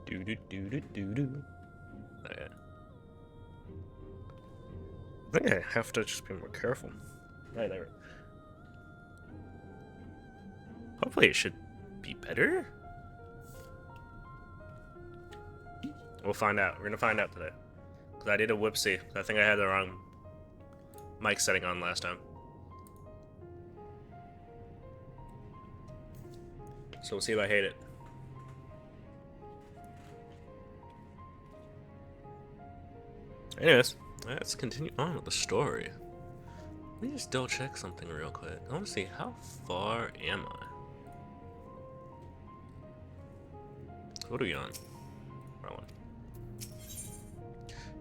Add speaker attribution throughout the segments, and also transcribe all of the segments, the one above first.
Speaker 1: Do do do do do do. Okay. I think I have to just be more careful. Right there. Hopefully it should be better. We'll find out. We're gonna find out today. Because I did a whoopsie. I think I had the wrong mic setting on last time. So we'll see if I hate it. Anyways, let's continue on with the story. Let me just double check something real quick. I want to see how far am I? What are we on? Wrong one.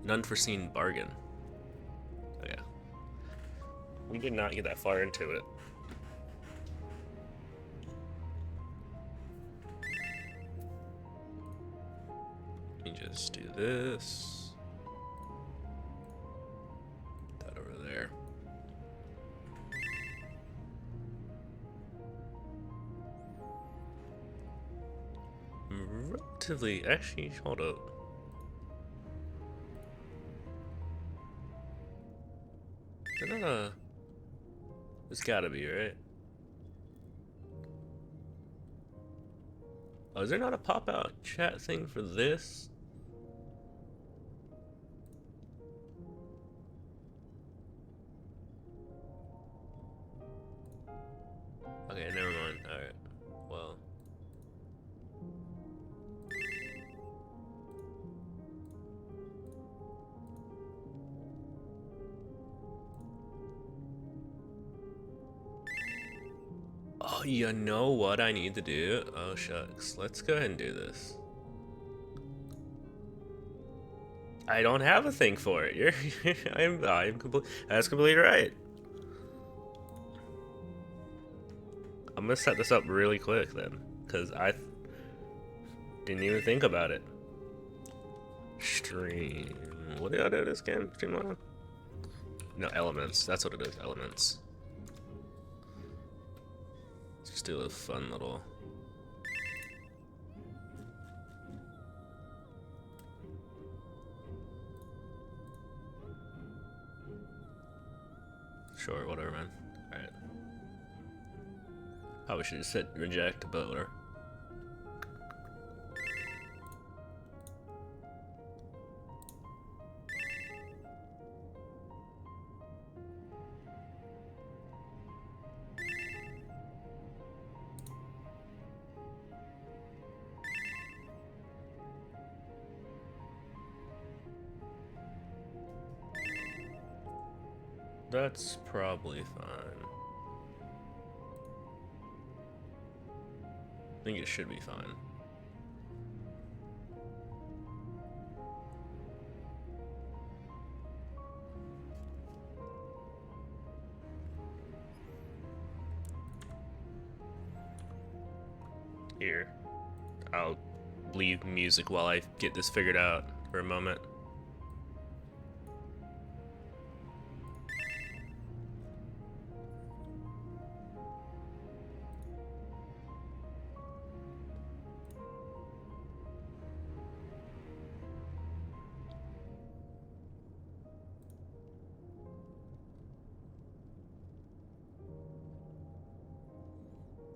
Speaker 1: An unforeseen bargain. Oh yeah. We did not get that far into it. Let me just do this. That over there. Relatively, actually, hold up. They're not a... It's gotta be, right? Oh, is there not a pop-out chat thing for this? Okay, never mind. Alright. Well. Oh, you know what I need to do? Oh, shucks. Let's go ahead and do this. I don't have a thing for it. I'm complete. That's completely right. I'm gonna set this up really quick then, because I didn't even think about it. Stream. What did I do this game? Streamline? No, elements. That's what it is. Elements. Let's just do a fun little. Sure, whatever, man. Alright. Probably should just hit reject, but whatever. That's probably fine. I think it should be fine. Here, I'll leave music while I get this figured out for a moment.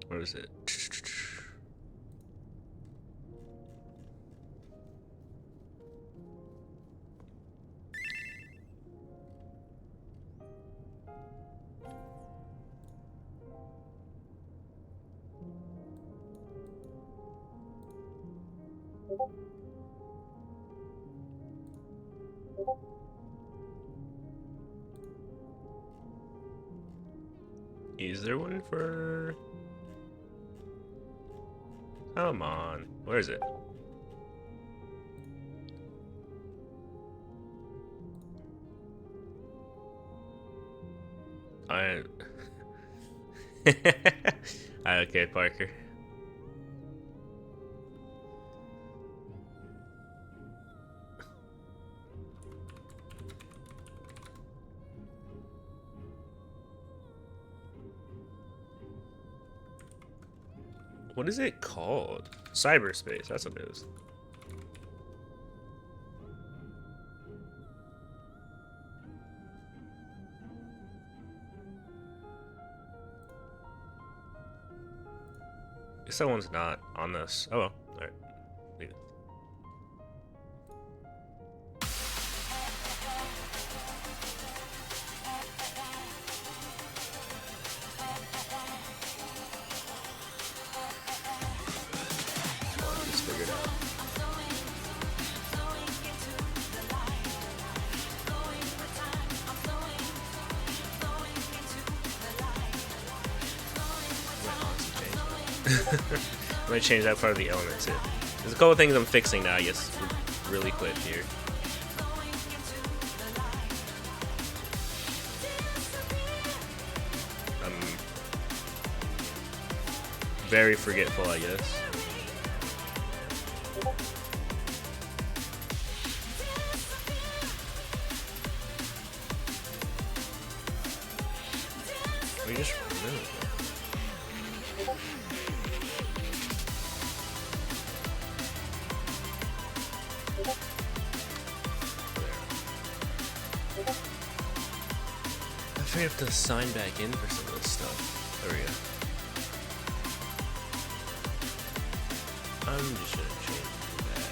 Speaker 1: What is it? Is there one for... Come on. Where is it? I... Okay, Parker. What is it called? Cyberspace, that's what it is. Guess that one's not on this. Oh well, alright. Leave it. Just figured out. I might change that part of the element too. There's a couple things I'm fixing now, I guess, really quick here. I'm very forgetful, I guess. We just removed it. I have to sign back in for some of this stuff. There we go. I'm just gonna change that.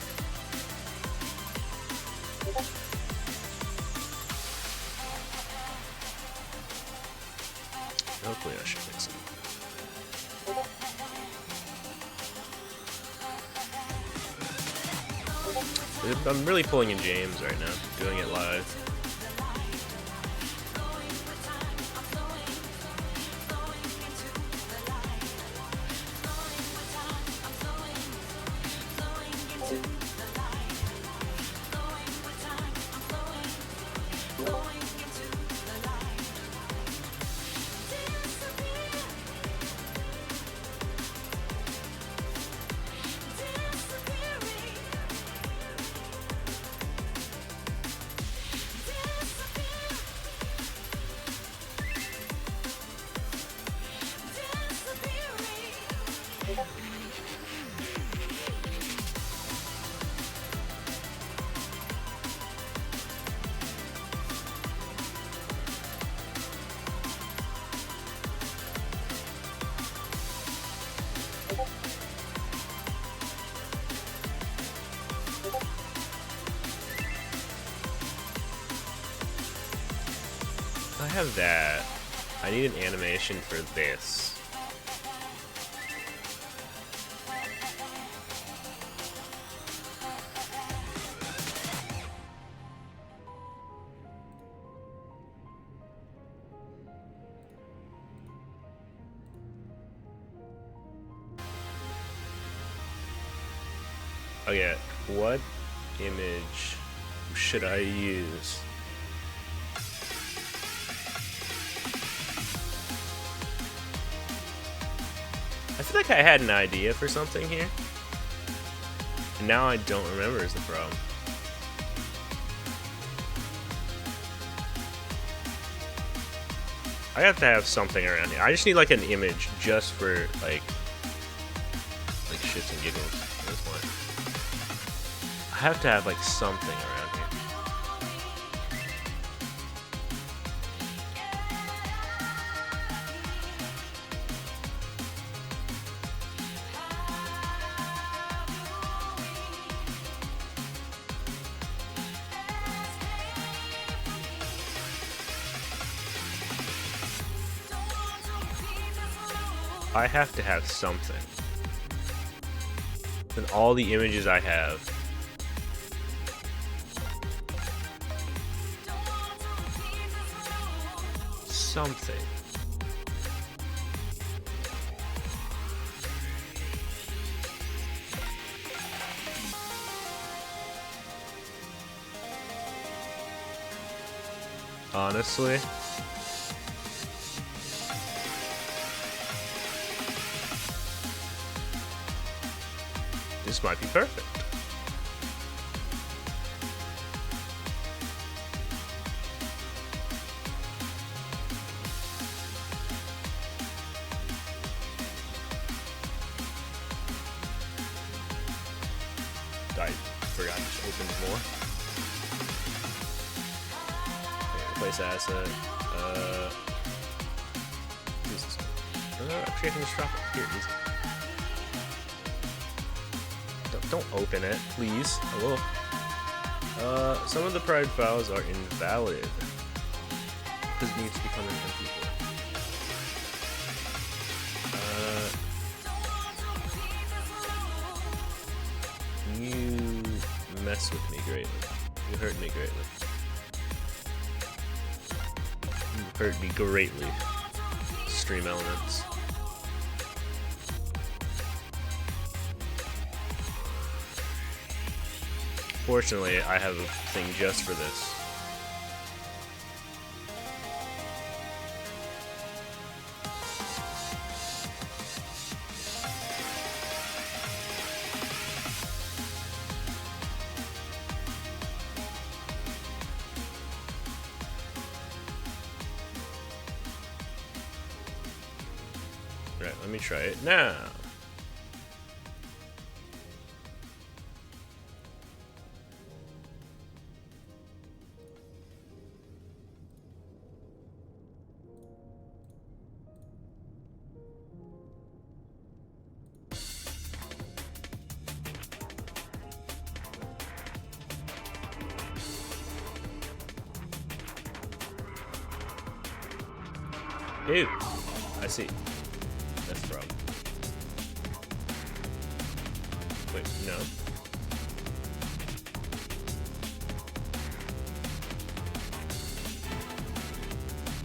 Speaker 1: Hopefully I should fix it. I'm really pulling in James right now, doing it live. I have that. I need an animation for this. Okay, what image should I use? I feel like I had an idea for something here, and now I don't remember is the problem. I have to have something around here. I just need like an image just for like shits and giggles at this point. I have to have like something around here. I have to have something. And all the images I have. Something. Honestly. This might be perfect. I forgot to open more. Okay, replace asset. Jesus. Actually, I can just drop it. Here, easy. Don't open it, please. Hello. Some of the pride files are invalid. This needs to become an MP4. You mess with me greatly. You hurt me greatly. You hurt me greatly. Stream elements. Fortunately, I have a thing just for this. Right, let me try it now. Ew, I see. That's the problem. Wait, no.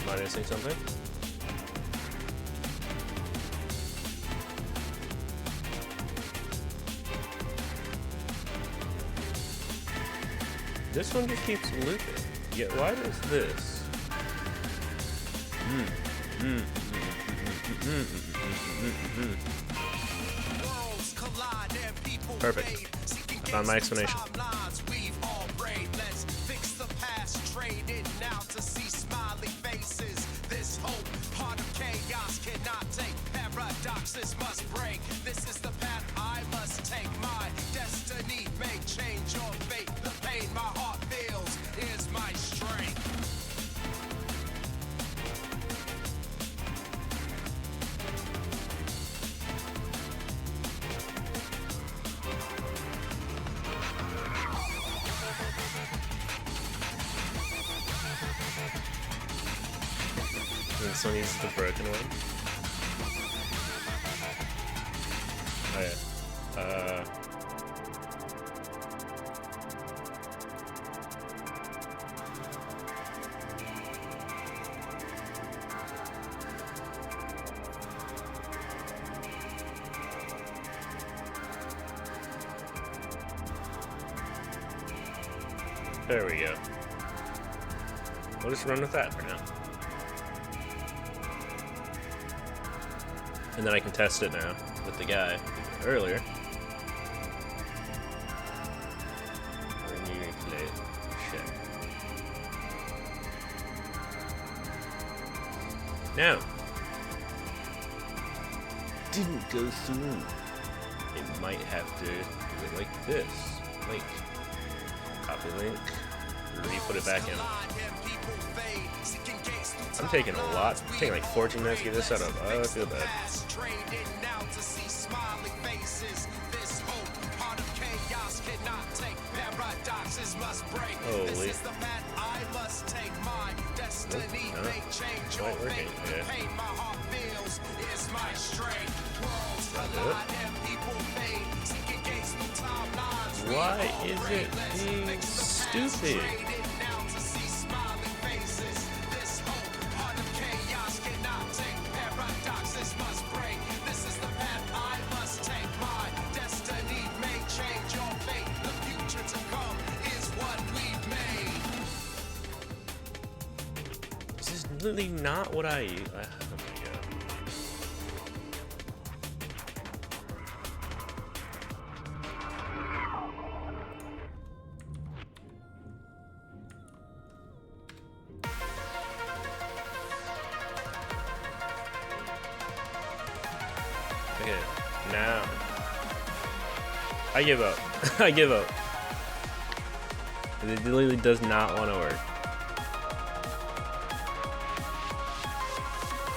Speaker 1: Am I missing something? This one just keeps looping. Yeah, why does this? Perfect. I found my explanation.
Speaker 2: Paradoxes must break. This is the path I must take. My destiny may change your fate. The pain my heart feels is my strength.
Speaker 1: This one uses the broken one. Oh yeah. There we go. We'll just run with that for now. And then I can test it now with the guy earlier. Shit. No. Didn't go through. It might have to do it like this. Link. Copy link. Re-put it back in. I'm taking a lot. I'm taking like 14 minutes to get this set up. Oh, I feel bad. Holy. Nope, working. Yeah. Why is it being stupid? Really not what I. Oh my god. Okay, now I give up. I give up. It literally does not want to work.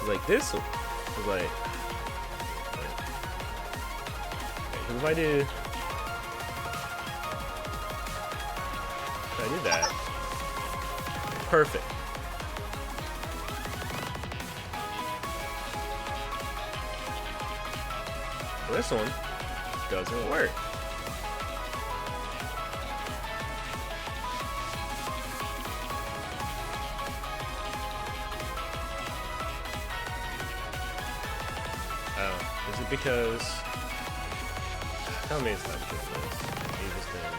Speaker 1: Like this was like if I do that, perfect. This one doesn't work. Oh, is it because? Tell me it's not doing this. He's just doing it.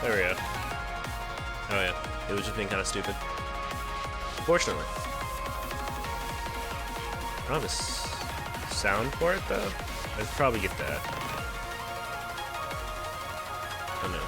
Speaker 1: There we go. Oh yeah, it was just being kind of stupid. Fortunately, I don't have a sound for it though. I should probably get that. Oh no.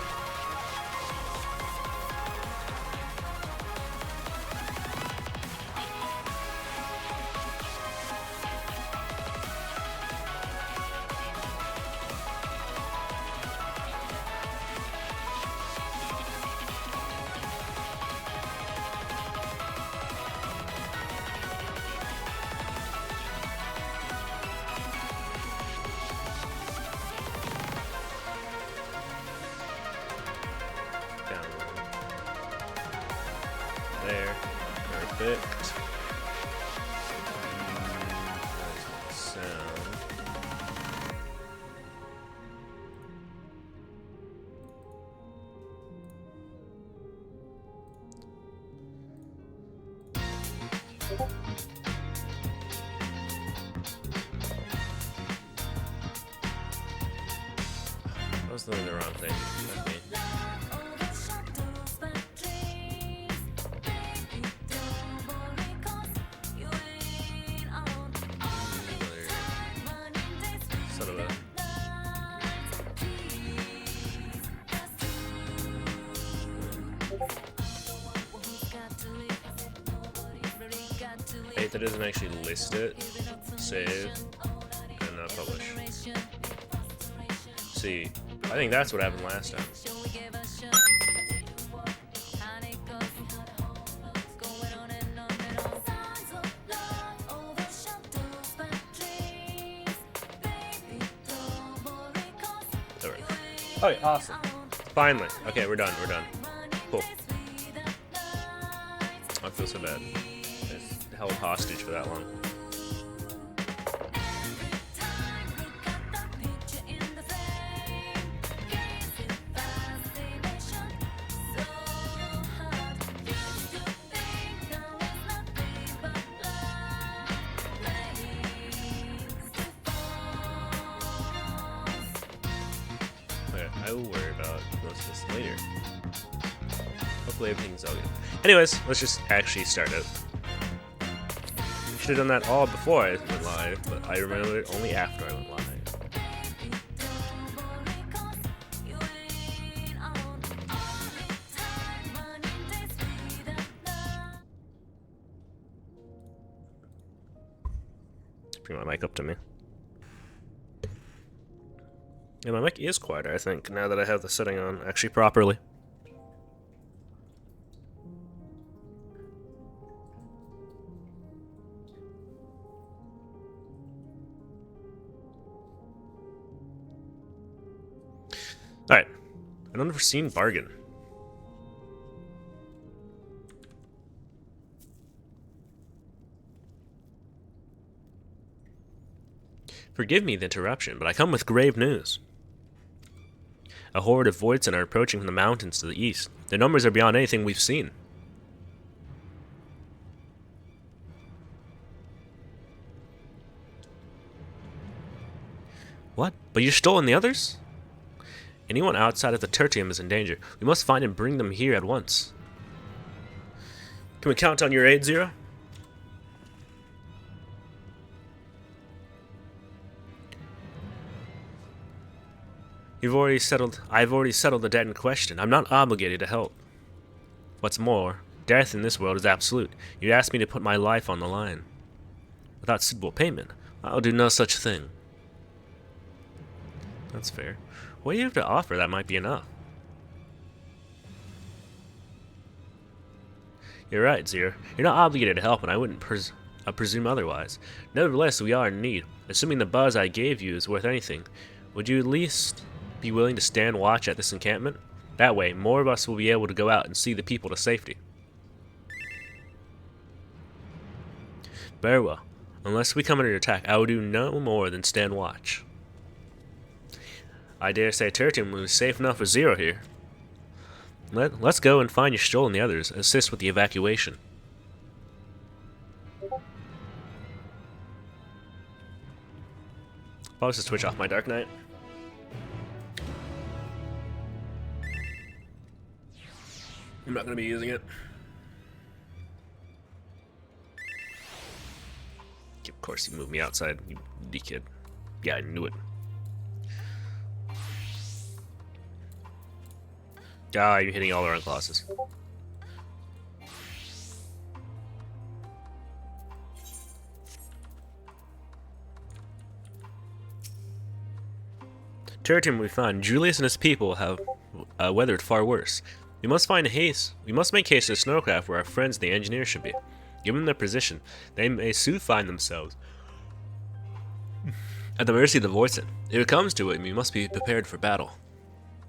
Speaker 1: There. Perfect. Sound. I was doing the wrong thing. Okay. That doesn't actually list it, save, and publish. See, I think that's what happened last time. Oh, yeah, awesome. Finally. Okay, we're done. We're done. Cool. I feel so bad. Held hostage for that long. Okay, I will worry about most of this later. Hopefully everything's all good. Anyways, let's just actually start it. Should have done that all before I went live, but I remember it only after I went live. Bring my mic up to me. Yeah, my mic is quieter, I think, now that I have the setting on actually properly. Alright, an unforeseen bargain. Forgive me the interruption, but I come with grave news. A horde of Voidsen are approaching from the mountains to the east. Their numbers are beyond anything we've seen. What? But you're stolen the others? Anyone outside of the Tertium is in danger. We must find and bring them here at once. Can we count on your aid, Zero? I've already settled the debt in question. I'm not obligated to help. What's more, Death in this world is absolute. You asked me to put my life on the line. Without suitable payment, I'll do no such thing. That's fair. What do you have to offer that might be enough? You're right, Zero. You're not obligated to help, and I wouldn't presume otherwise. Nevertheless, we are in need. Assuming the buzz I gave you is worth anything, would you at least be willing to stand watch at this encampment? That way, more of us will be able to go out and see the people to safety. Very well. Unless we come under attack, I will do no more than stand watch. I dare say Turton will be safe enough with Zero here. Let's go and find Y'shtola and the others. Assist with the evacuation. I'll just switch off my Dark Knight. I'm not going to be using it. Of course, you moved me outside, you dickhead. Yeah, I knew it. Ah, you're hitting all the wrong classes. Territory we find, Julius and his people have weathered far worse. We must make haste to the snowcraft where our friends the engineers should be. Given their position, they may soon find themselves at the mercy of the Voidson. If it comes to it, we must be prepared for battle.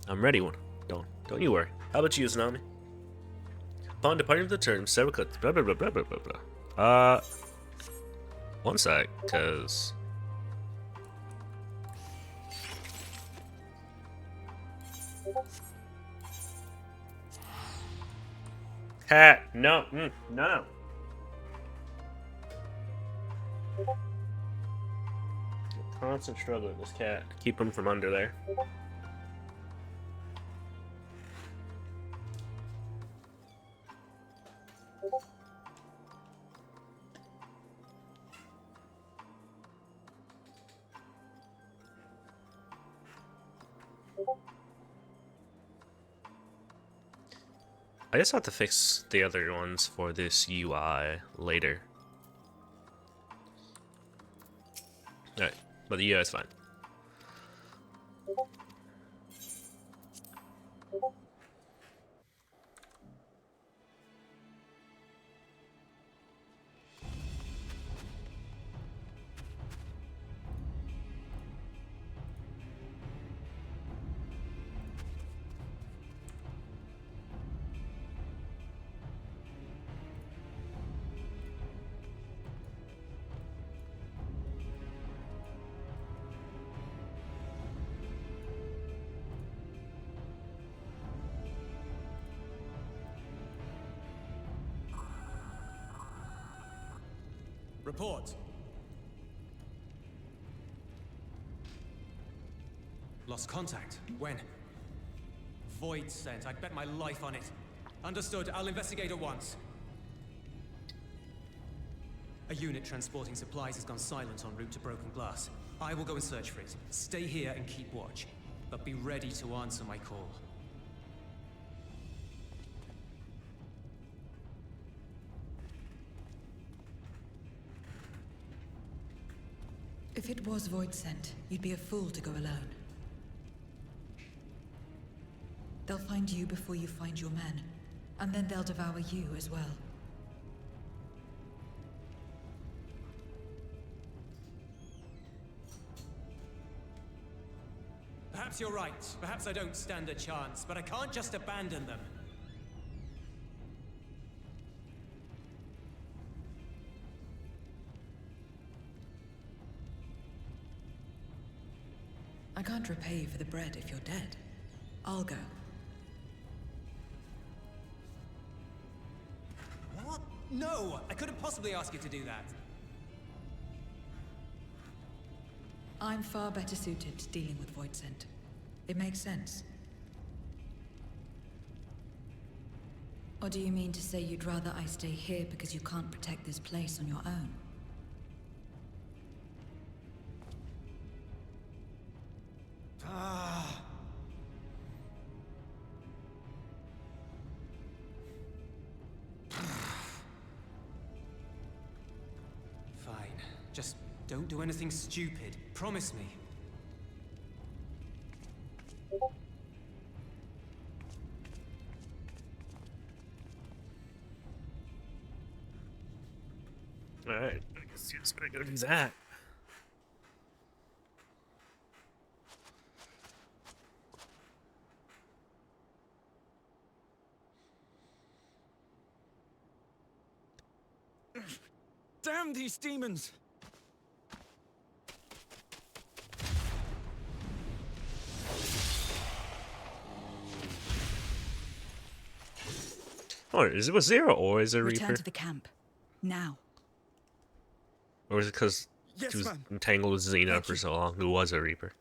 Speaker 1: I'm ready. Don't you worry. How about you, Tsunami? Upon departing from the turn, several cuts. Blah blah blah blah blah blah. One sec, cause. Hat, no, no. Constant struggle with this cat. Keep him from under there. I just have to fix the other ones for this UI later. Alright, but the UI is fine.
Speaker 2: Report. Lost contact. When? Void sent. I'd bet my life on it. Understood. I'll investigate at once. A unit transporting supplies has gone silent en route to Broken Glass. I will go and search for it. Stay here and keep watch. But be ready to answer my call.
Speaker 3: If it was Void sent, you'd be a fool to go alone. They'll find you before you find your men, and then they'll devour you as well.
Speaker 2: Perhaps you're right. Perhaps I don't stand a chance, but I can't just abandon them.
Speaker 3: I can't repay you for the bread if you're dead. I'll go.
Speaker 2: What? No! I couldn't possibly ask you to do that.
Speaker 3: I'm far better suited to dealing with Voidsent. It makes sense. Or do you mean to say you'd rather I stay here because you can't protect this place on your own?
Speaker 4: Just don't do anything stupid. Promise me.
Speaker 1: Alright, I guess you just gotta go do that.
Speaker 4: Damn these demons!
Speaker 1: Oh, is it was Zero or is it
Speaker 3: Return
Speaker 1: Reaper?
Speaker 3: to the camp. Now.
Speaker 1: Or is it because
Speaker 4: Yes,
Speaker 1: he was
Speaker 4: ma'am.
Speaker 1: entangled with Xena
Speaker 4: Thank
Speaker 1: for
Speaker 4: you.
Speaker 1: so long, who was a Reaper?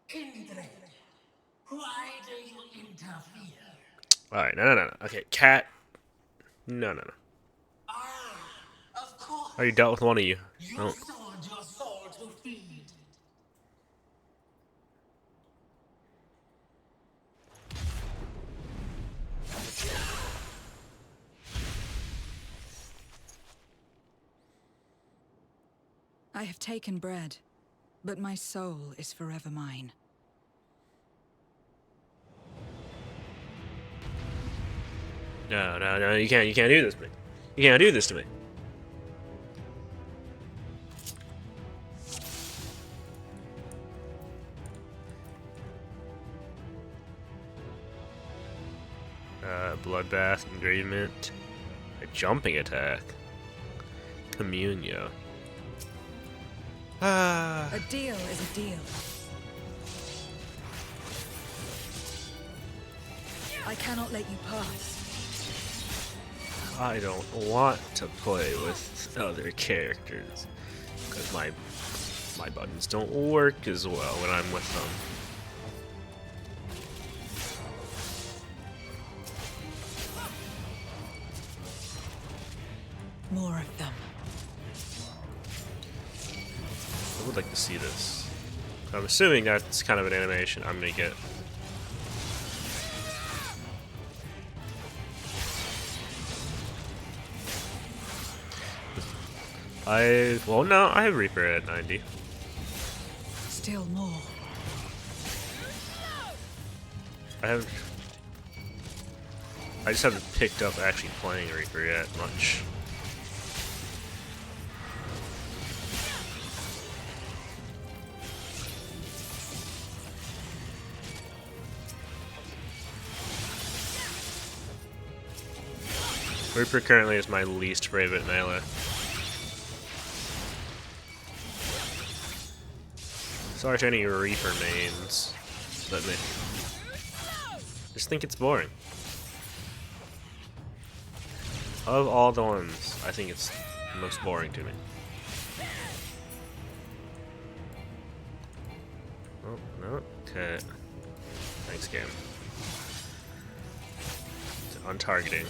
Speaker 5: Kindred, why do you interfere?
Speaker 1: Alright, no. Okay, Cat. No.
Speaker 5: Of course,
Speaker 1: I already dealt with one of you.
Speaker 5: you
Speaker 1: No.
Speaker 5: sold your soul to feed.
Speaker 3: I have taken bread, but my soul is forever mine.
Speaker 1: No, you can't do this to me. You can't do this to me. Bloodbath, engravement, a jumping attack, communio. Ah,
Speaker 3: A deal is a deal. I cannot let you pass.
Speaker 1: I don't want to play with other characters because my buttons don't work as well when I'm with them.
Speaker 3: More of them.
Speaker 1: I would like to see this. I'm assuming that's kind of an animation I'm gonna get. Well, no, I have Reaper at 90.
Speaker 3: Still more.
Speaker 1: I just haven't picked up actually playing Reaper yet much. Reaper currently is my least favorite melee. Sorry to any Reaper mains, but I just think it's boring. Of all the ones, I think it's the most boring to me. Oh, no, okay. Thanks, game. It's untargeting.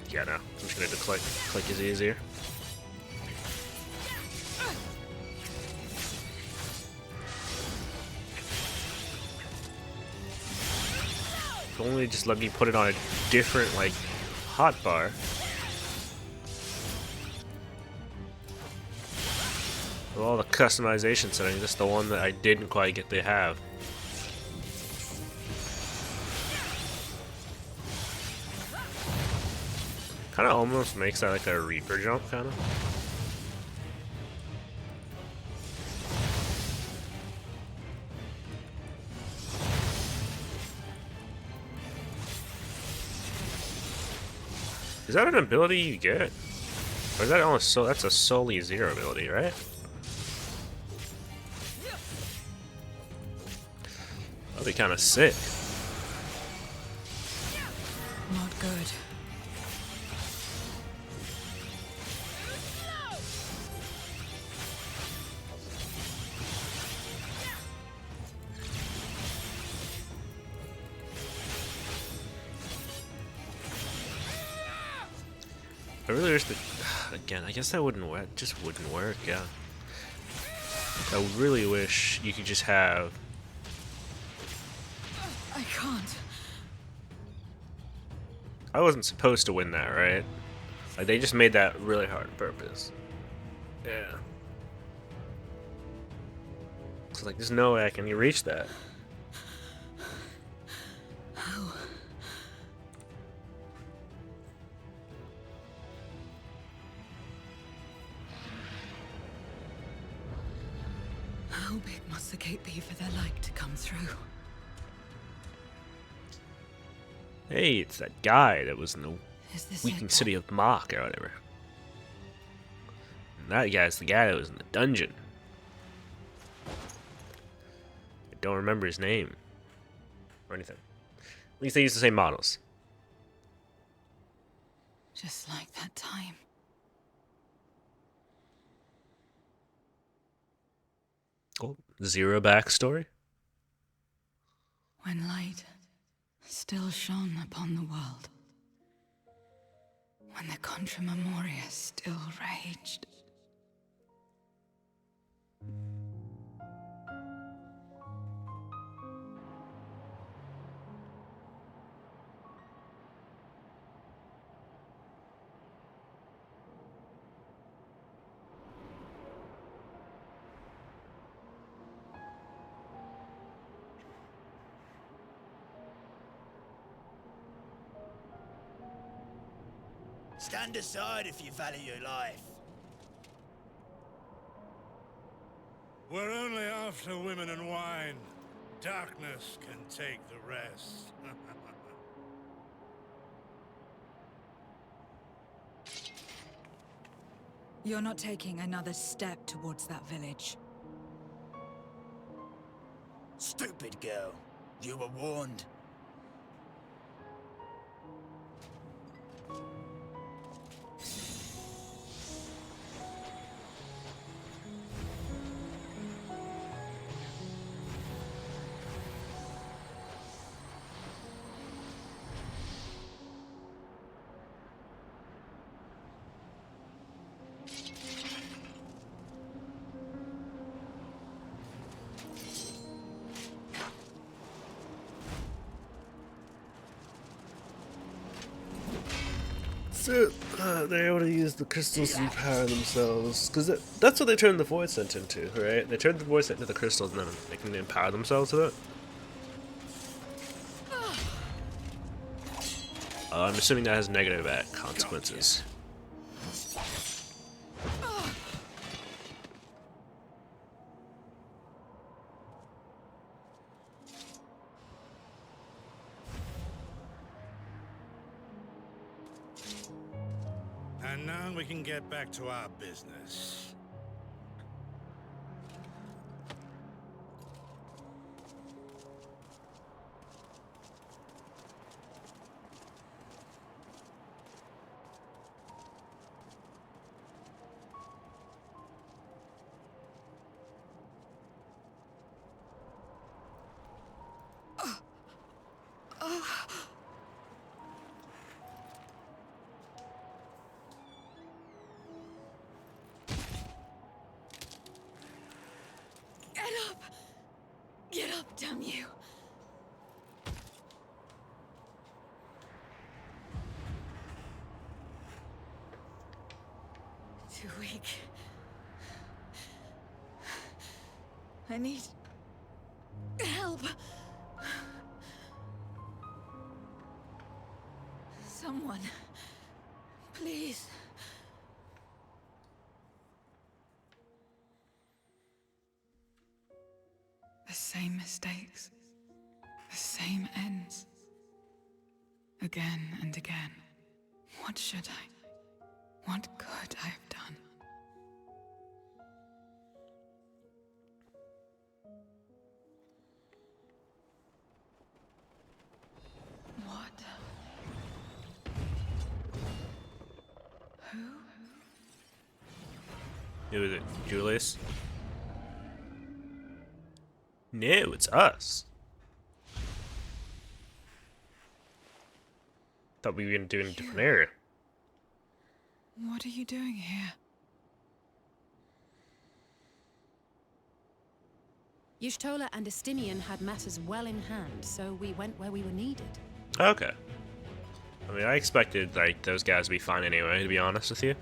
Speaker 1: Yeah, no. I'm just gonna click is easier. If only just let me put it on a different, like, hotbar. With all the customization settings, that's the one that I didn't quite get to have. Kind of almost makes that like a Reaper jump, kind of. Is that an ability you get? Or is that almost that's a solely Zero ability, right? That'd be kind of sick.
Speaker 3: Not good.
Speaker 1: I really wish that, again, I guess that wouldn't work, just wouldn't work, yeah. I really wish you could just have...
Speaker 3: I can't.
Speaker 1: I wasn't supposed to win that, right? Like, they just made that really hard on purpose. Yeah. So, like, there's no way I can reach that.
Speaker 3: How? How big must the gate be for their light to come through?
Speaker 1: Hey, it's that guy that was in the
Speaker 3: Is this
Speaker 1: weakening
Speaker 3: it?
Speaker 1: city of Mach or whatever. And that guy's the guy that was in the dungeon. I don't remember his name or anything. At least they use the same models.
Speaker 3: Just like that time.
Speaker 1: Oh, Zero backstory?
Speaker 3: When light still shone upon the world. When the Contra Memoria still raged.
Speaker 6: Stand aside if you value your life.
Speaker 7: We're only after women and wine. Darkness can take the rest.
Speaker 3: You're not taking another step towards that village.
Speaker 6: Stupid girl. You were warned.
Speaker 1: So, they're able to use the crystals to empower themselves. Because that's what they turned the Void Scent into, right? They turned the Void Scent into the crystals and then they can empower themselves with it. I'm assuming that has negative consequences.
Speaker 7: And now we can get back to our business.
Speaker 3: Get up! Get up, damn you! Too weak. I need help. Someone, please. The same mistakes, the same ends. Again and again. What should I? What could I have done? What? Who?
Speaker 1: Who is it? Julius? No, it's us. Thought we were gonna do it in a different area.
Speaker 3: What are you doing here?
Speaker 8: Y'shtola and Estinian had matters well in hand, so we went where we were needed.
Speaker 1: Okay. I mean, I expected, like, those guys to be fine anyway, to be honest with you.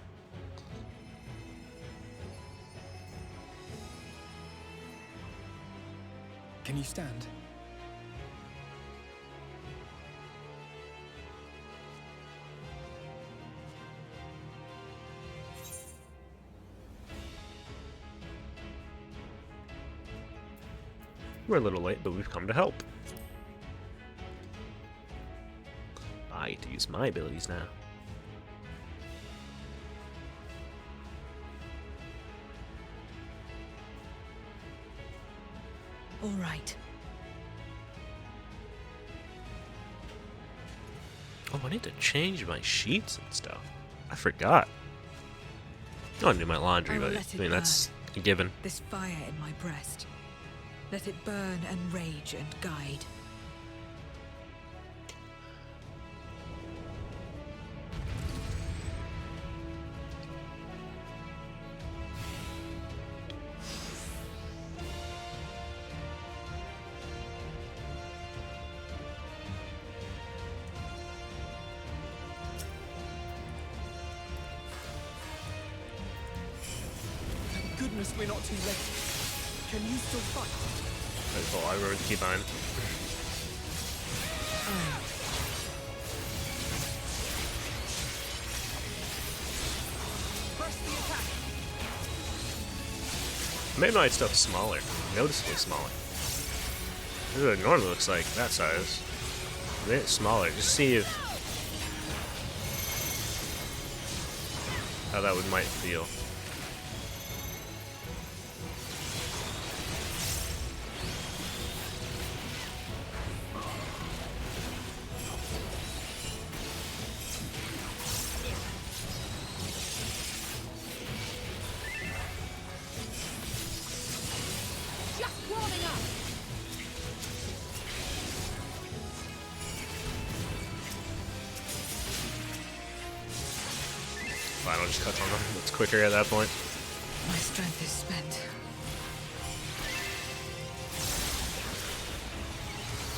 Speaker 4: Can you stand?
Speaker 1: We're a little late, but we've come to help. I get to use my abilities now.
Speaker 9: All right.
Speaker 1: Oh, I need to change my sheets and stuff. I forgot. I want to do my laundry,
Speaker 9: I will
Speaker 1: but
Speaker 9: let
Speaker 1: I
Speaker 9: it
Speaker 1: mean, that's a given.
Speaker 9: This fire in my breast. Let it burn and rage and guide.
Speaker 4: Thank goodness we're not too late. Can you still fight?
Speaker 1: Oh, I remember the keybind.
Speaker 4: Press the attack.
Speaker 1: Made my stuff smaller, noticeably smaller. This is what it normally looks like that size. Made it smaller, just see if how that might feel.
Speaker 8: Just warming up!
Speaker 1: Fine, I'll just cut on them. It's quicker at that point.
Speaker 9: My strength is spent.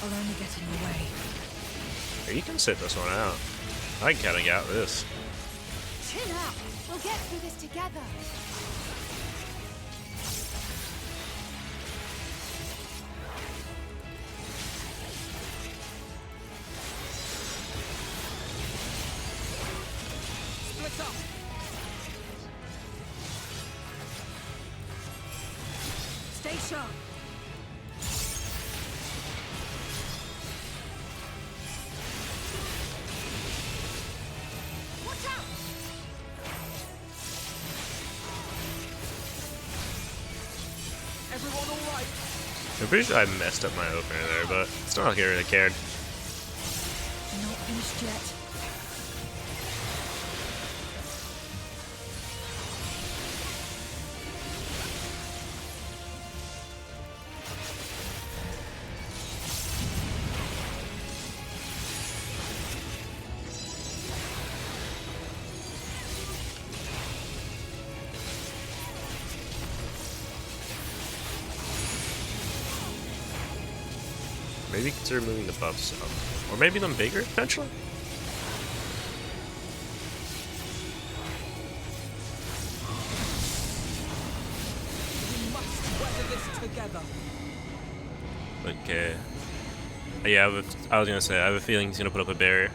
Speaker 9: I'll only get in your way.
Speaker 1: Hey, you can sit this one out. I can kind of get out of this.
Speaker 8: Chill out! We'll get through this together!
Speaker 4: Split up.
Speaker 9: Stay sharp.
Speaker 8: Watch out!
Speaker 4: Everyone all right?
Speaker 1: I'm pretty sure I messed up my opener there, but it's not like I really cared.
Speaker 9: Not finished yet.
Speaker 1: Maybe consider moving the buffs up. Or maybe them bigger, potentially?
Speaker 4: We must weather this together.
Speaker 1: Okay. Yeah, I was gonna say, I have a feeling he's gonna put up a barrier.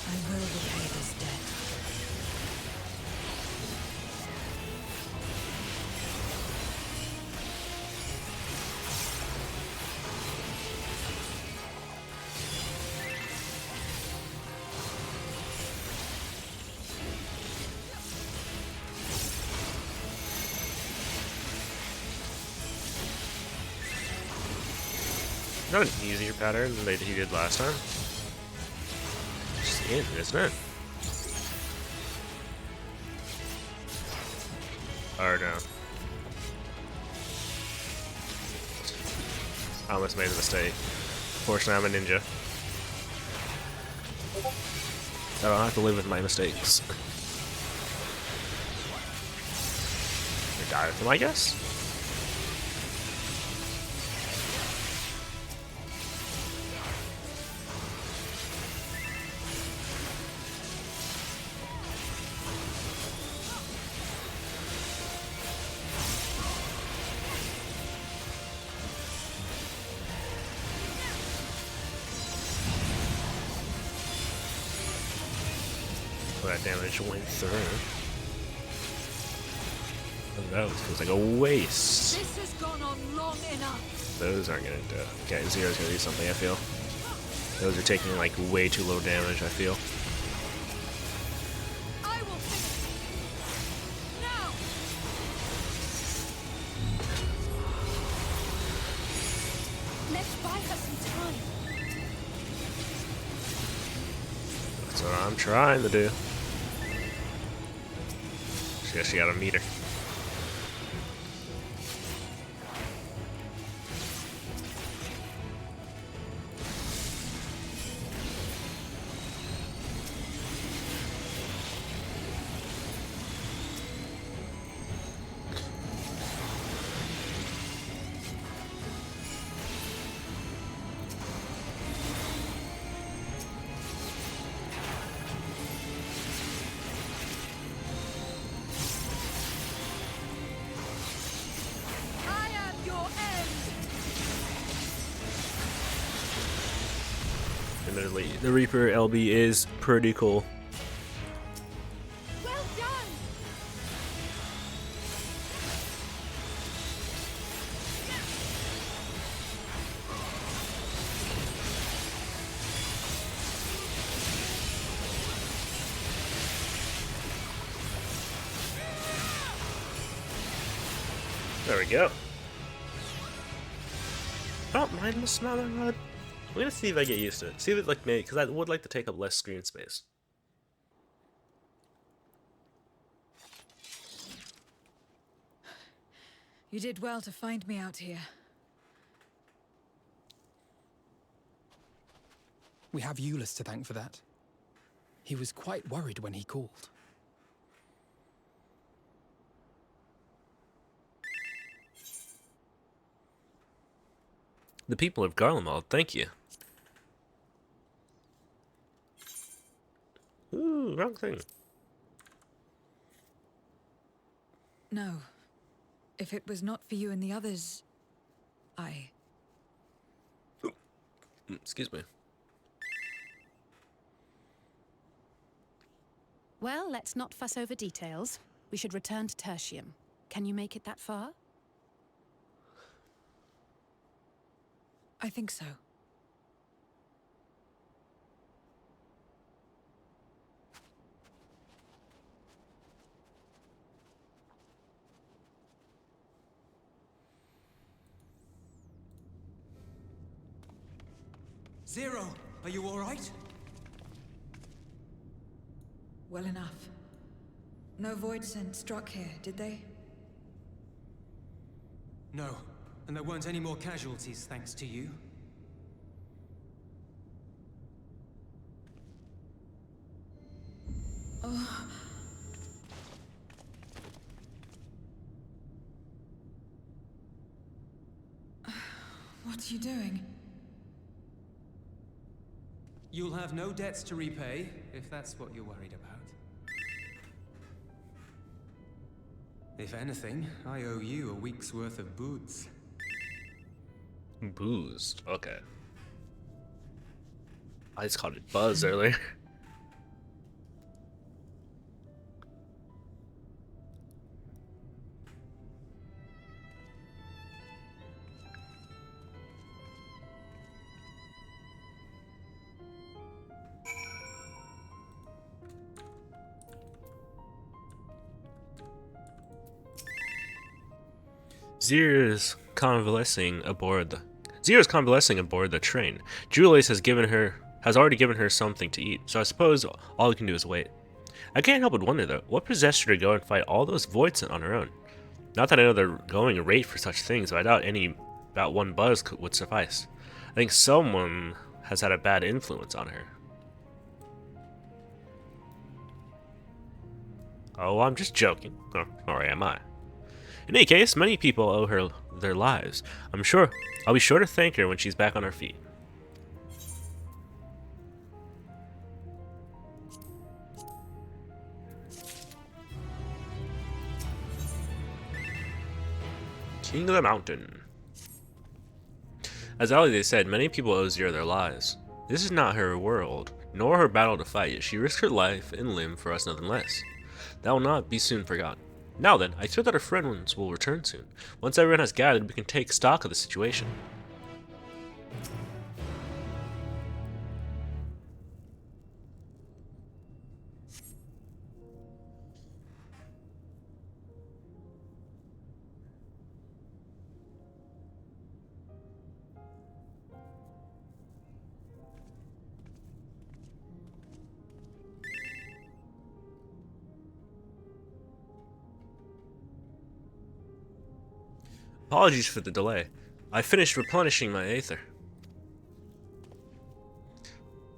Speaker 9: I will repay this debt.
Speaker 1: Not an easier pattern than he did last time. Just in, isn't it? Or no. I almost made a mistake. Fortunately, I'm a ninja. I don't have to live with my mistakes. Or die with them, I guess? That damage went through. Oh, that feels like a waste.
Speaker 9: This has gone on long enough.
Speaker 1: Those aren't gonna do it. Okay, Zero's gonna do something, I feel. Those are taking like way too low damage, I feel.
Speaker 9: I will finish. Now.
Speaker 8: Let's buy her some time.
Speaker 1: That's what I'm trying to do. Guess you gotta meet her. Admittedly, the Reaper LB is pretty cool.
Speaker 8: Well done.
Speaker 1: There we go. I don't mind the smaller HUD. I'm gonna see if I get used to it. See if it like me, because I would like to take up less screen space.
Speaker 9: You did well to find me out here.
Speaker 4: We have Eulus to thank for that. He was quite worried when he called.
Speaker 1: The people of Garlemald, thank you. Ooh, wrong thing.
Speaker 9: No. If it was not for you and the others,
Speaker 1: Excuse me.
Speaker 8: Well, let's not fuss over details. We should return to Tertium. Can you make it that far?
Speaker 9: I think so.
Speaker 4: Zero, are you all right?
Speaker 9: Well enough. No void scent struck here, did they?
Speaker 10: No, and there weren't any more casualties thanks to you.
Speaker 9: Oh. What are you doing?
Speaker 10: You'll have no debts to repay, if that's what you're worried about. If anything, I owe you a week's worth of booze.
Speaker 1: Booze. Okay. I just called it buzz earlier. Zero's convalescing aboard the train. Julius has already given her something to eat, so I suppose all we can do is wait. I can't help but wonder though, what possessed her to go and fight all those voids on her own? Not that I know the going rate for such things, but I doubt about one buzz would suffice. I think someone has had a bad influence on her. Oh, I'm just joking. Or am I? In any case, many people owe her their lives. I'll be sure to thank her when she's back on her feet. King of the Mountain. As Alide said, many people owe Zira their lives. This is not her world, nor her battle to fight, yet she risked her life and limb for us nothing less. That will not be soon forgotten. Now then, I fear that our friends will return soon. Once everyone has gathered, we can take stock of the situation. Apologies for the delay. I finished replenishing my aether.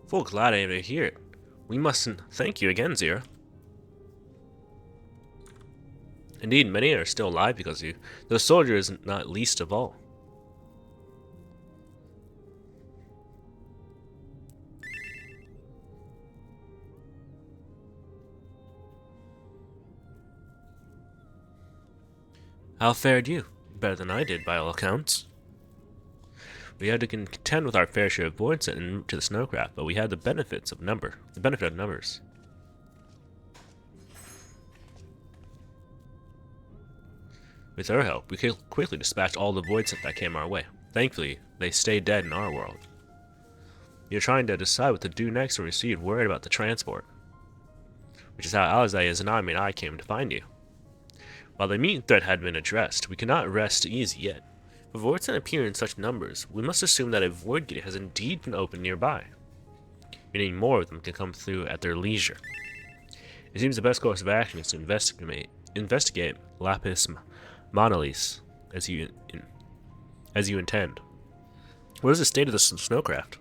Speaker 1: Full glad I am to hear it. We mustn't thank you again, Zira. Indeed, many are still alive because of you. The soldier is not least of all. How fared you? Better than I did, by all accounts. We had to contend with our fair share of voids en route to the snowcraft, but we had the benefit of numbers. With our help, we quickly dispatched all the voids that came our way. Thankfully, they stayed dead in our world. You're trying to decide what to do next when we received word about the transport, which is how Alize and I came to find you. While the meat threat had been addressed, we cannot rest easy yet. If voids can appear in such numbers, we must assume that a void gate has indeed been opened nearby, meaning more of them can come through at their leisure. It seems the best course of action is to investigate Lapis Monalis as you intend. What is the state of the snowcraft?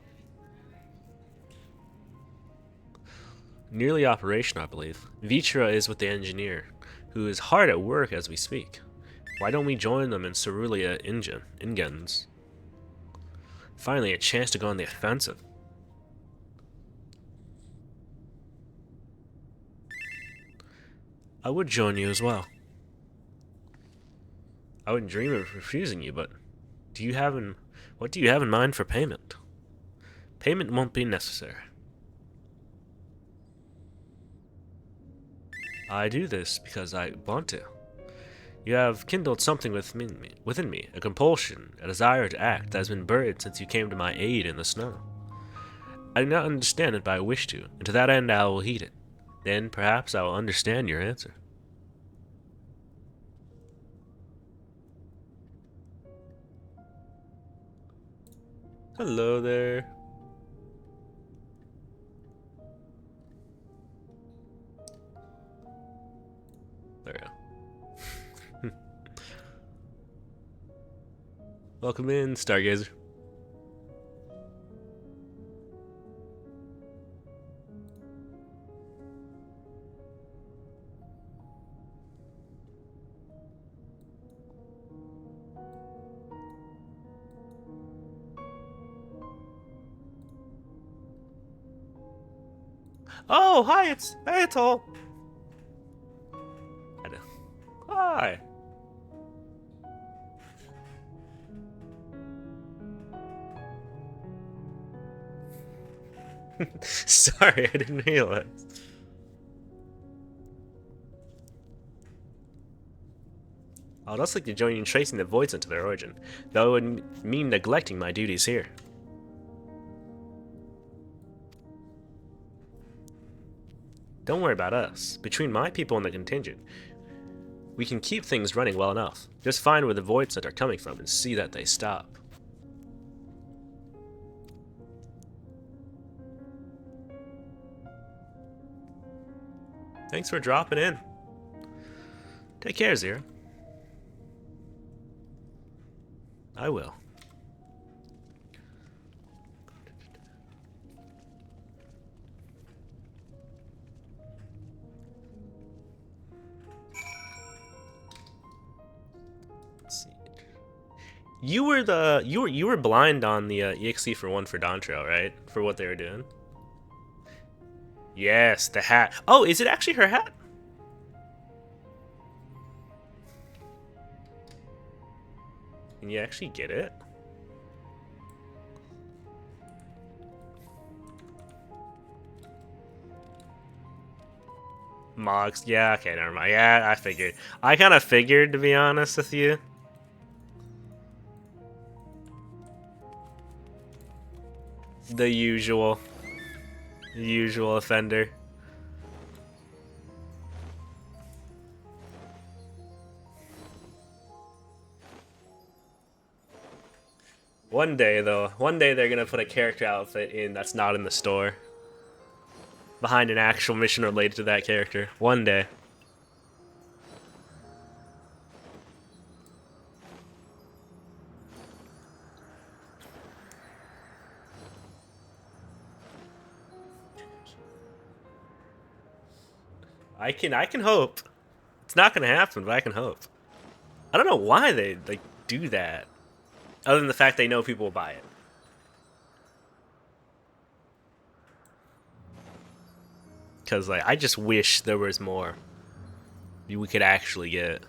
Speaker 1: Nearly operational, I believe. Vitra is with the engineer, who is hard at work as we speak. Why don't we join them in Cerulean Ingens? Finally, a chance to go on the offensive. I would join you as well. I wouldn't dream of refusing you, but what do you have in mind for payment? Payment won't be necessary. I do this because I want to. You have kindled something within me, a compulsion, a desire to act that has been buried since you came to my aid in the snow. I do not understand it, but I wish to, and to that end I will heed it. Then, perhaps, I will understand your answer. Hello there. There we go. Welcome in, Stargazer. Oh, hi, it's Aetol. Hi. Sorry, I didn't realize. I would also like to join you in tracing the voids into their origin, though it would mean neglecting my duties here. Don't worry about us. Between my people and the contingent, we can keep things running well enough. Just find where the voids are coming from and see that they stop. Thanks for dropping in. Take care, Zira. I will. Let's see. You were blind on the EXE for One for Dawn Trail, right? For what they were doing. Yes, the hat. Oh, is it actually her hat? Can you actually get it? Mogs, yeah, okay, never mind. Yeah, I figured. I kind of figured, to be honest with you. The usual offender. One day, though, they're gonna put a character outfit in that's not in the store. Behind an actual mission related to that character. One day. I can hope. It's not gonna happen, but I can hope. I don't know why they like do that. Other than the fact they know people will buy it. Cause like I just wish there was more we could actually get.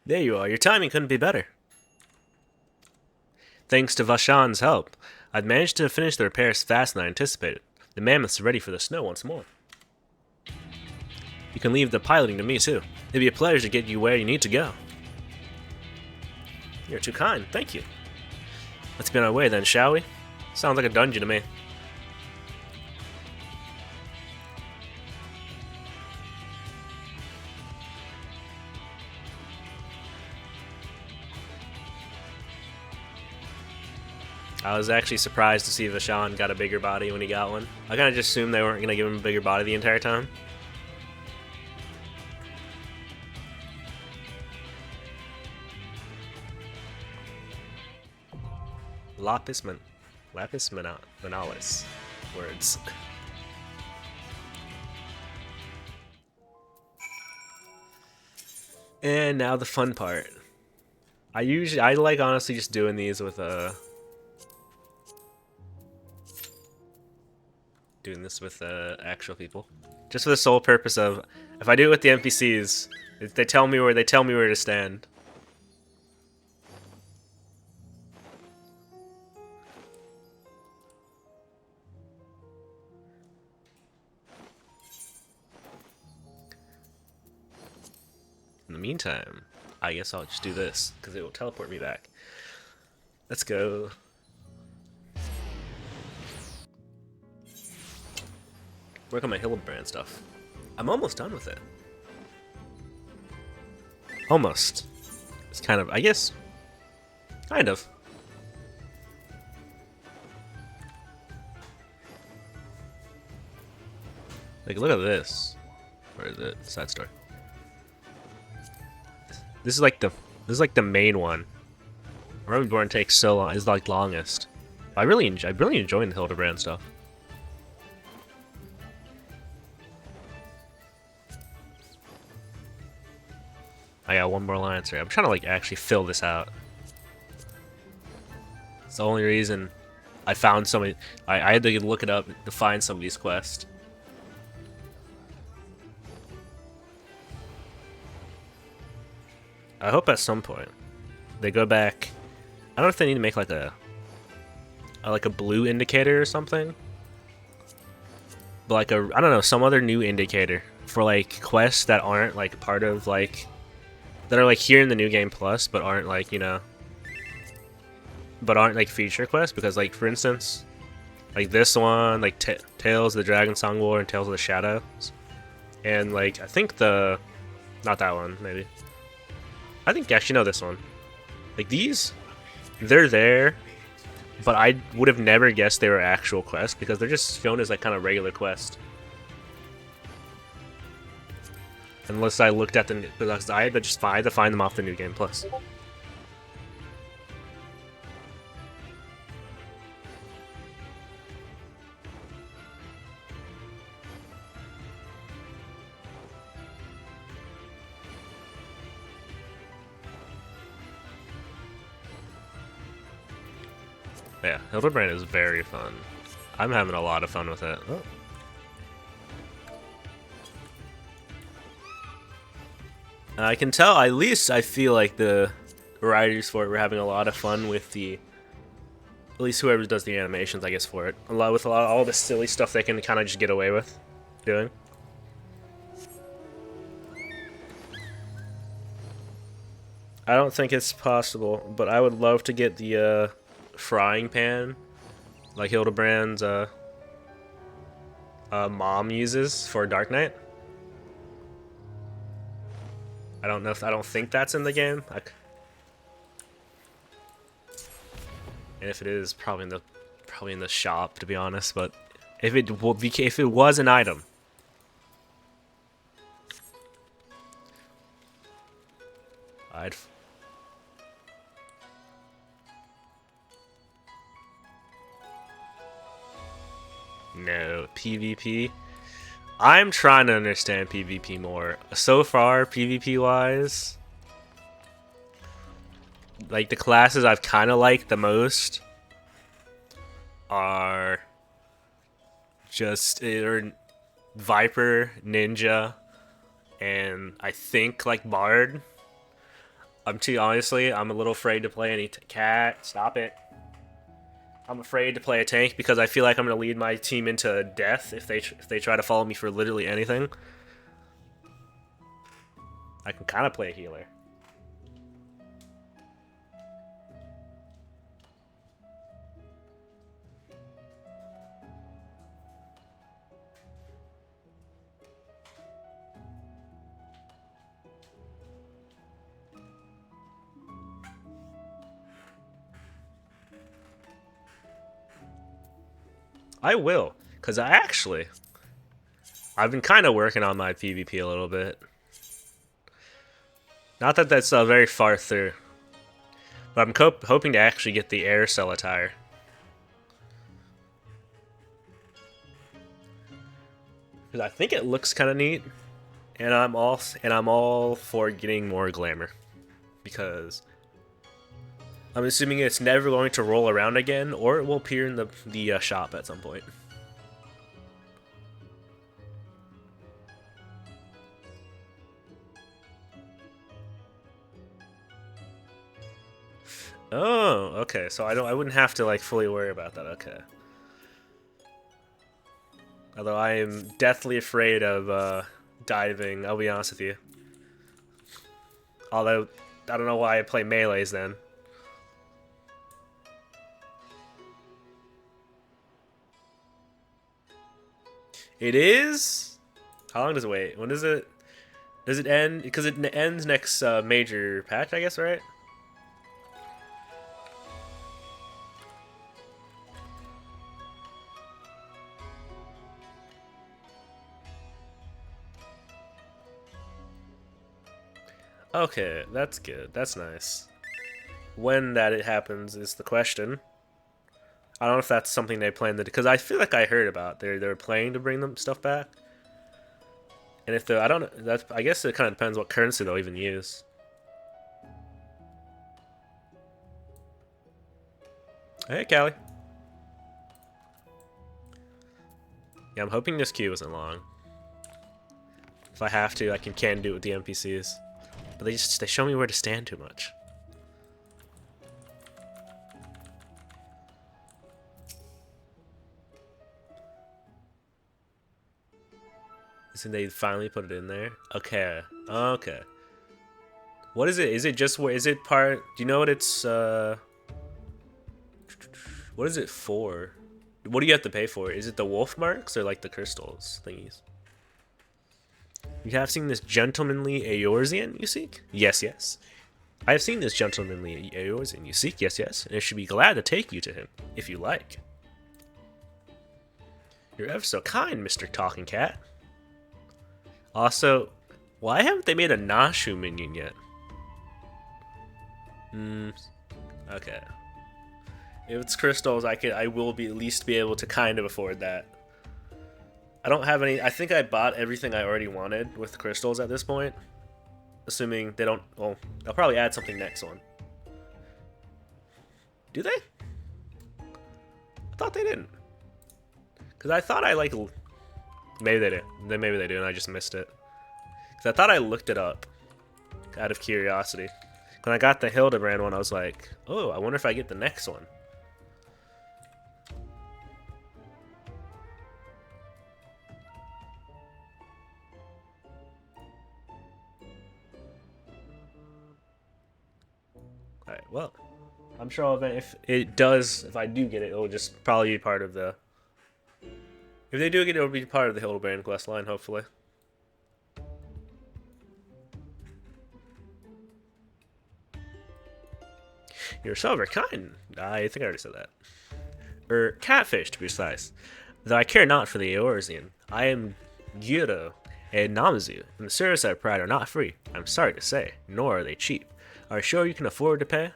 Speaker 1: There you are. Your timing couldn't be better. Thanks to Vashan's help, I'd managed to finish the repairs faster than I anticipated. The mammoths are ready for the snow once more. You can leave the piloting to me, too. It'd be a pleasure to get you where you need to go. You're too kind. Thank you. Let's be on our way then, shall we? Sounds like a dungeon to me. I was actually surprised to see Vashan got a bigger body when he got one. I kind of just assumed they weren't going to give him a bigger body the entire time. Lapis Manalis. Words. And now the fun part. I like honestly just doing these with actual people, just for the sole purpose of if I do it with the NPCs, they tell me where to stand. In the meantime, I guess I'll just do this because it will teleport me back. Let's go. Work on my Hildebrand stuff. I'm almost done with it. Almost. It's kind of, I guess, kind of. Like, look at this. Where is it? Side story. This is like the main one. Reborn takes so long. Is like longest. I really enjoying the Hildebrand stuff. I got one more alliance here. I'm trying to like actually fill this out. It's the only reason I found so many. I had to look it up to find some of these quests. I hope at some point they go back. I don't know if they need to make like a blue indicator or something, but like I don't know, some other new indicator for like quests that aren't like part of like that are like here in the New Game Plus, but aren't like, you know, but aren't like feature quests. Because like for instance, like this one, like Tales of the Dragon Song War and Tales of the Shadows, And like I think the, not that one maybe. I think actually no, this one. Like these, they're there, but I would have never guessed they were actual quests because they're just shown as like kind of regular quest. Unless I looked at the, because I had to find them off the New Game Plus. Yeah, Hildebrand is very fun. I'm having a lot of fun with it. Oh. I can tell, at least I feel like the writers for it were having a lot of fun with the, at least whoever does the animations, I guess, for it. All the silly stuff they can kind of just get away with doing. I don't think it's possible, but I would love to get the frying pan, like Hildebrand's mom uses for Dark Knight. I don't think that's in the game. And if it is, probably in the shop, to be honest. But if it was an item, I'd. No, PvP. I'm trying to understand PvP more. So far, PvP-wise, like the classes I've kind of liked the most are just Viper, Ninja, and I think like Bard. I'm a little afraid to play any cat. Stop it. I'm afraid to play a tank because I feel like I'm going to lead my team into death if they try to follow me for literally anything. I can kind of play a healer. I will, because I've been kind of working on my PvP a little bit. Not that that's very far through, but I'm hoping to actually get the air cell attire. Because I think it looks kind of neat, and I'm all for getting more glamour, because I'm assuming it's never going to roll around again, or it will appear in the shop at some point. Oh, okay. So I wouldn't have to like fully worry about that. Okay. Although I am deathly afraid of diving. I'll be honest with you. Although I don't know why I play melees then. It is? How long does it wait? When does it... Does it end? Because it ends next major patch, I guess, right? Okay, that's good. That's nice. When it happens is the question. I don't know if that's something they plan to do, because I feel like I heard about they're planning to bring them stuff back. And if I don't know, I guess it kind of depends what currency they'll even use. Hey, Callie. Yeah, I'm hoping this queue isn't long. If I have to, I can do it with the NPCs. But they show me where to stand too much. So they finally put it in there? Okay. Okay. What is it? Is it just where is it part? Do you know what it's what is it for? What do you have to pay for? Is it the wolf marks or like the crystals thingies? You have seen this gentlemanly Eorzean you seek? Yes, yes. I have seen this gentlemanly Eorzean you seek? Yes, yes. And I should be glad to take you to him, if you like. You're ever so kind, Mr. Talking Cat. Also, why haven't they made a Nashu minion yet? Okay. If it's crystals, I will be at least be able to kind of afford that. I don't have any. I think I bought everything I already wanted with crystals at this point. Assuming they don't. Well, they'll probably add something next one. Do they? I thought they didn't. Because I thought I like. Maybe they do. Then maybe they do, and I just missed it. Because I thought I looked it up out of curiosity. When I got the Hildebrand one, I was like, oh, I wonder if I get the next one. Alright, well, I'm sure if it does, if I do get it, it'll just probably be part of the... If they do get it, it'll be part of the Hildebrand quest line, hopefully. You're so very kind. I think I already said that. Catfish, to be precise. Though I care not for the Eorzean, I am Gyuro and Namazu, and the service I provide are not free, I'm sorry to say, nor are they cheap. Are you sure you can afford to pay?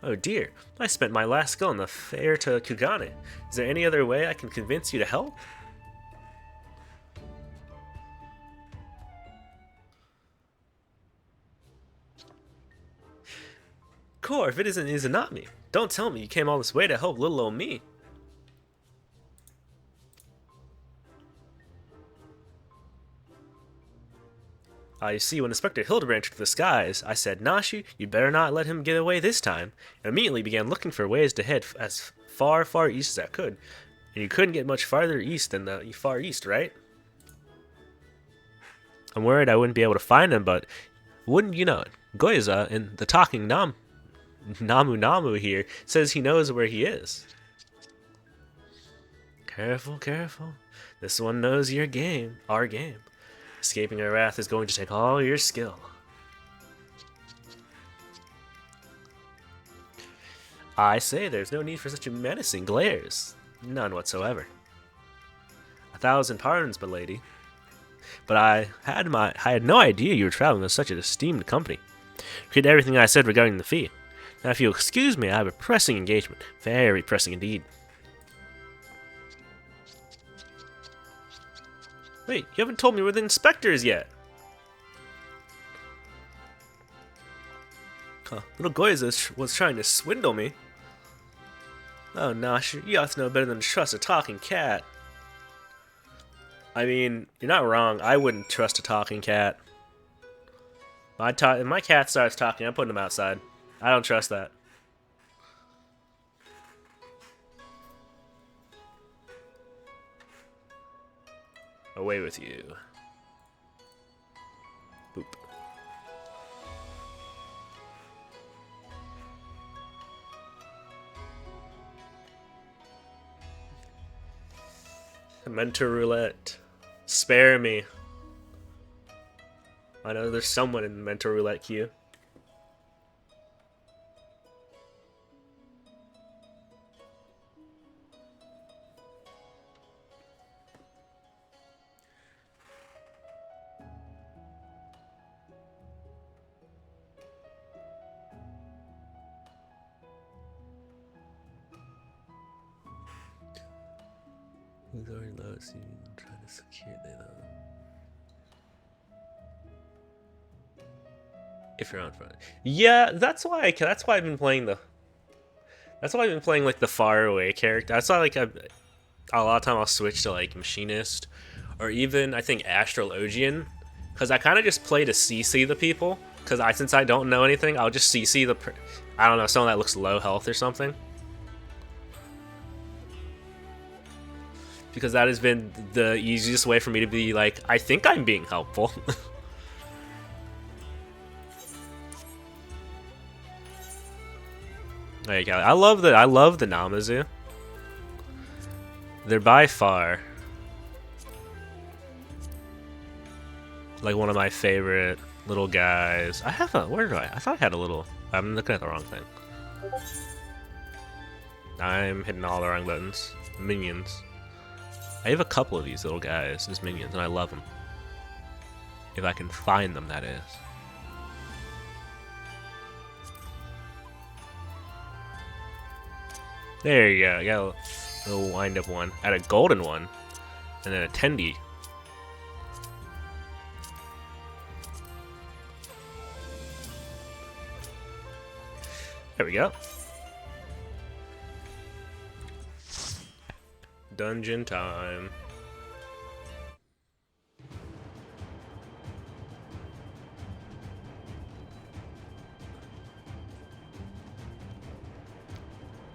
Speaker 1: Oh dear, I spent my last skill on the fare to Kugane. Is there any other way I can convince you to help? Core, if it isn't Izanami, don't tell me you came all this way to help little old me. You see, when Inspector Hildebrand took the skies, I said, Nashu, you better not let him get away this time, and immediately began looking for ways to head as far east as I could. And you couldn't get much farther east than the far east, right? I'm worried I wouldn't be able to find him, but wouldn't you know it? Goiza, in the talking Namu here, says he knows where he is. Careful, careful. This one knows your game, our game. Escaping her wrath is going to take all your skill. I say there's no need for such menacing glares. None whatsoever. 1,000 pardons, milady. But I had no idea you were traveling with such an esteemed company. Read everything I said regarding the fee. Now if you'll excuse me, I have a pressing engagement. Very pressing indeed. Wait, you haven't told me where the inspector is yet. Huh, little Goiza was trying to swindle me. Oh, Nashu, you ought to know better than to trust a talking cat. I mean, you're not wrong. I wouldn't trust a talking cat. If my cat starts talking, I'm putting him outside. I don't trust that. Away with you. Boop. Mentor roulette. Spare me. I know there's someone in the mentor roulette queue. Who's already low, so you trying to secure the if you're on front. Yeah, that's why I've been playing the like the far away character. That's why like a lot of time I'll switch to like Machinist or even I think Astral Ogian, because I kind of just play to CC the people, because since I don't know anything, I'll just CC the I don't know, someone that looks low health or something. Because that has been the easiest way for me to be like, I think I'm being helpful. There you go. I love the Namazu. They're by far Like one of my favorite little guys. I have a, where do I thought I had a little, I'm looking at the wrong thing. I'm hitting all the wrong buttons. Minions. I have a couple of these little guys as minions, and I love them. If I can find them, that is. There you go. I got a little wind-up one. I had a golden one, and then a Tendi. There we go. Dungeon time.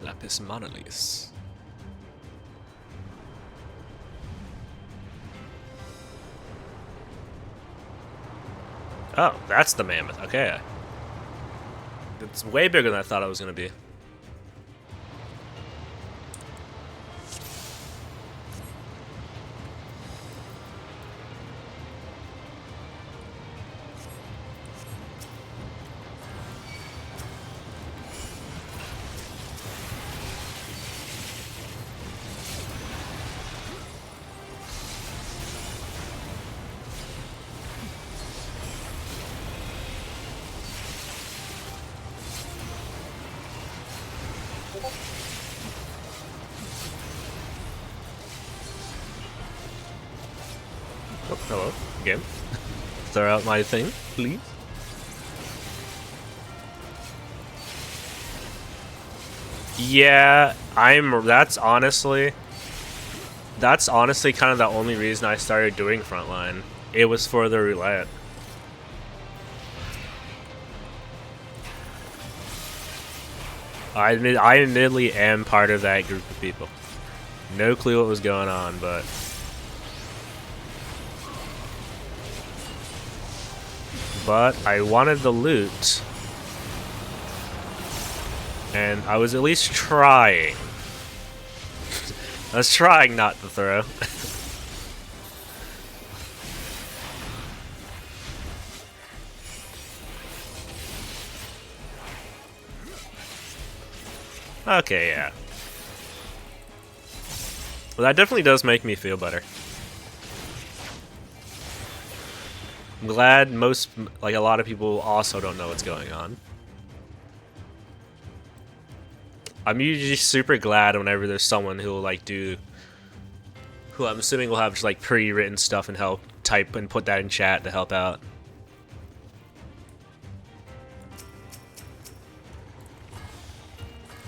Speaker 1: Lapis Monolith. Oh, that's the mammoth. Okay. It's way bigger than I thought it was going to be. Oh, hello. Again. Throw out my thing, please. Yeah, that's honestly kind of the only reason I started doing Frontline. It was for the roulette. I admittedly am part of that group of people. No clue what was going on, but I wanted the loot, and I was at least trying. I was trying not to throw. Okay, yeah. Well, that definitely does make me feel better. I'm glad a lot of people also don't know what's going on. I'm usually super glad whenever there's someone who will who I'm assuming will have just like pre-written stuff and help type and put that in chat to help out.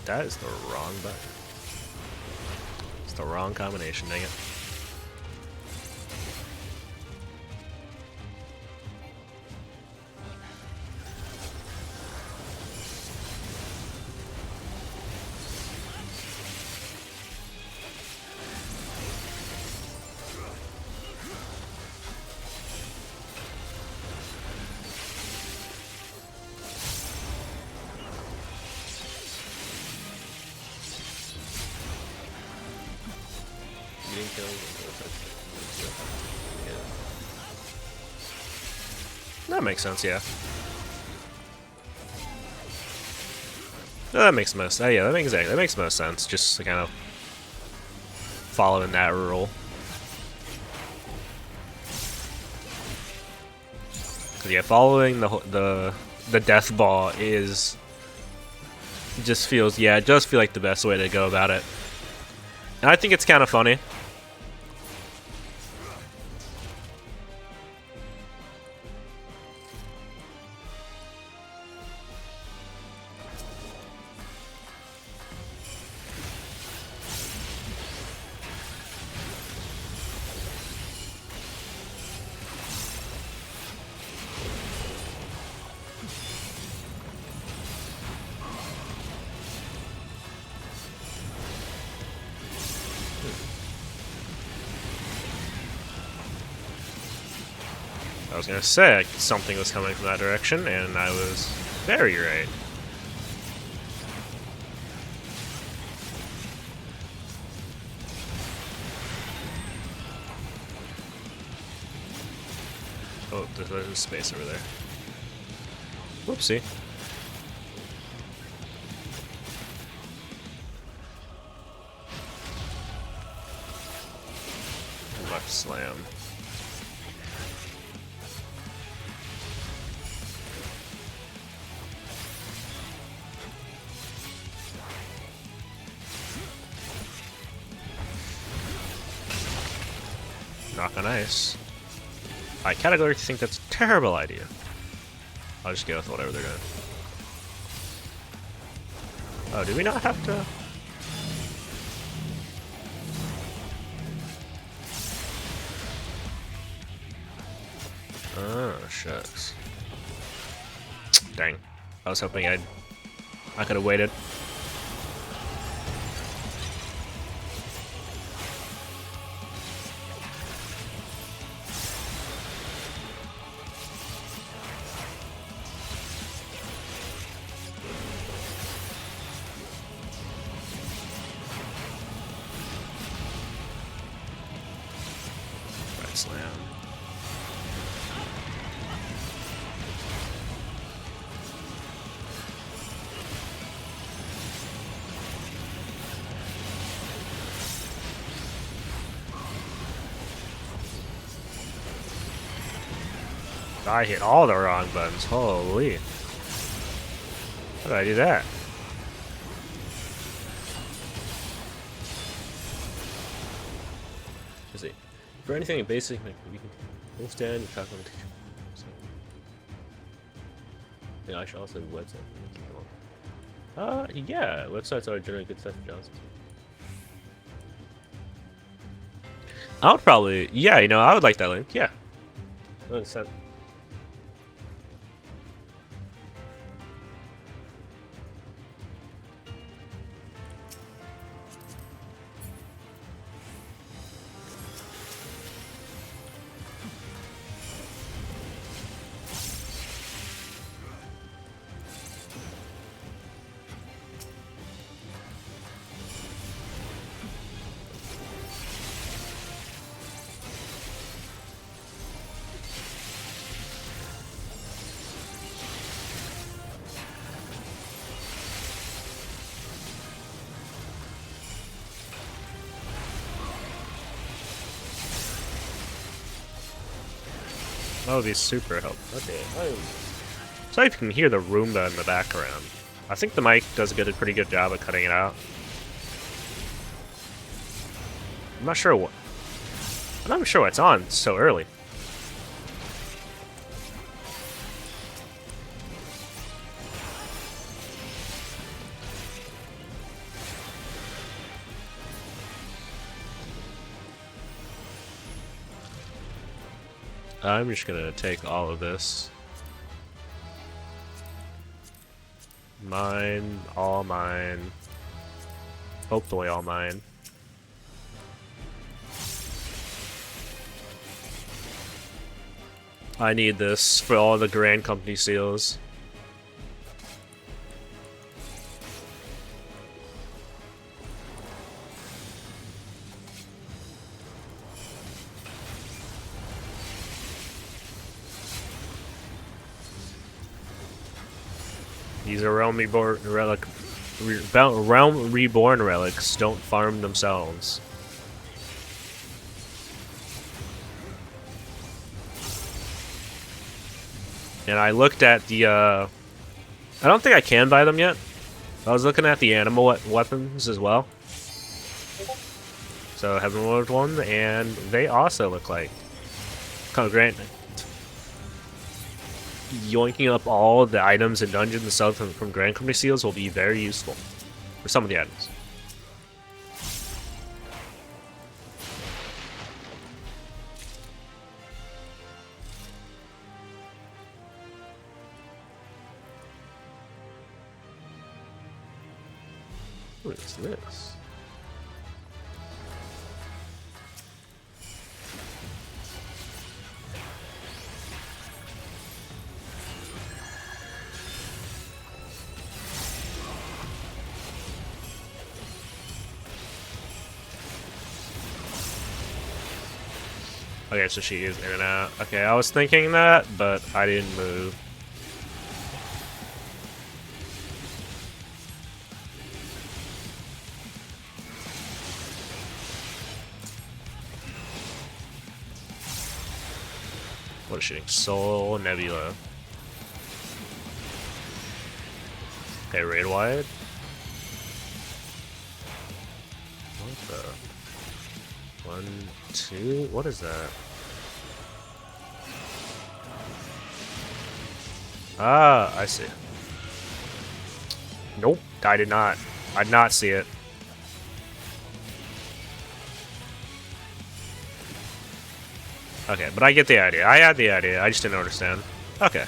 Speaker 1: That is the wrong button. It's the wrong combination, dang it. That makes sense, yeah. That makes most. Yeah, that makes most sense. Just to kind of following that rule. Cause yeah, following the death ball is it does feel like the best way to go about it. And I think it's kind of funny. I was gonna say something was coming from that direction, and I was very right. Oh, there's space over there. Whoopsie. Left slam. Knock on ice. I categorically think that's a terrible idea. I'll just go with whatever they're doing. Oh, do we not have to? Oh, shucks. Dang. I was hoping I could have waited. Right slam. I hit all the wrong buttons. Holy. How did I do that? Let's see. For anything basic, you can hold stand and calculate. Yeah, I should also have a website. Yeah, websites are generally good suggestions. I would probably, yeah, you know, I would like that link, yeah. What That would be super helpful. Okay. So you can hear the Roomba in the background. I think the mic does a pretty good job of cutting it out. I'm not sure what. I'm not even sure what's on so early. I'm just gonna take all of this. Mine, all mine. Hopefully all mine. I need this for all the Grand Company seals. These are Realm Reborn relics don't farm themselves. And I looked at the, I don't think I can buy them yet. I was looking at the animal weapons as well. So Heavenward one, and they also look like kind of great. Yoinking up all the items and dungeons and stuff from Grand Company seals will be very useful for some of the items. What is this? Okay, so she is in and out. Okay, I was thinking that, but I didn't move. What is shooting? Soul Nebula. Okay, raid wide. What the? 1, 2. What is that? Ah, I see. Nope, I did not. I did not see it. Okay, but I get the idea. I had the idea. I just didn't understand. Okay.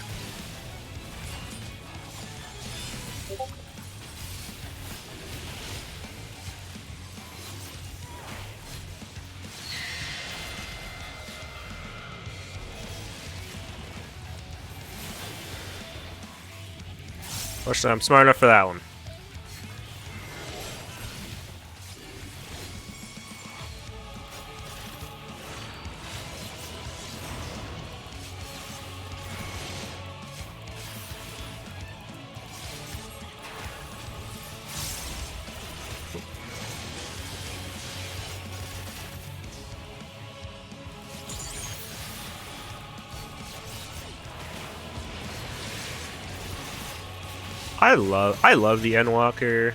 Speaker 1: Fortunately, I'm smart enough for that one. I love the Endwalker.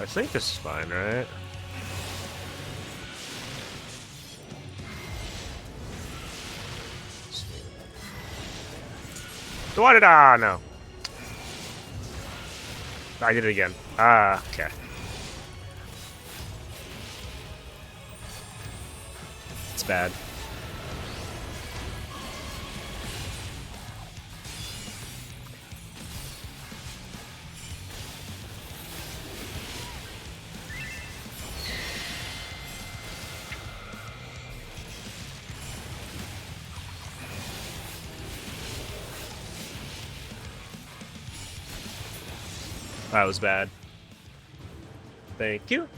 Speaker 1: I think this is fine, right? Why did I no? I did it again. Ah, okay. It's bad. That was bad. Thank you.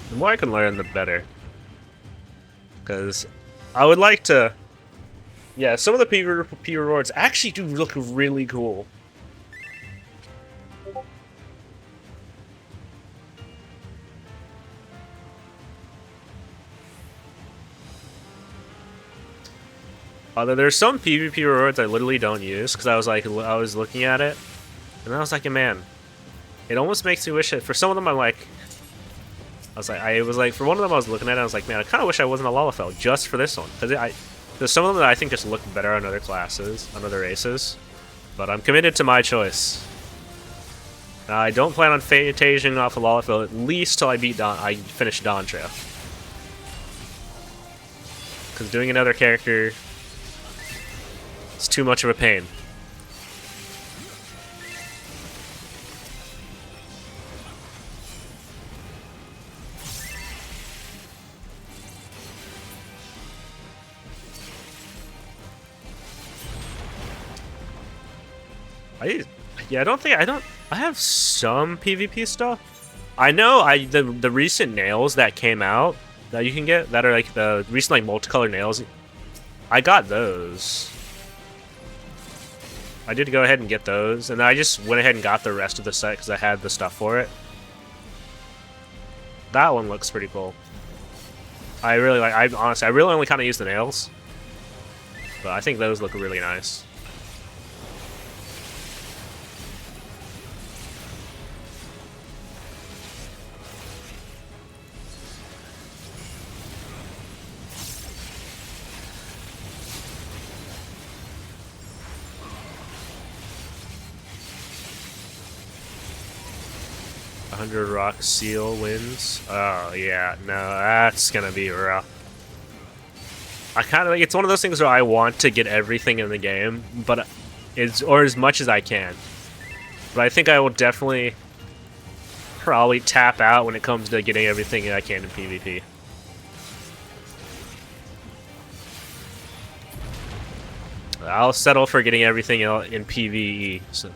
Speaker 1: The more I can learn, the better. Because I would like to... Yeah, some of the PvP rewards actually do look really cool. Although there's some PvP rewards I literally don't use because I was looking at it, and I was like, man, it almost makes me wish it. For some of them, I was like, for one of them I was looking at it, I was like, man, I kind of wish I wasn't a Lalafell just for this one because there's some of them that I think just look better on other classes, on other races, but I'm committed to my choice. I don't plan on phasing off of Lalafell at least till I finish Dawn Trail, because doing another character. It's too much of a pain. I have some PvP stuff. I know the recent nails that came out that you can get that are like the recent like multicolored nails. I got those. I did go ahead and get those, and I just went ahead and got the rest of the set because I had the stuff for it. That one looks pretty cool. I honestly, I really only kind of use the nails, but I think those look really nice. Rock Seal wins. Oh yeah, no, that's gonna be rough. I kind of like it's one of those things where I want to get everything in the game, but or as much as I can. But I think I will definitely probably tap out when it comes to getting everything I can in PvP. I'll settle for getting everything in PvE. So.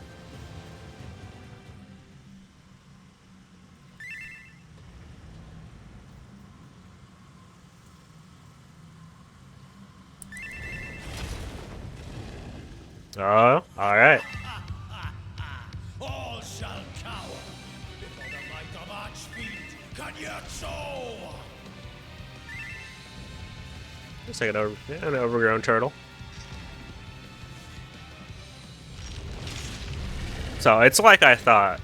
Speaker 1: Oh, all right.
Speaker 2: All shall cower before the might of Archfiend Kanyatso!
Speaker 1: Looks like an overgrown turtle. So it's like I thought.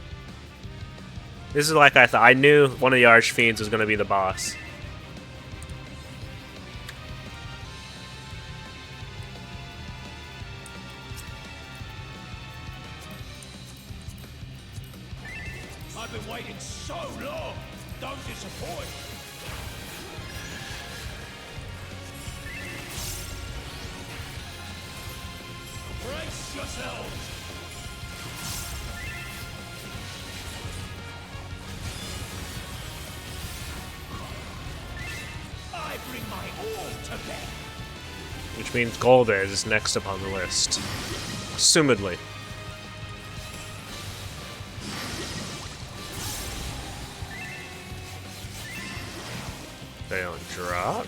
Speaker 1: This is like I thought. I knew one of the Archfiends was going to be the boss.
Speaker 2: I've been waiting so long. Don't disappoint. Brace yourselves. I bring my all to bear.
Speaker 1: Which means Golbez is next upon the list. Assumedly. They don't drop.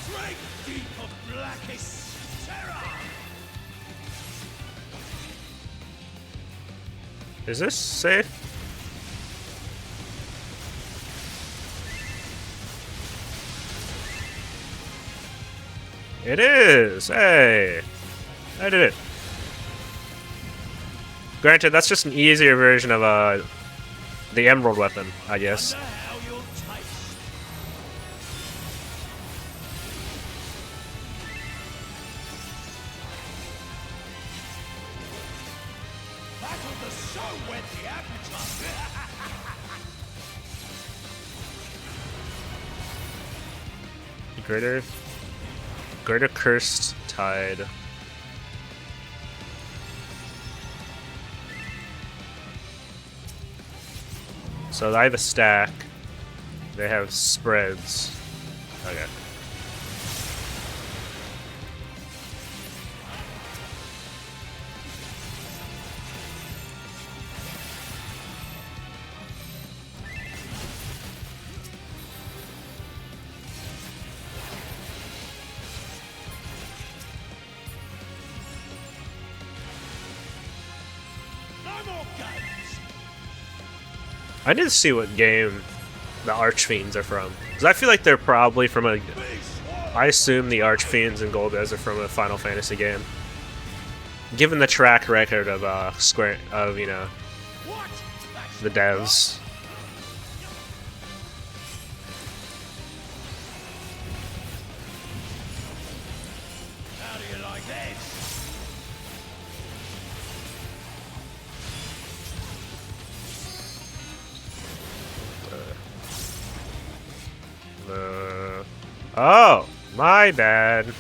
Speaker 2: Drink deep of blackest terror.
Speaker 1: Is this safe? It is! Hey! I did it. Granted, that's just an easier version of the Emerald weapon, I guess.
Speaker 2: Wonder how you'll taste. That'll just so whet the appetite.
Speaker 1: Greater Cursed Tide. So I have a stack. They have spreads. Okay.
Speaker 2: No more games.
Speaker 1: I need to see what game the Archfiends are from. Because I feel like they're probably from a... I assume the Archfiends and Golbez are from a Final Fantasy game. Given the track record of Square... of, you know...
Speaker 2: What?
Speaker 1: the devs.
Speaker 2: How do you like this?
Speaker 1: Oh! My bad.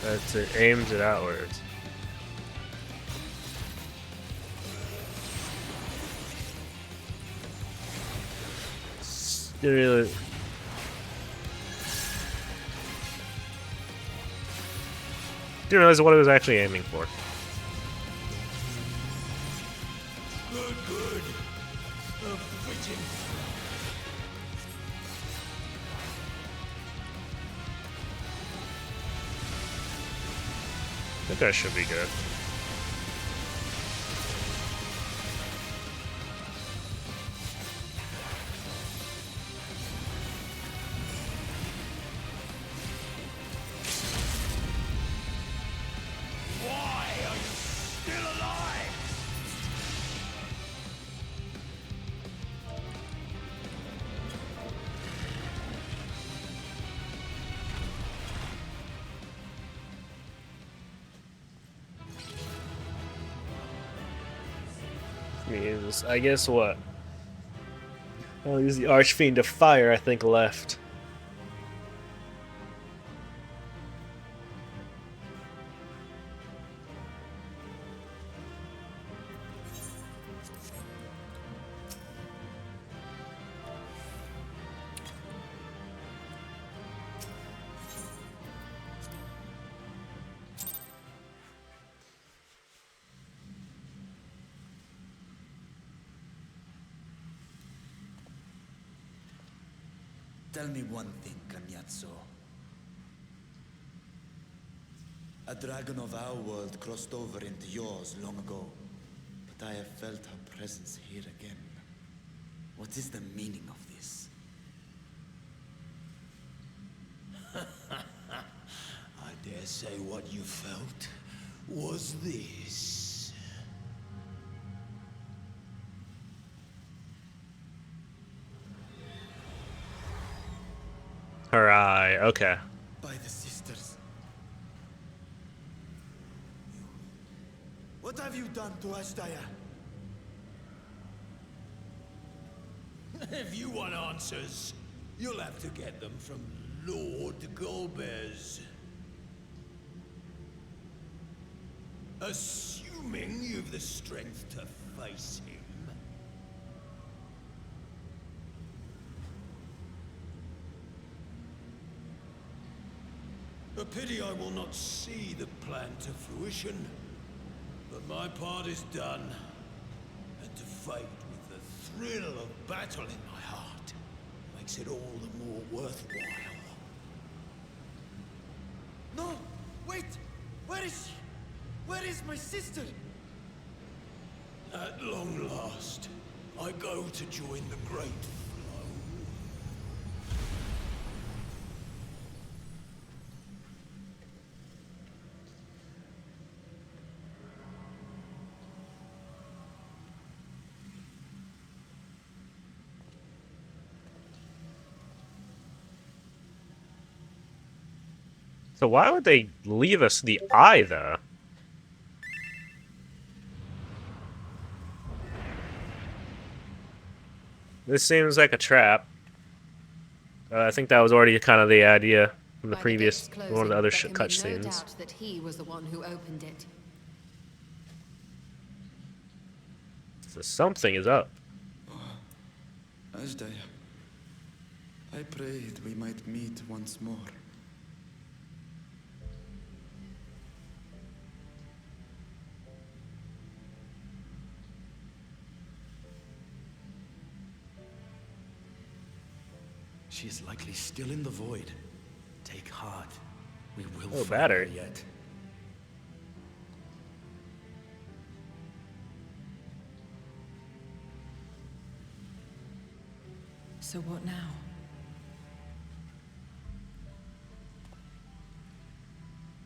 Speaker 1: That's it. Aims it outwards. Really. Didn't realize what it was actually aiming for.
Speaker 2: Good, good. Fitting.
Speaker 1: I think that should be good.
Speaker 2: Why are you still alive?
Speaker 1: Means, I guess what? I'll use the Archfiend of Fire, I think, left.
Speaker 6: Tell me one thing, Cagnazzo. A dragon of our world crossed over into yours long ago, but I have felt her presence here again. What is the meaning of this?
Speaker 2: I dare say what you felt was this.
Speaker 1: Her eye, okay.
Speaker 6: By the sisters. What have you done to Ashtaya?
Speaker 2: If you want answers, you'll have to get them from Lord Golbez. Assuming you've the strength to face him. A pity I will not see the plan to fruition, but my part is done, and to fight with the thrill of battle in my heart makes it all the more worthwhile.
Speaker 6: No! Wait! Where is she? Where is my sister?
Speaker 2: At long last, I go to join the Great Flow.
Speaker 1: So why would they leave us the eye, though? This seems like a trap. I think that was already kind of the idea from the previous, one of the other cutscenes.
Speaker 11: No doubt that he was the one who opened it.
Speaker 1: So something is up.
Speaker 6: Ashdaya, I prayed we might meet once more.
Speaker 2: She is likely still in the void. Take heart. We will
Speaker 1: Oh,
Speaker 2: find
Speaker 1: batter.
Speaker 2: her yet.
Speaker 9: So what now?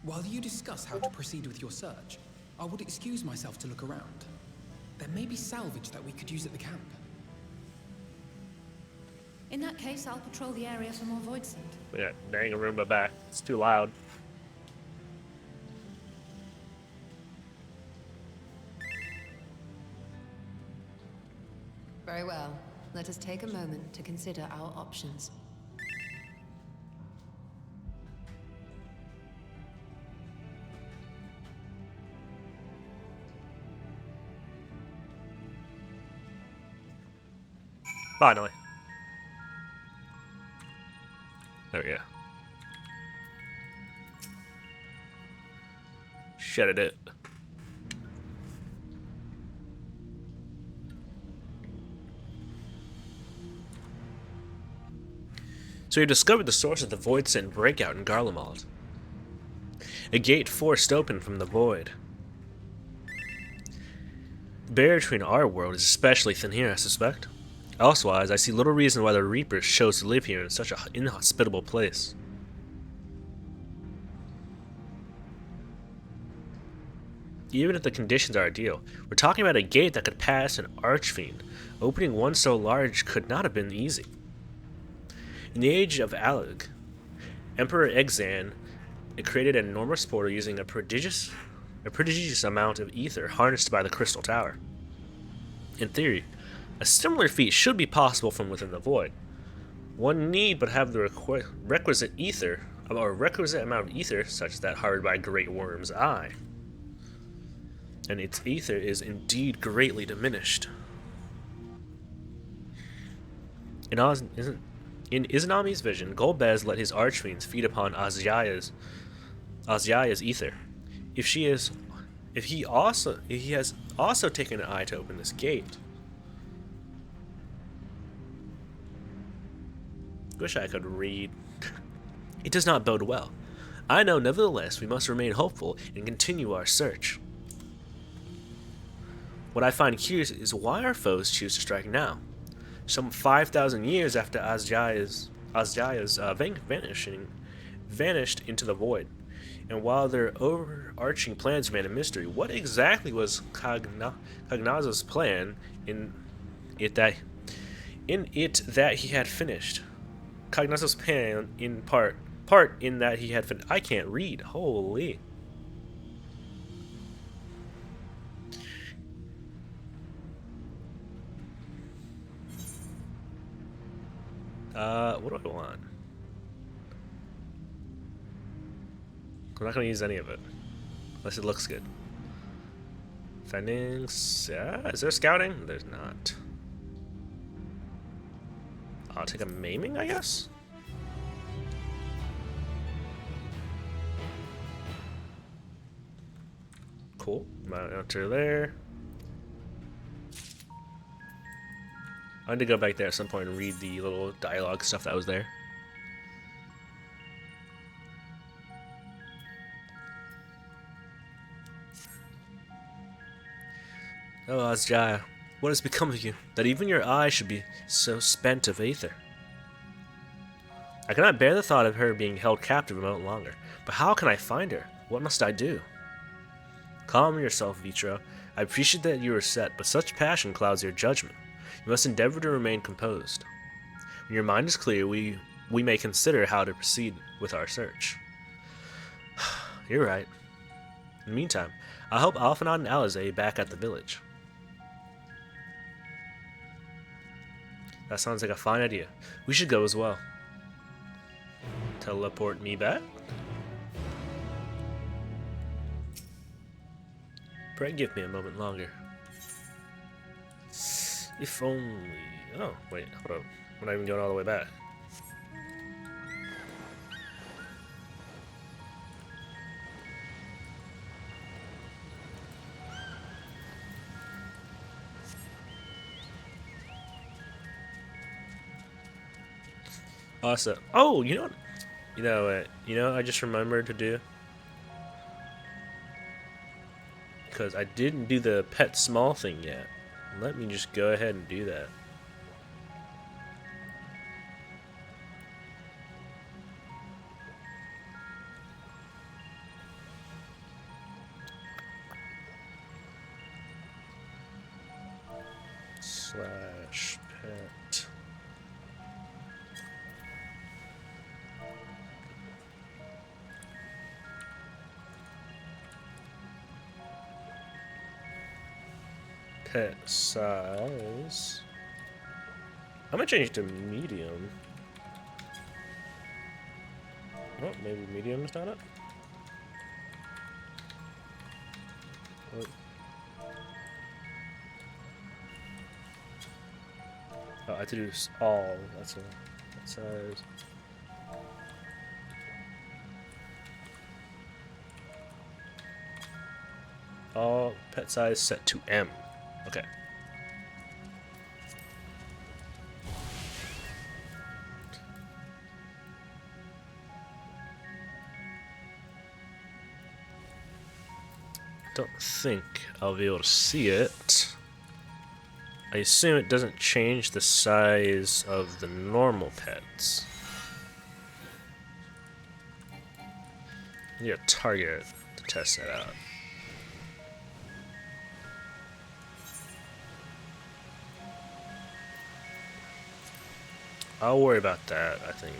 Speaker 4: While you discuss how to proceed with your search, I would excuse myself to look around. There may be salvage that we could use at the camp.
Speaker 8: In that case, I'll patrol the area for more Voidsent.
Speaker 1: Yeah, dang a Roomba back. It's too loud.
Speaker 11: Very well. Let us take a moment to consider our options.
Speaker 1: Finally. There we go. Shut it. So you discovered the source of the Voidsent breakout in Garlemald. A gate forced open from the void. The barrier between our world is especially thin here, I suspect. Elsewise, I see little reason why the Reapers chose to live here in such an inhospitable place. Even if the conditions are ideal, we're talking about a gate that could pass an Archfiend. Opening one so large could not have been easy. In the age of Alig, Emperor Exan created an enormous portal using a prodigious amount of ether harnessed by the Crystal Tower. In theory, A similar feat should be possible from within the void. One need but have the requisite ether, or requisite amount of ether, such as that harbored by Great Worm's eye. And its ether is indeed greatly diminished. In Izanami's vision, Golbez let his archfiends feed upon Azya's ether. If he has also taken an eye to open this gate. Wish I could read. It does not bode well. I know, nevertheless, we must remain hopeful and continue our search. What I find curious is why our foes choose to strike now, some 5,000 years after Azya's vanished into the void. And while their overarching plans remain a mystery, what exactly was Cognazo's plan in it that he had finished? Cognazo's plan in part in that he had finished. I can't read. Holy. What do I want? I'm not gonna use any of it. Unless it looks good. Findings. Yeah, is there scouting? There's not. I'll take a maiming, I guess? Cool. Might enter there. I need to go back there at some point and read the little dialogue stuff that was there. Oh, Azjaya, what has become of you, that even your eye should be so spent of aether? I cannot bear the thought of her being held captive a moment longer, but how can I find her? What must I do? Calm yourself, Vitro. I appreciate that you are set, but such passion clouds your judgment. You must endeavor to remain composed. When your mind is clear, we may consider how to proceed with our search. You're right. In the meantime, I'll help Alphanot and Alizé back at the village. That sounds like a fine idea. We should go as well. Teleport me back? Pray give me a moment longer. If only... Oh, wait, hold on. We're not even going all the way back. Awesome. Oh, you know what? I just remembered to do? Because I didn't do the pet small thing yet. Let me just go ahead and do that. Slash pet. Pet size. I'm gonna change to medium. Oh, maybe medium is not it. Oh. Oh, I have to do all. That's a pet size. All pet size set to M. Okay. Don't think I'll be able to see it. I assume it doesn't change the size of the normal pets. I need a target to test that out. I'll worry about that, I think,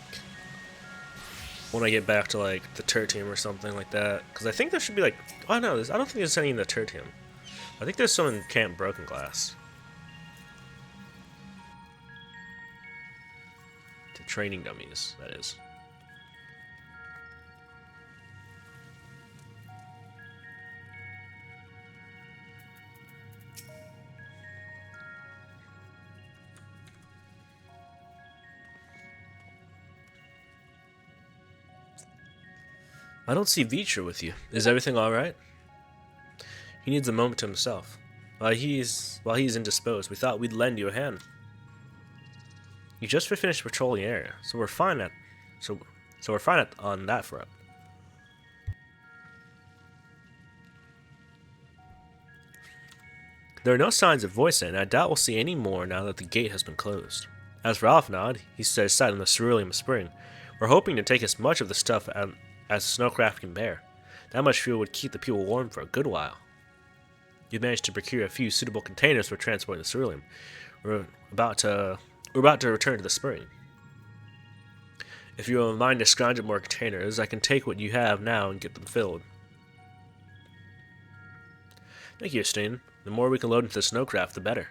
Speaker 1: when I get back to, like, the Tertium or something like that. Because I think there should be, like... Oh, no, I don't think there's any in the Tertium. I think there's some in Camp Broken Glass. training dummies, that is. I don't see Vitra with you. Is everything alright? He needs a moment to himself. While he's indisposed, we thought we'd lend you a hand. You just finished patrolling the area, so we're fine on that front. There are no signs of Voisin, and I doubt we'll see any more now that the gate has been closed. As for Alfnod, he says sat in the Cerulean Spring. We're hoping to take as much of the stuff as the snowcraft can bear. That much fuel would keep the people warm for a good while. You've managed to procure a few suitable containers for transporting the ceruleum. We're about to return to the spring. If you don't mind to scrounge up more containers, I can take what you have now and get them filled. Thank you, Steen. The more we can load into the snowcraft, the better.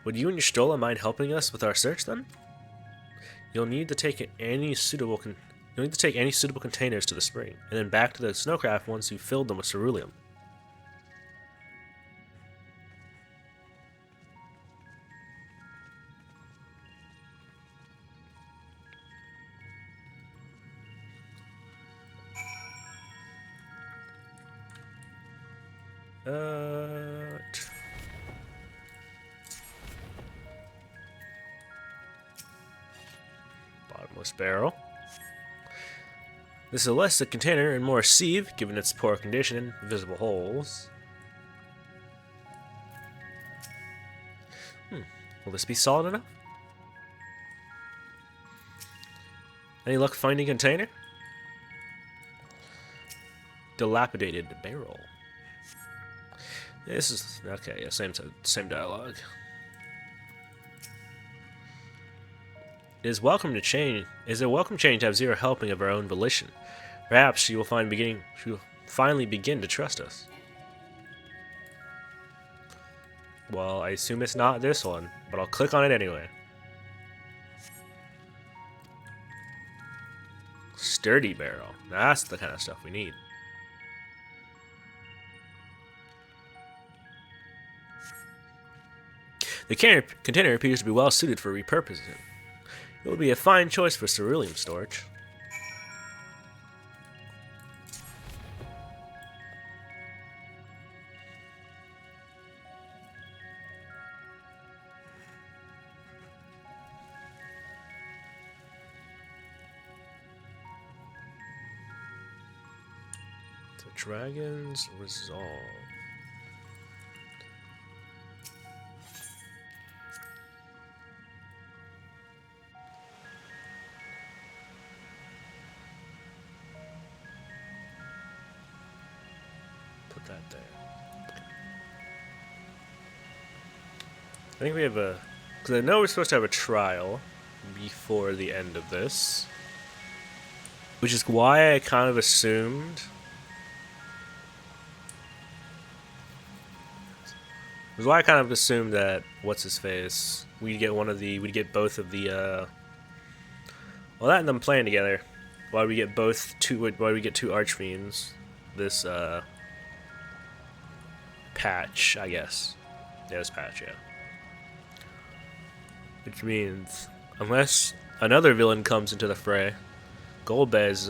Speaker 1: Would you and your Stola mind helping us with our search then? You'll need to take any suitable containers to the spring, and then back to the snowcraft once you've filled them with ceruleum. Bottomless barrel. This is less a container and more a sieve, given its poor condition and visible holes. Will this be solid enough? Any luck finding a container? Dilapidated barrel. This is okay. Yeah, same dialogue. It is a welcome change to have Zero helping of our own volition. Perhaps she will finally begin to trust us. Well, I assume it's not this one, but I'll click on it anyway. Sturdy barrel. That's the kind of stuff we need. The container appears to be well suited for repurposing. It would be a fine choice for ceruleum storage. The Dragon's Resolve. That there. I think we have because I know we're supposed to have a trial before the end of this, which is why I kind of assumed. That what's his face? We'd get both of the. Well, that and them playing together. Why do we get two Archfiends? This patch, I guess. Yeah, it's patch, yeah. Which means, unless another villain comes into the fray, Golbez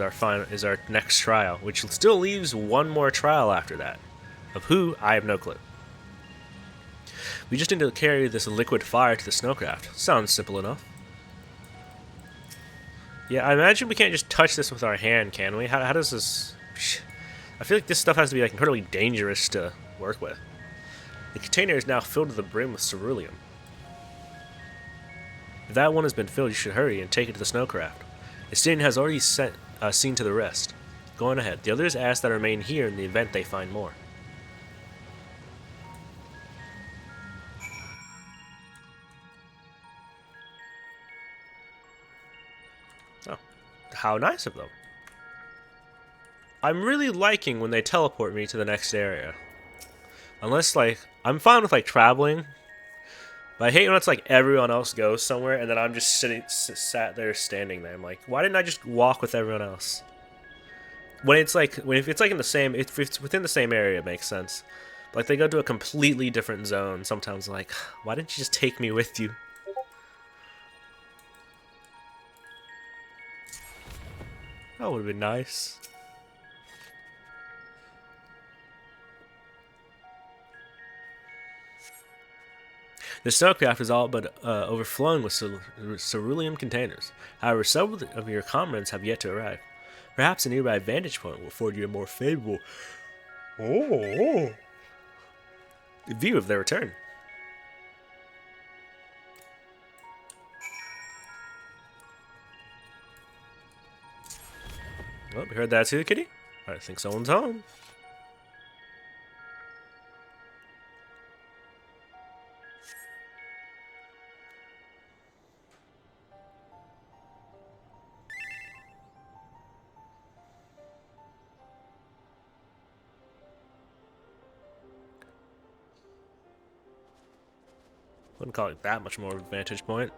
Speaker 1: is our next trial, which still leaves one more trial after that. Of who, I have no clue. We just need to carry this liquid fire to the snowcraft. Sounds simple enough. Yeah, I imagine we can't just touch this with our hand, can we? How does this... I feel like this stuff has to be like incredibly dangerous to work with. The container is now filled to the brim with ceruleum. If that one has been filled, you should hurry and take it to the snowcraft. Estienne has already seen to the rest. Go on ahead. The others ask that I remain here in the event they find more. Oh, how nice of them. I'm really liking when they teleport me to the next area. Unless, like, I'm fine with, like, traveling. But I hate when it's like everyone else goes somewhere and then I'm just sat there standing there. I'm like, why didn't I just walk with everyone else? When it's like, if it's like in the same, if it's within the same area, it makes sense. But like they go to a completely different zone. Sometimes like, why didn't you just take me with you? That would have been nice. The snowcraft is all but overflowing with cerulean containers. However, several of your comrades have yet to arrive. Perhaps a nearby vantage point will afford you a more favorable view of their return. Well, we heard that too, kitty. I think someone's home. Wouldn't call it that much more of a vantage point.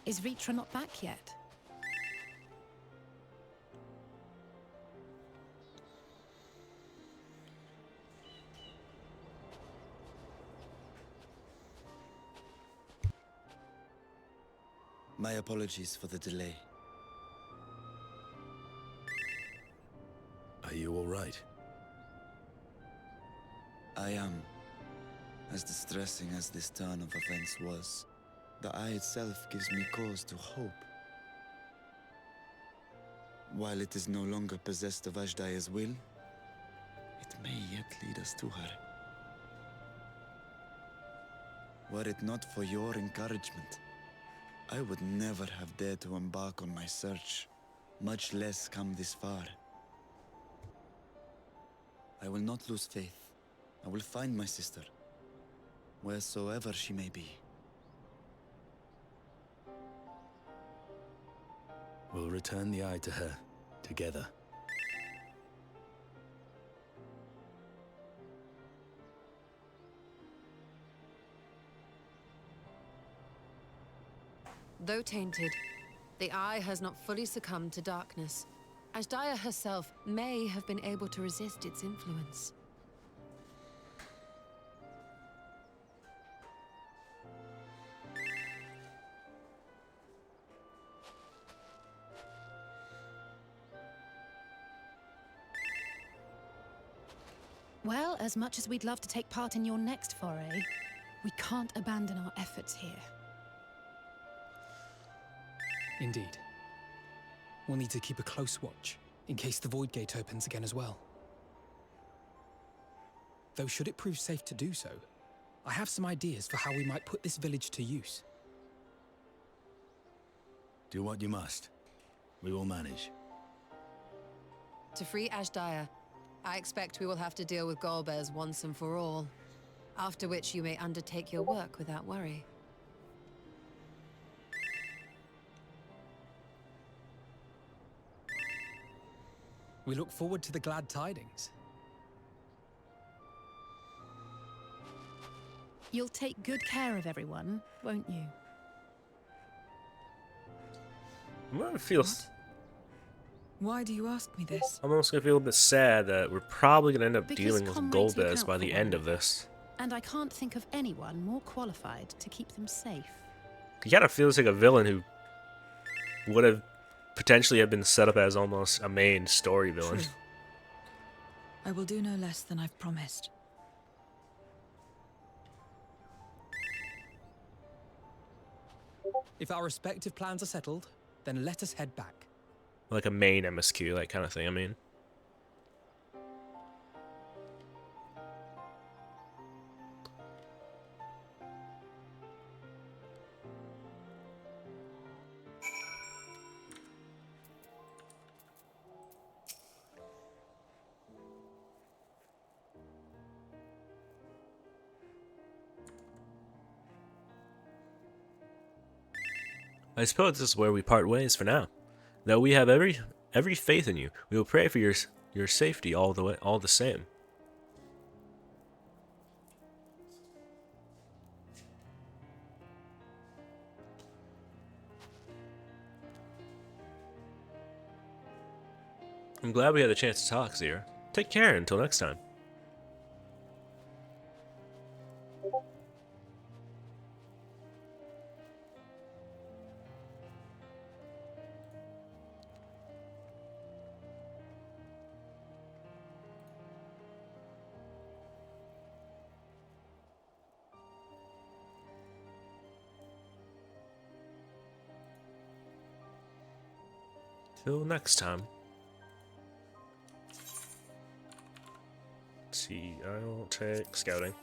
Speaker 8: Is Ritra not back yet?
Speaker 6: My apologies for the delay.
Speaker 2: Are you all right?
Speaker 6: I am. As distressing as this turn of events was, the eye itself gives me cause to hope. While it is no longer possessed of Ashdaya's will, it may yet lead us to her. Were it not for your encouragement, I would never have dared to embark on my search, much less come this far. I will not lose faith. I will find my sister, wheresoever she may be.
Speaker 2: We'll return the eye to her, together.
Speaker 11: Though tainted, the eye has not fully succumbed to darkness. Ashdaya herself may have been able to resist its influence.
Speaker 8: Well, as much as we'd love to take part in your next foray, we can't abandon our efforts here.
Speaker 4: Indeed. We'll need to keep a close watch, in case the Void Gate opens again as well. Though should it prove safe to do so, I have some ideas for how we might put this village to use.
Speaker 2: Do what you must. We will manage.
Speaker 11: To free Ashdaya, I expect we will have to deal with Golbez once and for all. After which you may undertake your work without worry.
Speaker 4: We look forward to the glad tidings.
Speaker 8: You'll take good care of everyone, won't you?
Speaker 1: I'm gonna feel.
Speaker 9: Why do you ask me this?
Speaker 1: I'm almost gonna feel a bit sad that we're probably gonna end up
Speaker 8: Because
Speaker 1: dealing with
Speaker 8: comrades look
Speaker 1: Golbez
Speaker 8: out
Speaker 1: by
Speaker 8: for
Speaker 1: the
Speaker 8: one
Speaker 1: end of
Speaker 8: another.
Speaker 1: this.
Speaker 8: And I can't think of anyone more qualified to keep them safe.
Speaker 1: He kind of feels like a villain who would have potentially have been set up as almost a main story villain.
Speaker 9: True. I will do no less than I've promised.
Speaker 4: If our respective plans are settled, then let us head back.
Speaker 1: Like a main MSQ, like kind of thing, I mean. I suppose this is where we part ways for now. Though we have every faith in you, we will pray for your safety all the same. I'm glad we had the chance to talk, Zira. Take care until next time. Till next time. Let's see, I'll take scouting.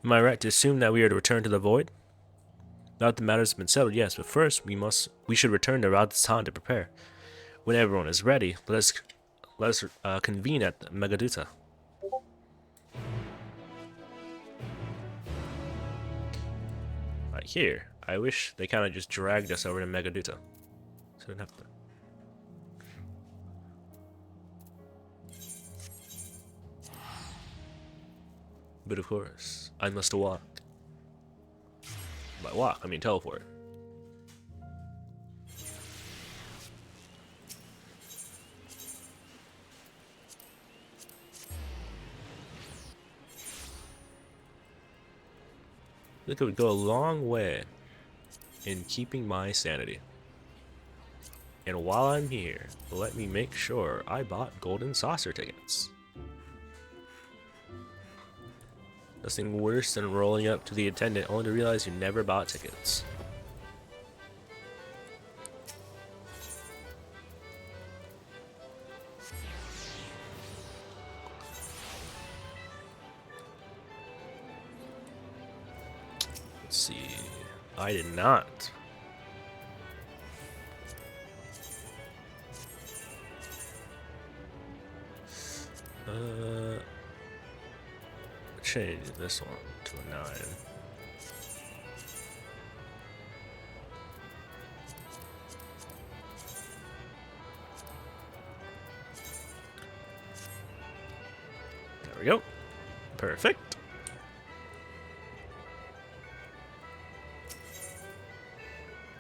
Speaker 1: Am I right to assume that we are to return to the Void? Now that the matter has been settled, yes, but first we should return to Radz-Tan to prepare. When everyone is ready, let us convene at Megaduta. Right here, I wish they kind of just dragged us over to Megaduta, so I didn't have to. But of course, I must walk. By walk, I mean teleport. I think it would go a long way in keeping my sanity. And while I'm here, let me make sure I bought golden saucer tickets. Nothing worse than rolling up to the attendant only to realize you never bought tickets. Let's see. I did not. Change this one to a 9. There we go. Perfect.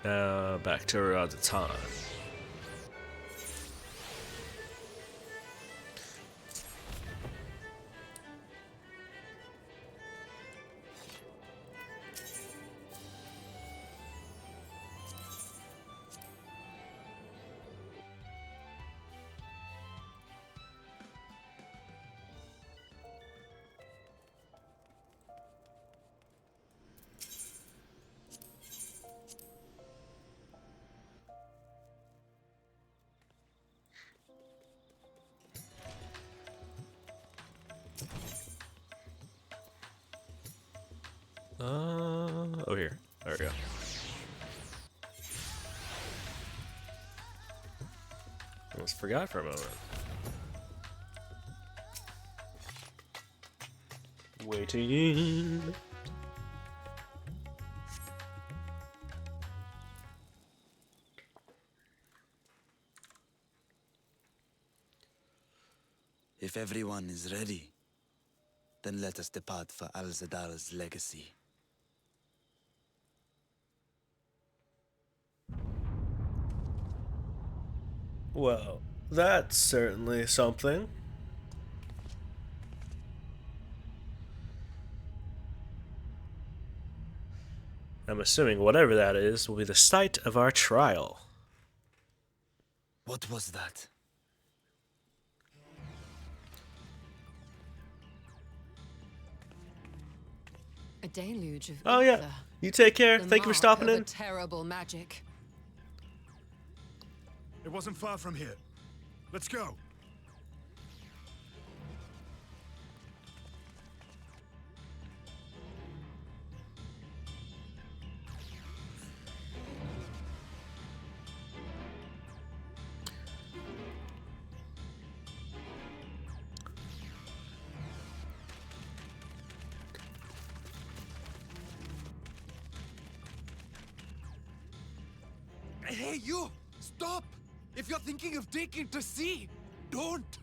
Speaker 1: Now back to Radz-Tan. Over here. There we go. Almost forgot for a moment. Waiting.
Speaker 6: If everyone is ready, then let us depart for Al-Zadar's legacy.
Speaker 1: Well, that's certainly something. I'm assuming whatever that is will be the site of our trial.
Speaker 6: What was that?
Speaker 11: A deluge of
Speaker 1: Oh yeah.
Speaker 11: ether.
Speaker 1: You take care.
Speaker 11: The
Speaker 1: Thank you for
Speaker 11: mark
Speaker 1: stopping
Speaker 11: of
Speaker 1: in.
Speaker 11: a terrible magic.
Speaker 7: It wasn't far from here. Let's go.
Speaker 12: Hey, you! Stop! If you're thinking of taking to sea, don't!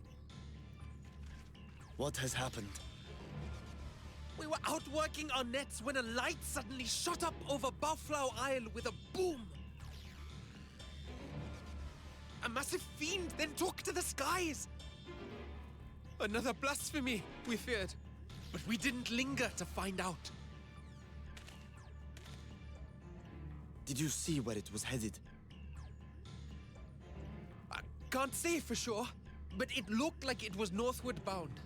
Speaker 6: What has happened?
Speaker 12: We were out working our nets when a light suddenly shot up over Buffalo Isle with a boom. A massive fiend then took to the skies. Another blasphemy, we feared, but we didn't linger to find out.
Speaker 6: Did you see where it was headed?
Speaker 12: I can't say for sure, but it looked like it was northward bound.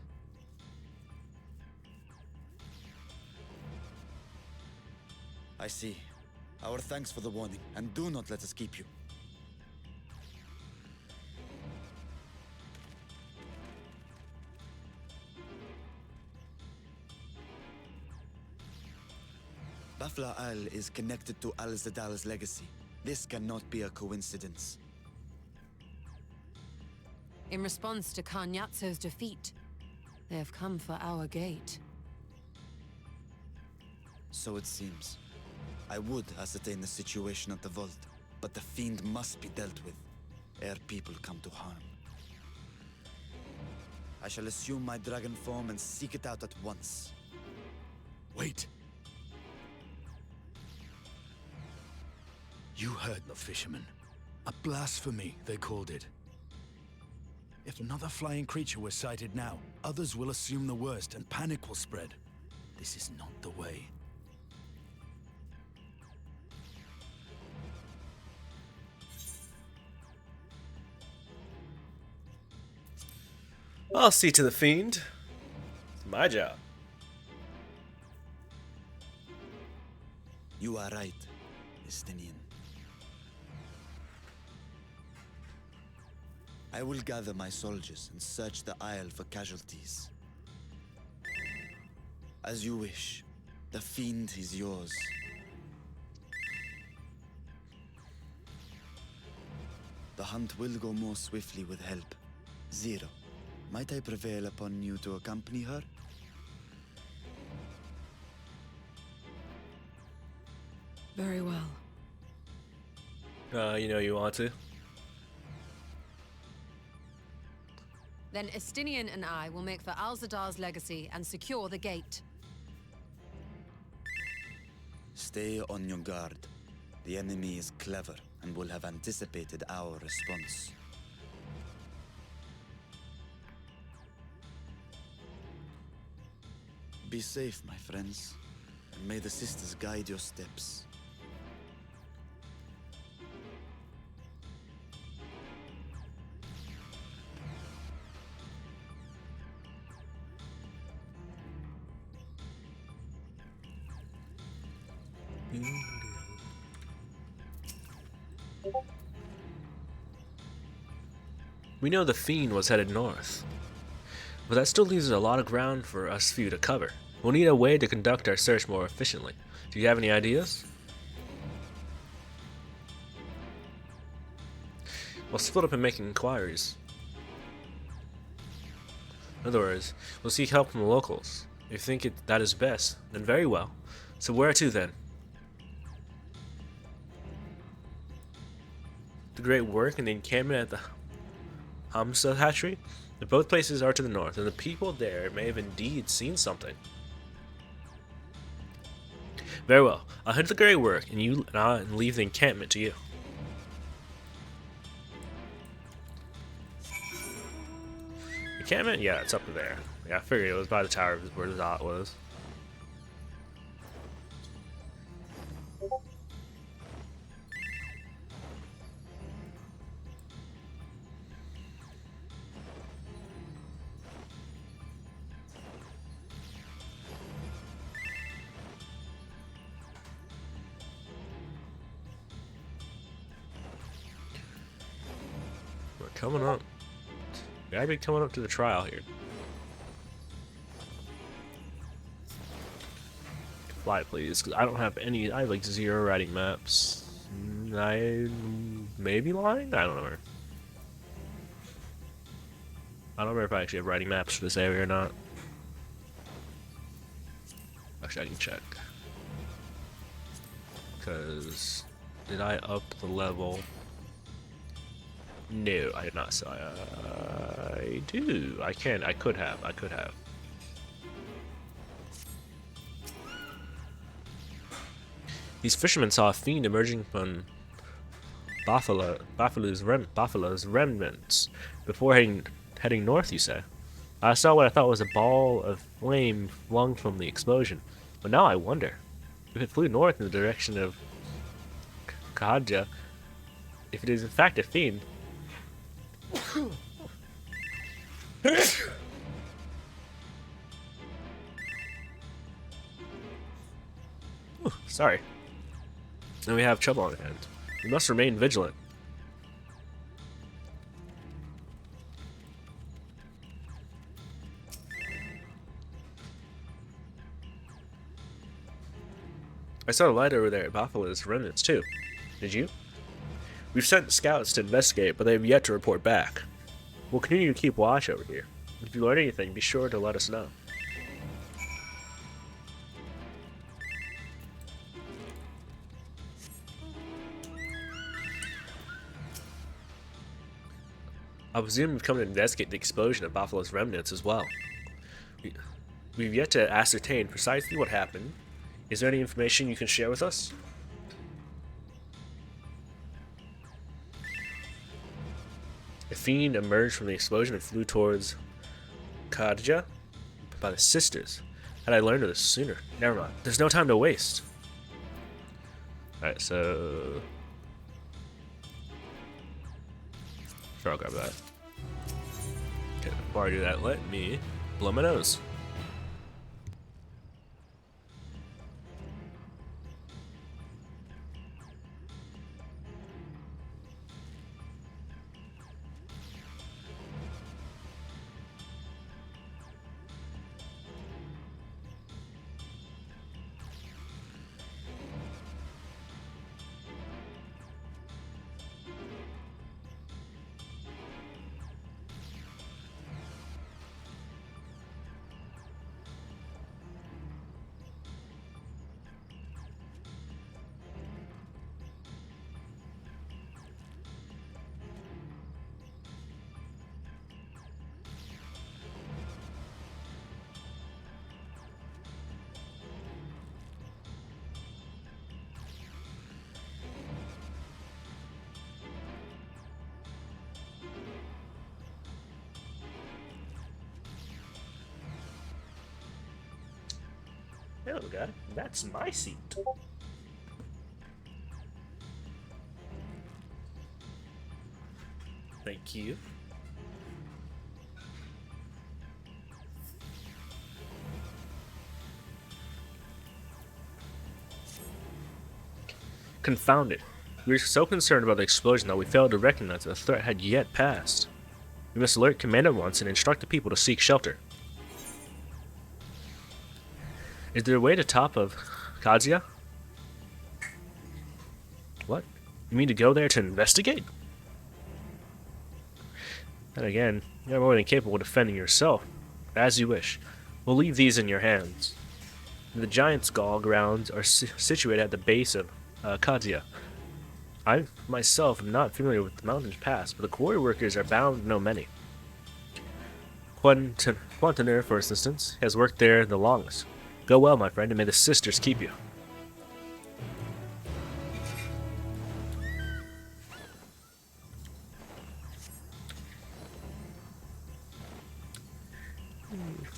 Speaker 6: I see. Our thanks for the warning, and do not let us keep you. Buffalo Isle is connected to Al-Zadal's legacy. This cannot be a coincidence.
Speaker 11: In response to Kanyatso's defeat, they have come for our gate.
Speaker 6: So it seems. I would ascertain the situation at the vault, but the fiend must be dealt with, ere people come to harm. I shall assume my dragon form and seek it out at once.
Speaker 2: Wait. You heard the fisherman. A blasphemy, they called it. If another flying creature was sighted now, others will assume the worst and panic will spread. This is not the way.
Speaker 1: I'll see to the fiend. It's my job.
Speaker 6: You are right, Estinian. I will gather my soldiers and search the isle for casualties. As you wish. The fiend is yours. The hunt will go more swiftly with help. Zero, might I prevail upon you to accompany her?
Speaker 9: Very well.
Speaker 1: You know you want to.
Speaker 11: Then Estinian and I will make for Al-Zadar's legacy and secure the gate.
Speaker 6: Stay on your guard. The enemy is clever and will have anticipated our response. Be safe, my friends, and may the sisters guide your steps.
Speaker 1: We know the fiend was headed north, but that still leaves a lot of ground for us few to cover. We'll need a way to conduct our search more efficiently. Do you have any ideas? We'll split up and make inquiries. In other words, we'll seek help from the locals. If you think that is best, then very well. So where to then? The great work and the encampment at the Hamsa hatchery? Both places are to the north, and the people there may have indeed seen something. Very well. I'll head to the great work, and I'll leave the encampment to you. Encampment? Yeah, it's up there. Yeah, I figured it was by the tower where the dot was. We're coming up. Gotta be coming up to the trial here. Fly, please, because I don't have any. I have like 0 writing maps. I may be lying. I don't know. I don't remember if I actually have writing maps for this area or not. Actually, I can check. Because Did I up the level? No, I did not. So I do. I can. I could have. I could have. These fishermen saw a fiend emerging from Baffalu's remnants before heading north, you say? I saw what I thought was a ball of flame flung from the explosion, but now I wonder if it flew north in the direction of Kadja. If it is in fact a fiend. Ooh, sorry. Then we have trouble on hand. We must remain vigilant. I saw a light over there at Baffalu's remnants too. Did you? We've sent scouts to investigate, but they have yet to report back. We'll continue to keep watch over here. If you learn anything, be sure to let us know. I presume we've come to investigate the explosion of Baffalu's remnants as well. We've yet to ascertain precisely what happened. Is there any information you can share with us? A fiend emerged from the explosion and flew towards Kadja by the sisters. Had I learned of this sooner? Never mind. There's no time to waste. Alright, so... Sure, I'll grab that. Okay, before I do that, let me blow my nose. Hello, guy. That's my seat. Thank you. Confounded. We were so concerned about the explosion that we failed to recognize that the threat had yet passed. We must alert Command at once and instruct the people to seek shelter. Is there a way to top of Kadja? What? You mean to go there to investigate? And again, you're more than capable of defending yourself. As you wish. We'll leave these in your hands. The Giant's Gall grounds are situated at the base of Kadja. I myself am not familiar with the mountain's pass, but the quarry workers are bound to know many. Quantaner, for instance, has worked there the longest. Go well, my friend, and may the sisters keep you.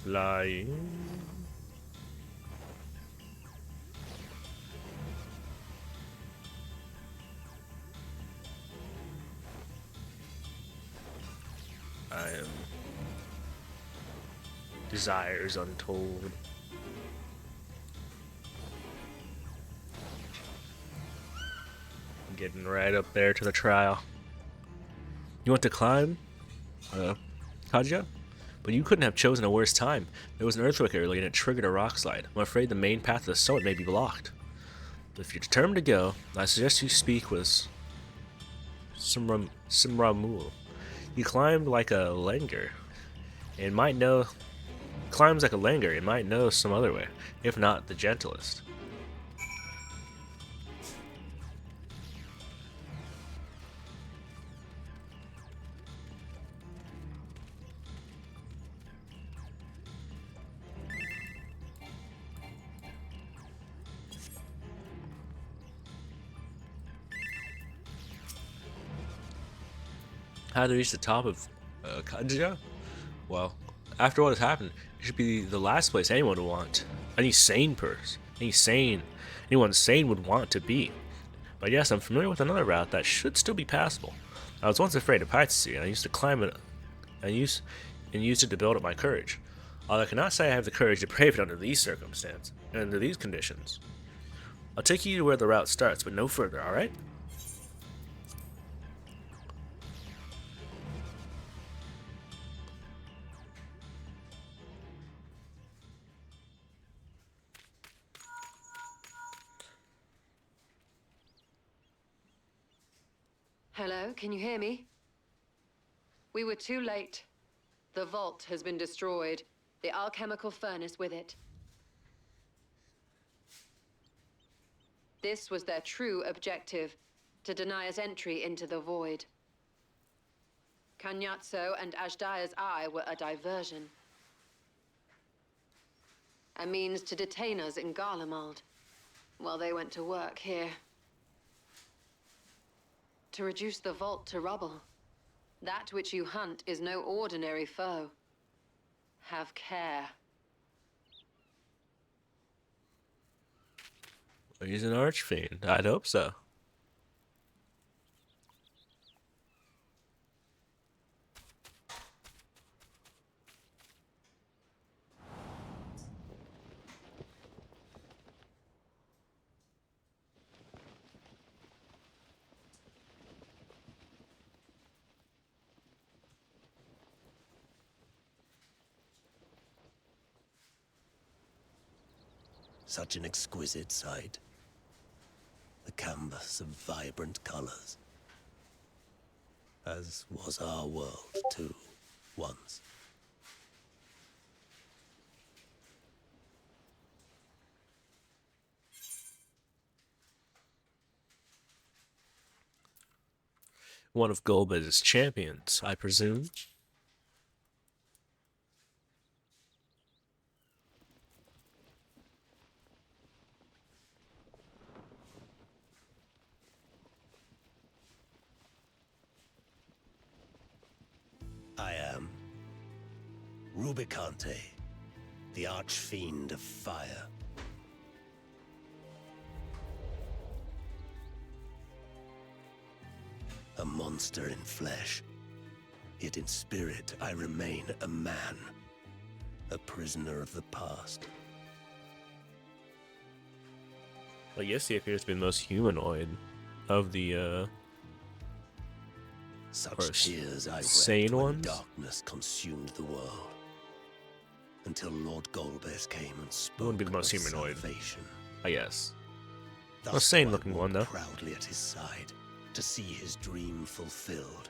Speaker 1: Flying. I am desires untold. Getting right up there to the trial. You want to climb, Kadja? But you couldn't have chosen a worse time. There was an earthquake early and it triggered a rock slide. I'm afraid the main path to the summit may be blocked. But if you're determined to go, I suggest you speak with Simramul. He climbed like a Langer and might know some other way, if not the gentlest. How to reach the top of Kanja? Well, after what has happened, it should be the last place anyone would want. Anyone sane would want to be. But yes, I'm familiar with another route that should still be passable. I was once afraid of piracy, and I used to climb it, and used it to build up my courage. Although I cannot say I have the courage to brave it under these circumstances, and under these conditions. I'll take you to where the route starts, but no further, alright?
Speaker 11: Hello, can you hear me? We were too late. The vault has been destroyed. The alchemical furnace with it. This was their true objective, to deny us entry into the void. Kanyatso and Ajdaya's eye were a diversion. A means to detain us in Garlemald, while they went to work here. To reduce the vault to rubble. That which you hunt is no ordinary foe. Have care.
Speaker 1: He's an archfiend. I'd hope so.
Speaker 13: Such an exquisite sight. The canvas of vibrant colors. As was our world, too, once.
Speaker 1: One of Golbez's champions, I presume.
Speaker 13: I am Rubicante, the Archfiend of Fire. A monster in flesh, yet in spirit I remain a man, a prisoner of the past.
Speaker 1: Well, yes, he appears to be the most humanoid of the,
Speaker 13: Such tears I
Speaker 1: sane
Speaker 13: wept when
Speaker 1: ones?
Speaker 13: darkness consumed the world. Until Lord Golbez came and spoke
Speaker 1: He wouldn't be the most
Speaker 13: of
Speaker 1: humanoid,
Speaker 13: salvation.
Speaker 1: I guess.
Speaker 13: Thus
Speaker 1: Most sane
Speaker 13: do I
Speaker 1: looking
Speaker 13: walk
Speaker 1: one, though.
Speaker 13: proudly at his side to see his dream fulfilled.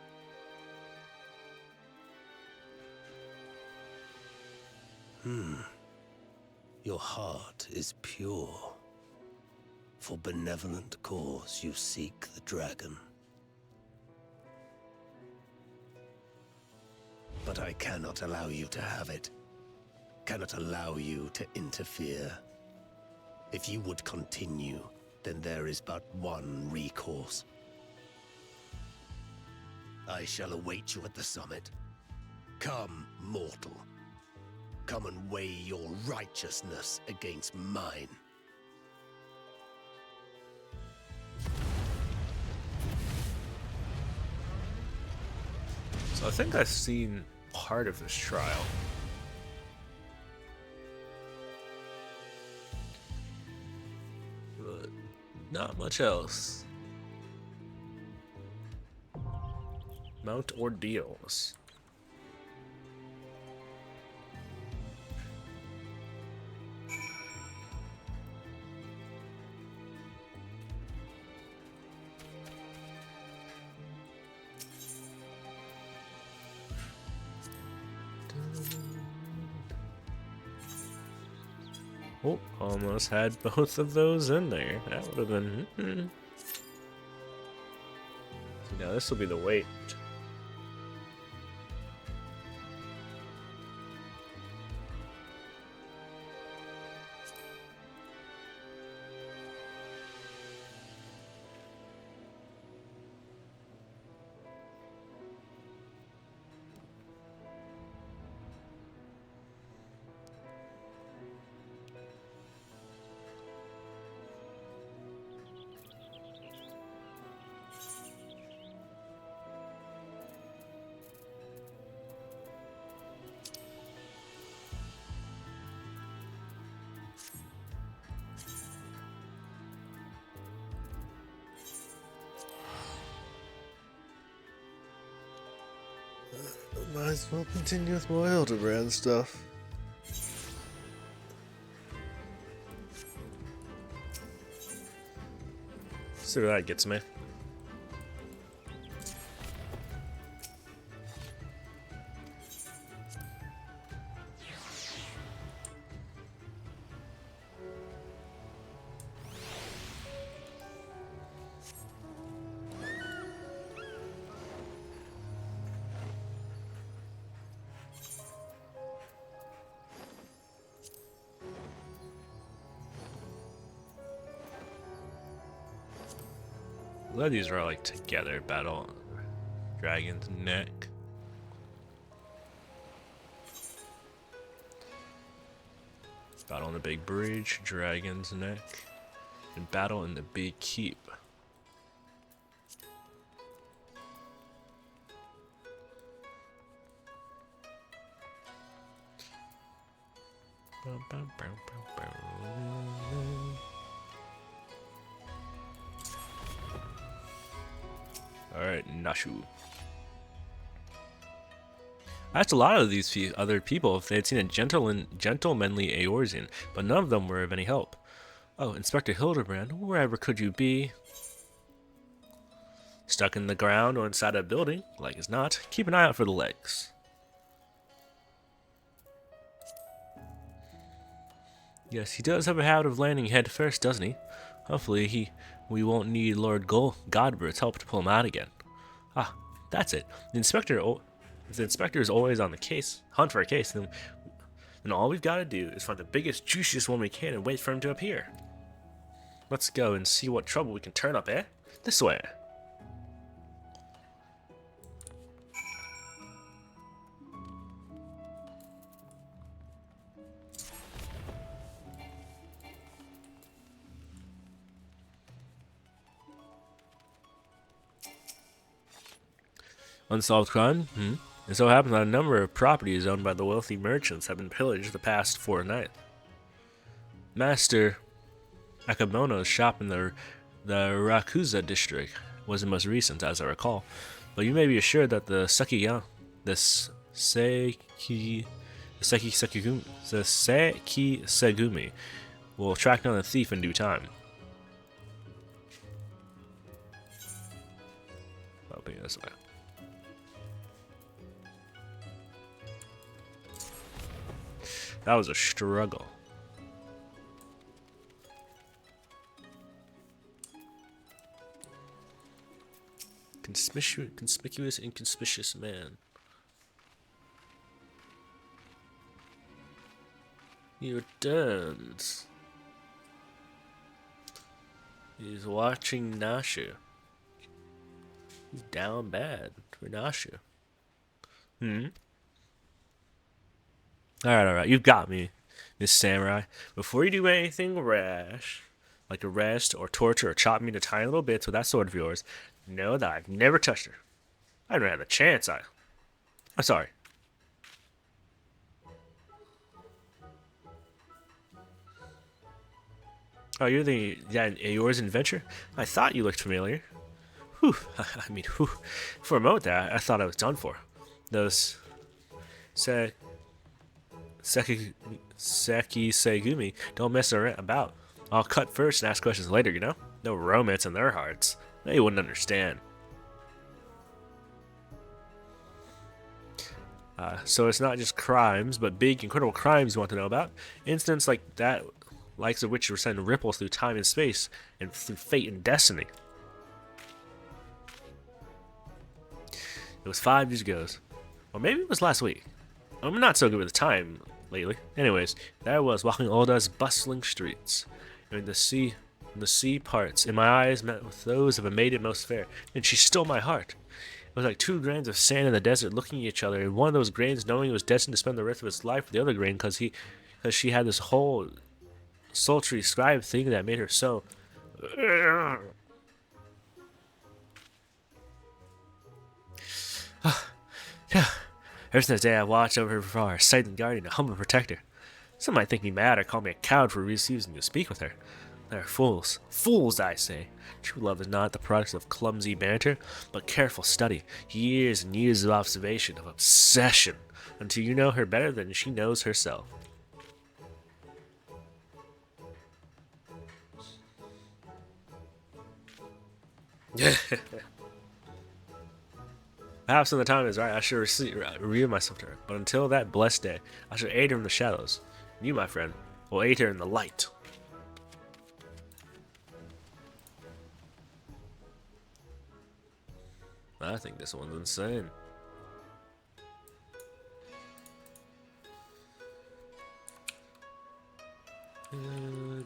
Speaker 13: Your heart is pure. For benevolent cause you seek the dragon. But I cannot allow you to have it. Cannot allow you to interfere. If you would continue, then there is but one recourse. I shall await you at the summit. Come, mortal. Come and weigh your righteousness against mine.
Speaker 1: So I think I've seen part of this trial. But not much else. Mount Ordeals. Oh, almost had both of those in there. That would have been... See, now this will be the wait. Might as well continue with more Hildebrand stuff. See where that gets me. A lot of these are like together. Battle Dragon's Neck. Battle in the Big Bridge, Dragon's Neck, and Battle in the Big Keep. Alright, Nashu. I asked a lot of these other people if they had seen a gentlemanly Eorzean, but none of them were of any help. Oh, Inspector Hildebrand, wherever could you be? Stuck in the ground or inside a building? Like as not. Keep an eye out for the legs. Yes, he does have a habit of landing head first, doesn't he? Hopefully we won't need Lord Godbert's help to pull him out again. Ah, that's it. If the inspector is always on the case, hunt for a case, then all we've got to do is find the biggest, juiciest one we can and wait for him to appear. Let's go and see what trouble we can turn up, eh? This way. Unsolved crime? It so happens that a number of properties owned by the wealthy merchants have been pillaged the past fortnight. Master Akamono's shop in the Rakuza district was the most recent, as I recall, but you may be assured that the Seki Segumi will track down the thief in due time. I'll be this way. That was a struggle. Conspicuous, inconspicuous man. You're done. He's watching Nashu. He's down bad for Nashu. Alright, you've got me, Miss Samurai. Before you do anything rash, like arrest or torture or chop me into tiny little bits with that sword of yours, know that I've never touched her. I don't have the chance, I'm sorry. Oh, you're the Eorzean adventure? I thought you looked familiar. Whew, whew. For a moment there, I thought I was done for. Those Seki Segumi don't mess about. I'll cut first and ask questions later, you know? No romance in their hearts. They wouldn't understand. So it's not just crimes, but big, incredible crimes you want to know about. Incidents like that, likes of which were sending ripples through time and space, and through fate and destiny. It was 5 years ago. Or maybe it was last week. I'm not so good with the time lately. Anyways, there I was walking Ul'dah's bustling streets, and the sea parts in my eyes met with those of a maiden most fair, and she stole my heart. It was like 2 grains of sand in the desert looking at each other, and one of those grains knowing it was destined to spend the rest of its life with the other grain because she had this whole sultry scribe thing that made her so. Ever since the day I watched over her from our silent guardian, a humble protector. Some might think me mad or call me a coward for refusing to speak with her. They're fools. Fools, I say. True love is not the product of clumsy banter, but careful study, years and years of observation, of obsession, until you know her better than she knows herself. Perhaps when the time is right, I should reveal myself to her. But until that blessed day, I shall aid her in the shadows. And you, my friend, will aid her in the light. I think this one's insane. Good.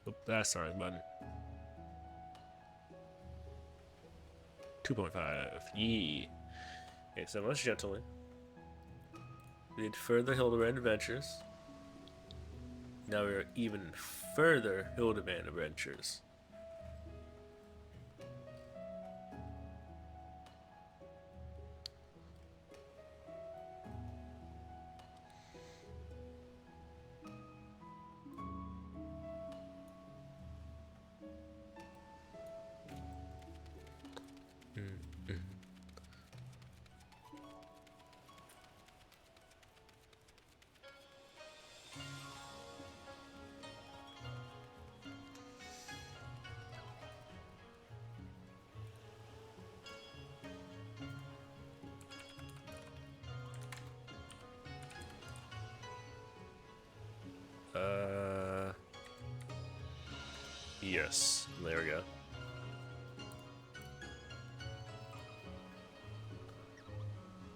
Speaker 1: Oh, that's the right button. 2.5. Yee. Okay, so most gentlemen. We did further Hildebrand adventures. Now we're even further Hildebrand adventures. Yes, there we go.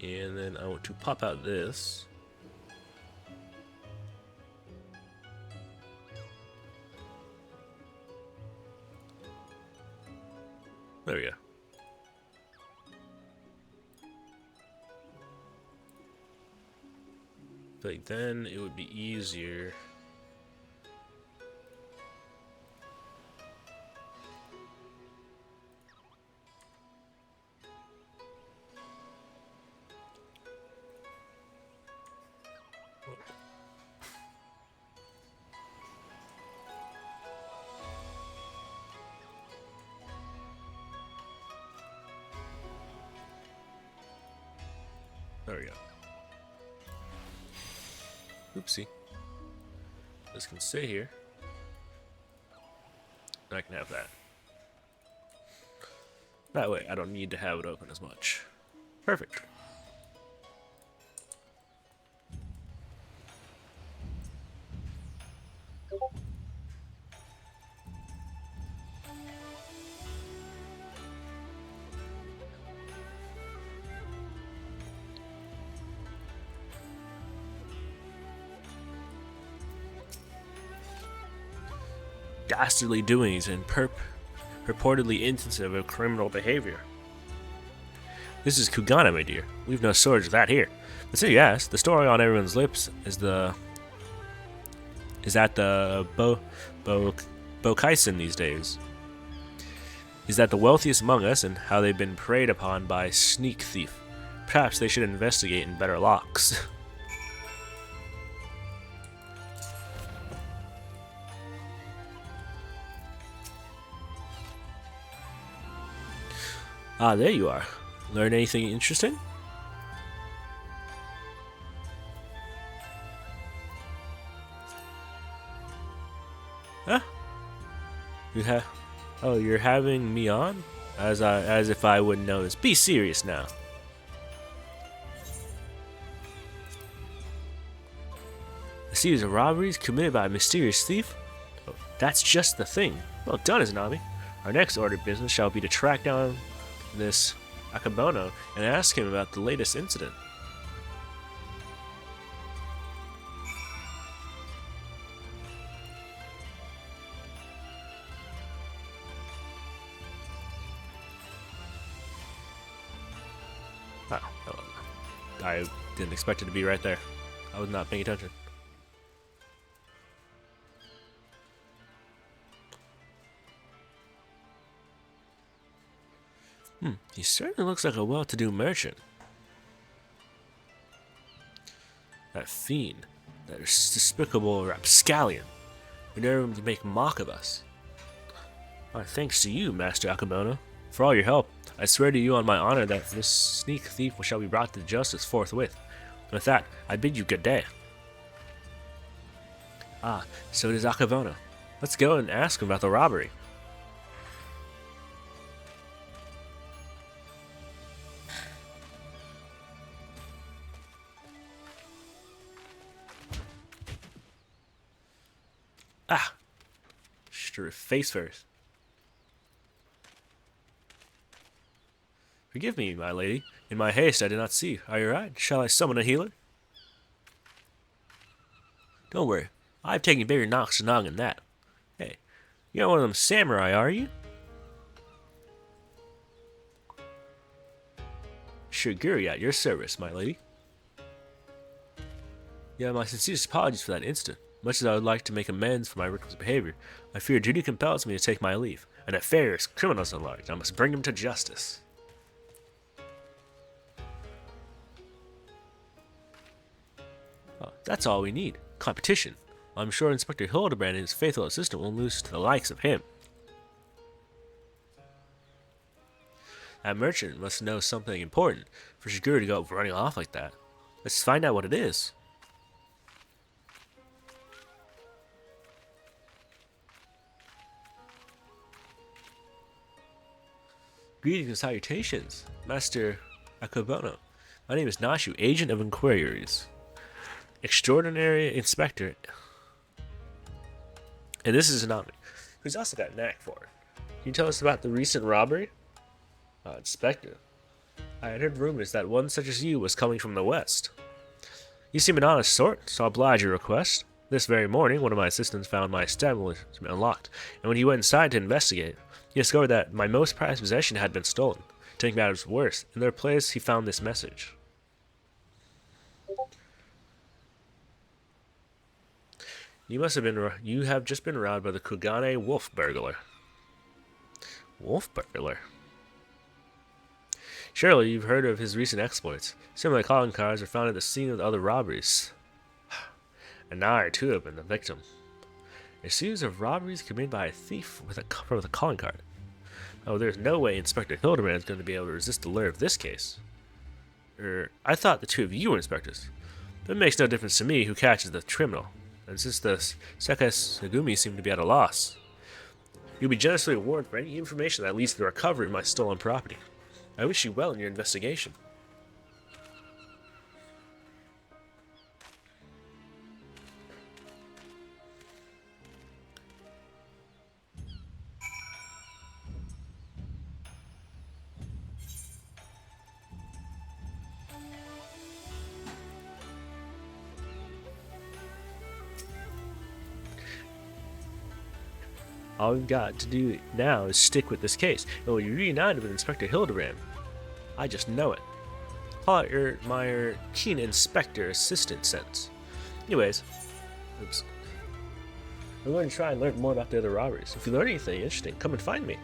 Speaker 1: And then I want to pop out this. There we go. Like then it would be easier. There we go. Oopsie. This can stay here. And I can have that. That way, I don't need to have it open as much. Perfect. Dastardly doings and purportedly instances of criminal behavior. This is Kugana, my dear. We've no shortage of that here. But so you ask, the story on everyone's lips is that the Bokaisen these days. Is that the wealthiest among us and how they've been preyed upon by sneak thief. Perhaps they should investigate in better locks. Ah, there you are. Learn anything interesting? Huh? You're having me on? As if I wouldn't notice. Be serious now. A series of robberies committed by a mysterious thief? Oh, that's just the thing. Well done, Izanami. Our next order of business shall be to track down this Akabono and ask him about the latest incident. Oh, I didn't expect it to be right there. I was not paying attention. He certainly looks like a well-to-do merchant. That fiend, that despicable rapscallion, who dared to make mock of us. Why, thanks to you, Master Akabono, for all your help. I swear to you on my honor that this sneak thief shall be brought to justice forthwith. With that, I bid you good day. Ah, so it is Akabono. Let's go and ask him about the robbery. Ah! Sure, face first. Forgive me, my lady. In my haste, I did not see. Are you right? Shall I summon a healer? Don't worry. I've taken bigger knocks to nog than that. Hey, you're not one of them samurai, are you? Shiguri at your service, my lady. Yeah, my sincerest apologies for that instant. Much as I would like to make amends for my reckless behavior, I fear duty compels me to take my leave. A nefarious criminal at large. I must bring him to justice. Oh, that's all we need. Competition. I'm sure Inspector Hildebrand and his faithful assistant won't lose to the likes of him. That merchant must know something important for Shiguro to go running off like that. Let's find out what it is. Greetings and salutations, Master Akabono. My name is Nashu, Agent of Inquiries. Extraordinary Inspector. And this is Anami, who's also got a knack for it. Can you tell us about the recent robbery? Inspector. I had heard rumors that one such as you was coming from the west. You seem an honest sort, so I'll oblige your request. This very morning, one of my assistants found my establishment unlocked, and when he went inside to investigate, he discovered that my most prized possession had been stolen. To make matters worse, in their place he found this message. You have just been robbed by the Kugane wolf burglar. Wolf burglar? Surely you've heard of his recent exploits. Similar calling cards were found at the scene of the other robberies. And now I too have been the victim. A series of robberies committed by a thief with a calling card. Oh, there's no way Inspector Hildebrand is going to be able to resist the lure of this case. I thought the two of you were inspectors. But it makes no difference to me who catches the criminal. And since the Sekai Segumi seem to be at a loss, you'll be generously rewarded for any information that leads to the recovery of my stolen property. I wish you well in your investigation. All we've got to do now is stick with this case, and we'll be reunited with Inspector Hildebrand. I just know it. Call out my keen inspector assistant sense. Anyways, we're going to try and learn more about the other robberies. If you learn anything interesting, come and find me.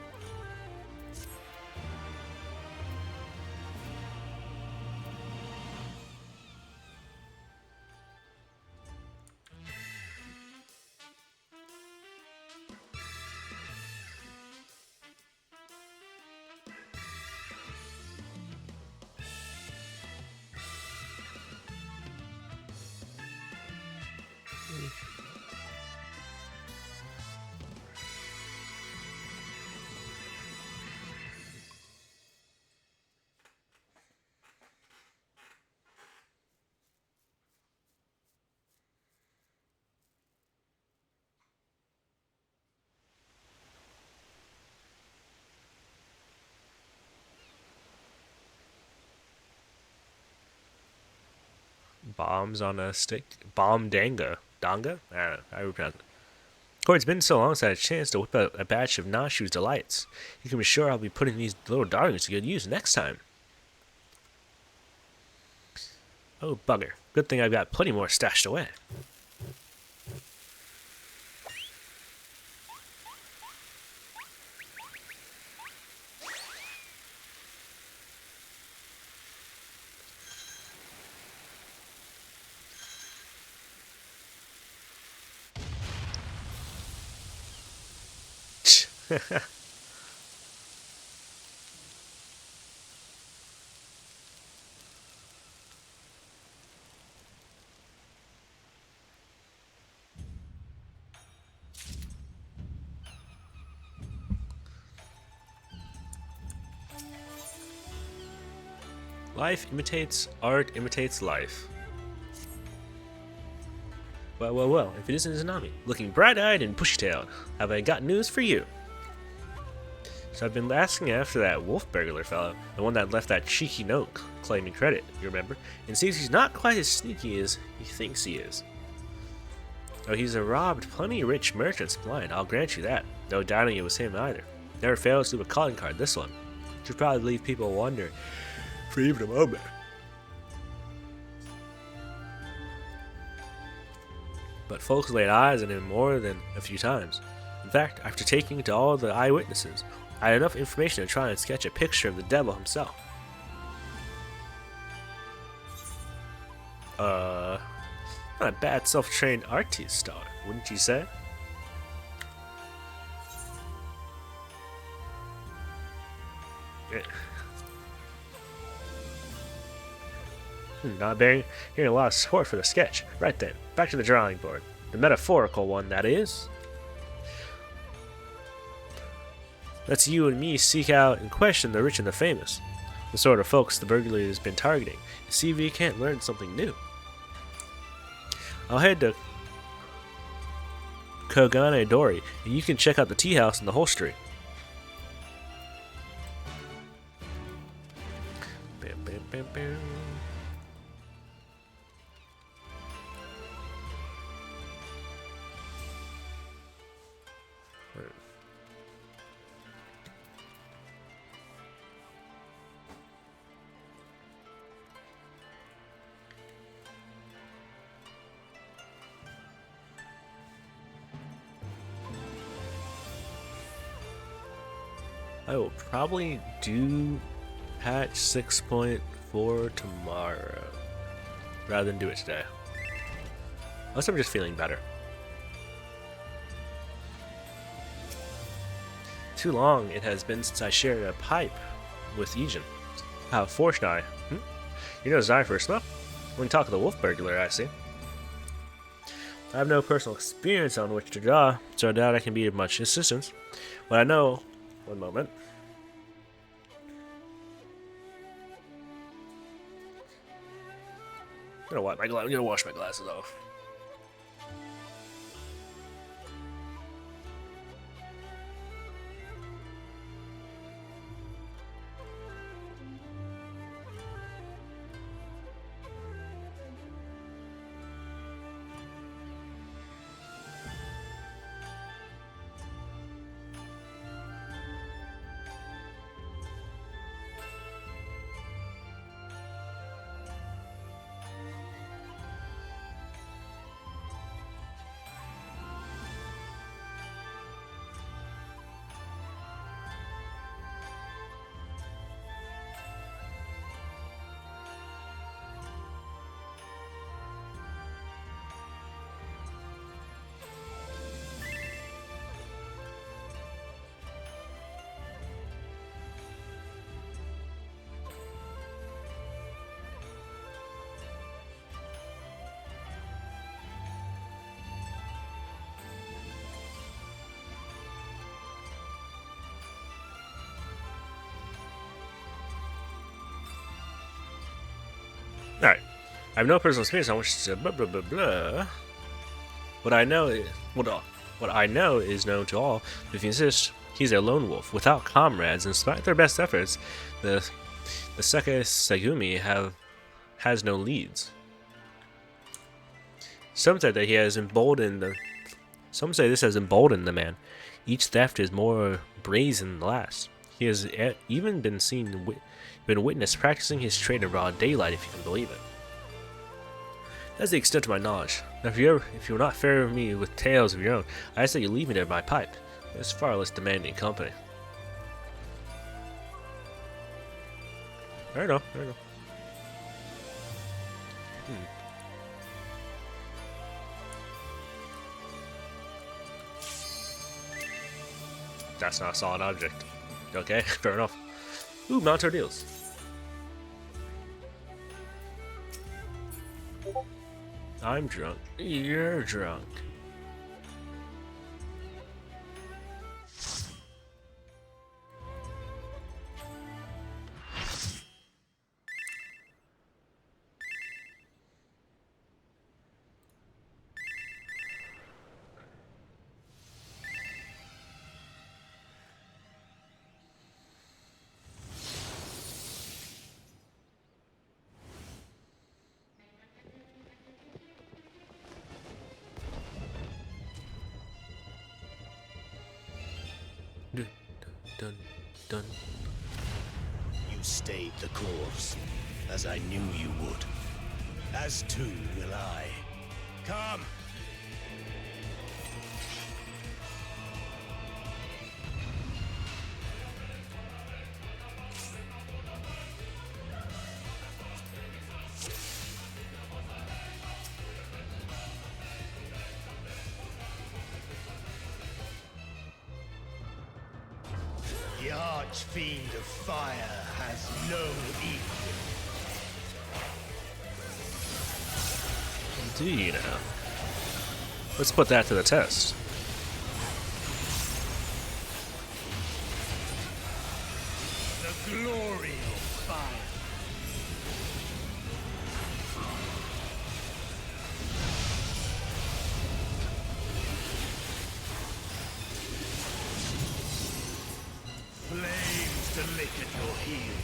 Speaker 1: Bombs on a stick? Bomb danga? Danga? I don't know. I would pronounce it. Corey, it's been so long since I had a chance to whip out a batch of Nashu's delights. You can be sure I'll be putting these little darlings to good use next time. Oh, bugger. Good thing I've got plenty more stashed away. Life imitates art, imitates life. Well, well, well, if it isn't Izanami, looking bright-eyed and bushy-tailed, have I got news for you. So I've been asking after that wolf burglar fellow, the one that left that cheeky note claiming credit, you remember? And seems he's not quite as sneaky as he thinks he is. Oh, he's robbed plenty of rich merchants blind, I'll grant you that. No doubting it was him either. Never fails to do a calling card, this one. Should probably leave people wondering for even a moment. But folks laid eyes on him more than a few times. In fact, after taking to all the eyewitnesses, I had enough information to try and sketch a picture of the devil himself. Not a bad self-trained artist star, wouldn't you say? Yeah. Not hearing a lot of support for the sketch. Right then, back to the drawing board. The metaphorical one, that is. Let's you and me seek out and question the rich and the famous. The sort of folks the burglar has been targeting. And see if we can't learn something new. I'll head to Kogane Dori, and you can check out the tea house in the Holstery. Bam, bam, bam, bam. I will probably do patch 6.4 tomorrow rather than do it today. Unless I'm just feeling better. Too long it has been since I shared a pipe with Ijin. How fortunate. You know Zai first smoke? When you talk to the wolf burglar, I see. I have no personal experience on which to draw, so I doubt I can be of much assistance. What I know. One moment. I'm gonna wash my glasses off. Alright. I have no personal experience on which to blah blah blah blah. What I know is known to all. If you insist, he's a lone wolf, without comrades, and despite their best efforts, the Seke Segumi has no leads. Some say that he has emboldened the. Some say this has emboldened the man. Each theft is more brazen than the last. He has even been been witnessed practicing his trade in broad daylight, if you can believe it. That's the extent of my knowledge. Now, if you're not fair with me with tales of your own, I ask that you leave me there by pipe. It's far less demanding company. There you go. There you go. That's not a solid object. Okay, fair enough. Ooh, mount our deals. I'm drunk. You're drunk. Dun, dun.
Speaker 13: You stayed the course, as I knew you would. As too will I. Come! The Archfiend of Fire has no equal.
Speaker 1: Indeed. Let's put that to the test.
Speaker 13: The glory of fire. Flames to lick at your heels.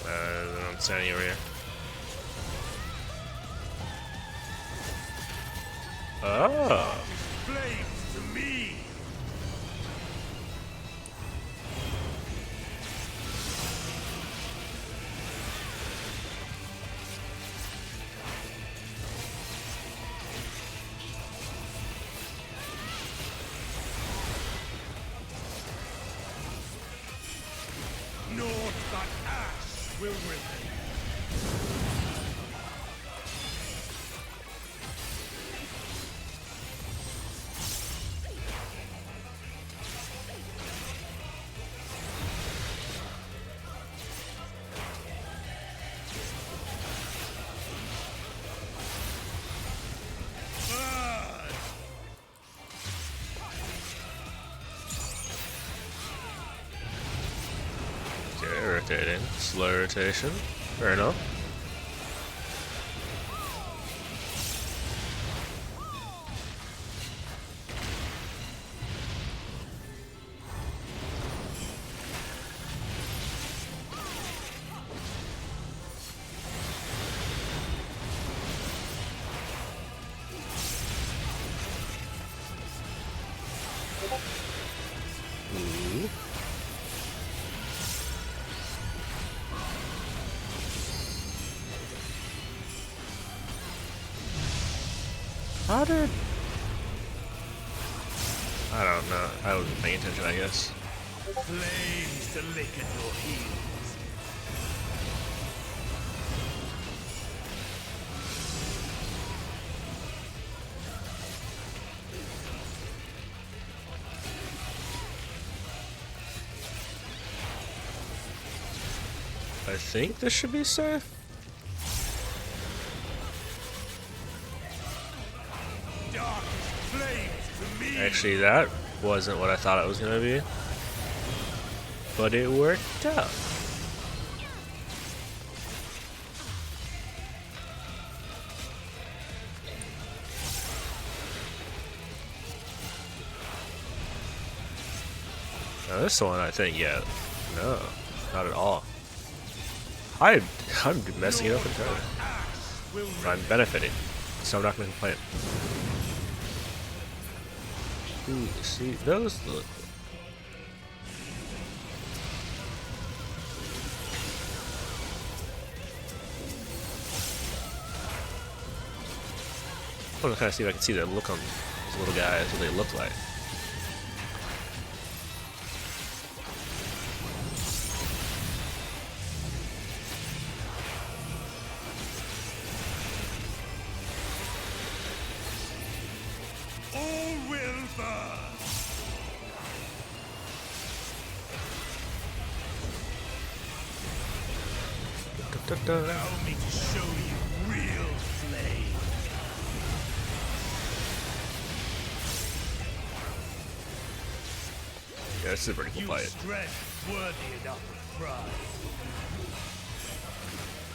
Speaker 1: I'm standing over here. Oh.
Speaker 13: Flames to me. Naught but ash will remain.
Speaker 1: Okay, rotating. Slow rotation. Fair enough. Ooh. How did... I don't know. I wasn't paying attention, I guess.
Speaker 13: Flames to lick at your heels.
Speaker 1: I think this should be safe. Actually, that wasn't what I thought it was gonna be. But it worked out. Now this one, I think, yeah. No, not at all. I'm messing it up entirely. I'm benefiting, so I'm not going to complain. Ooh, see, those look... I want to kind of see if I can see the look on these little guys, what they look like.
Speaker 7: All will burn. Allow me to show you real flame.
Speaker 1: Yeah, this is a pretty cool fight.
Speaker 7: Strength worthy enough of pride.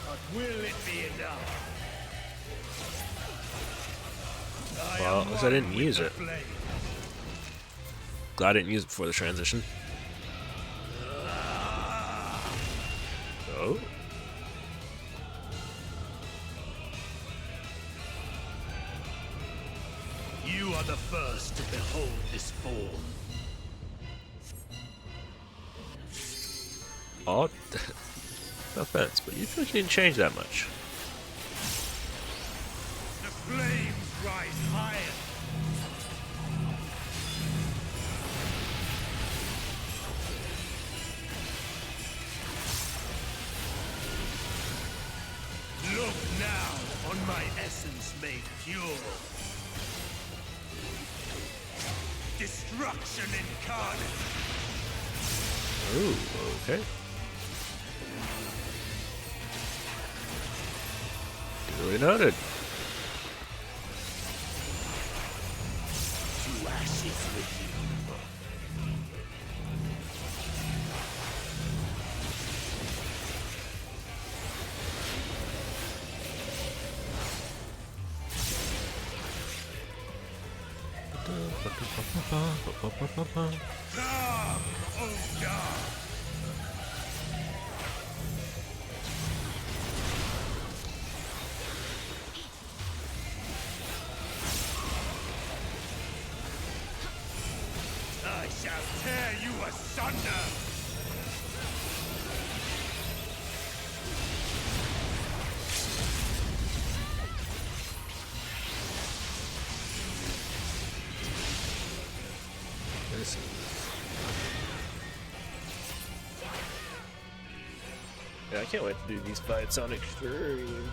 Speaker 7: But will it be enough?
Speaker 1: Well, at least I didn't use it. Glad I didn't use it before the transition. Oh.
Speaker 7: You are the first to behold this form.
Speaker 1: Oh, no offense, but you feel like you didn't change that much.
Speaker 7: The flames rise higher. Look now on my essence made pure. Destruction incarnate.
Speaker 1: Ooh, okay. Duly noted.
Speaker 7: To ashes with you. Come, oh God. I shall tear you asunder!
Speaker 1: Yeah, I can't wait to do these fights on Extreme.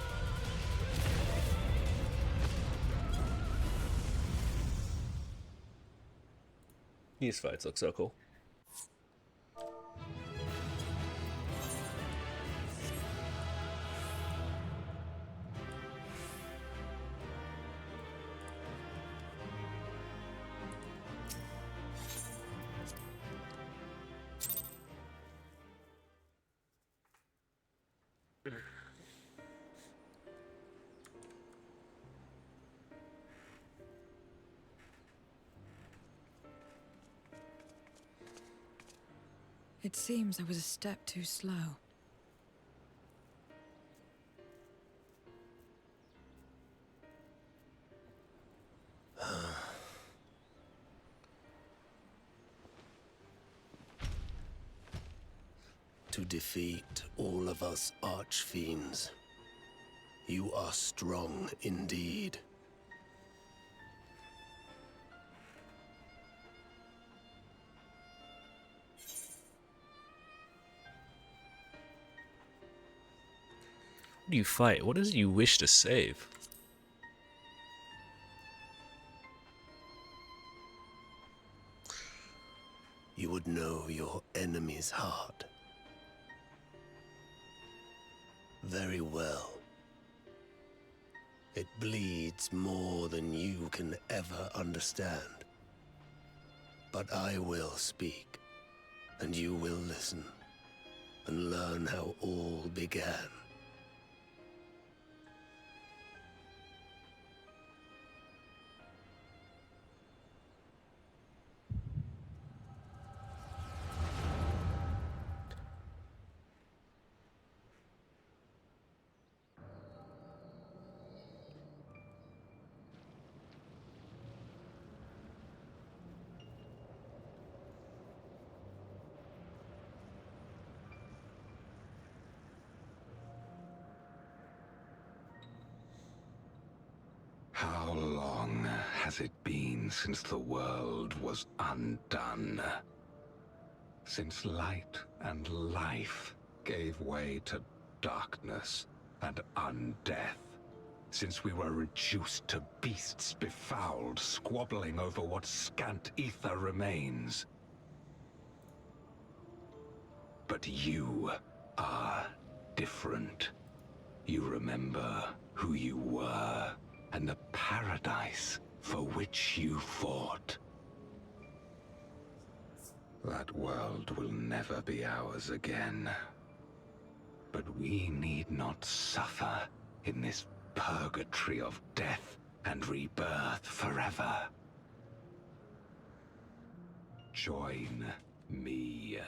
Speaker 1: These fights look so cool.
Speaker 9: It seems I was a step too slow.
Speaker 13: To defeat all of us archfiends, you are strong indeed.
Speaker 1: What do you fight? What is it you wish to save?
Speaker 13: You would know your enemy's heart. Very well. It bleeds more than you can ever understand. But I will speak, and you will listen, and learn how all began.
Speaker 14: has it been since the world was undone? Since light and life gave way to darkness and undeath? Since we were reduced to beasts befouled, squabbling over what scant ether remains? But you are different. You remember who you were and the paradise for which you fought. That world will never be ours again. But we need not suffer in this purgatory of death and rebirth forever. Join me,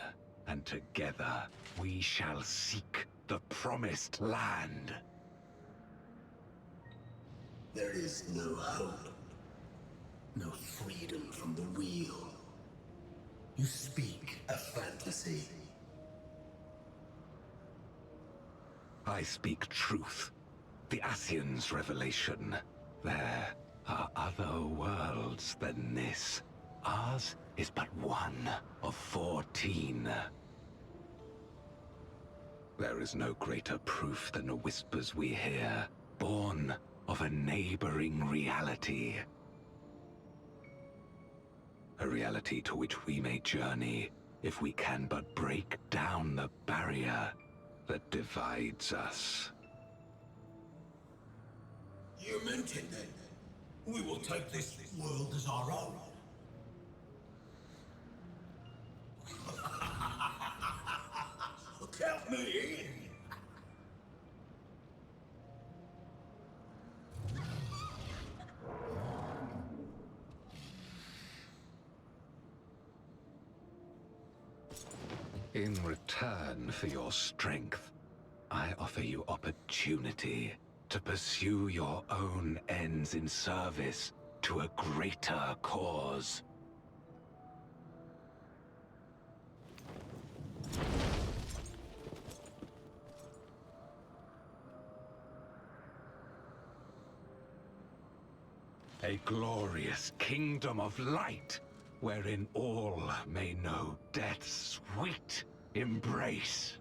Speaker 14: and together we shall seek the promised land.
Speaker 13: There is no hope, no freedom from the wheel. You speak a fantasy.
Speaker 14: I speak truth. The Ascian's revelation. There are other worlds than this. Ours is but one of 14. There is no greater proof than the whispers we hear, born of a neighboring reality. A reality to which we may journey if we can but break down the barrier that divides us.
Speaker 2: You meant it then. We will take this world as our own. Count me in.
Speaker 14: In return for your strength, I offer you opportunity to pursue your own ends in service to a greater cause. A glorious kingdom of light, wherein all may know death's sweet embrace.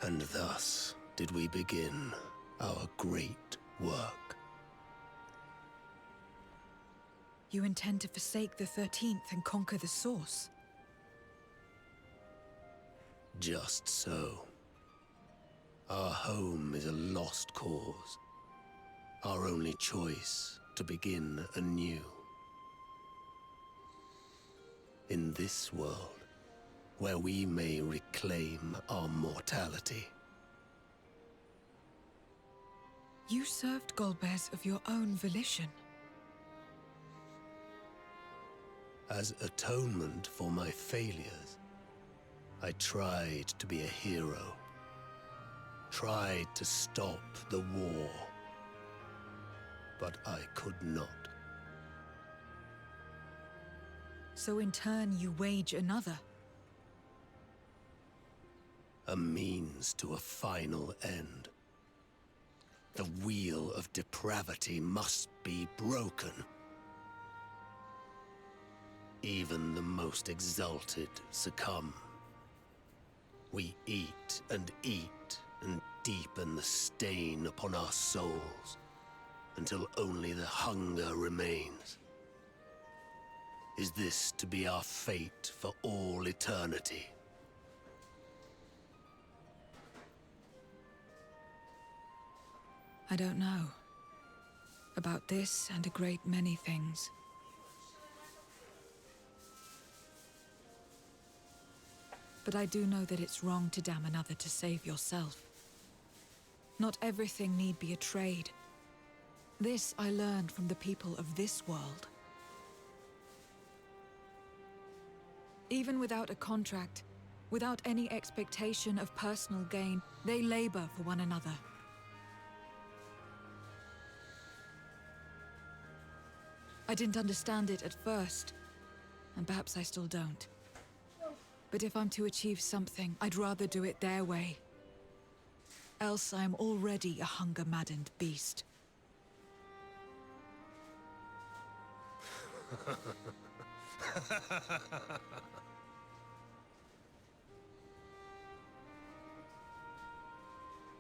Speaker 13: And thus did we begin our great work.
Speaker 9: You intend to forsake the 13th and conquer the Source?
Speaker 13: Just so. Our home is a lost cause. Our only choice to begin anew. In this world, where we may reclaim our mortality.
Speaker 9: You served Golbez of your own volition.
Speaker 13: As atonement for my failures, I tried to be a hero. Tried to stop the war. But I could not.
Speaker 9: So in turn you wage another?
Speaker 13: A means to a final end. The wheel of depravity must be broken. Even the most exalted succumb. We eat and deepen the stain upon our souls, until only the hunger remains. Is this to be our fate for all eternity?
Speaker 9: I don't know. About this and a great many things. But I do know that it's wrong to damn another to save yourself. Not everything need be a trade. This I learned from the people of this world. Even without a contract, without any expectation of personal gain, they labor for one another. I didn't understand it at first, and perhaps I still don't. But if I'm to achieve something, I'd rather do it their way. Else I am already a hunger-maddened beast.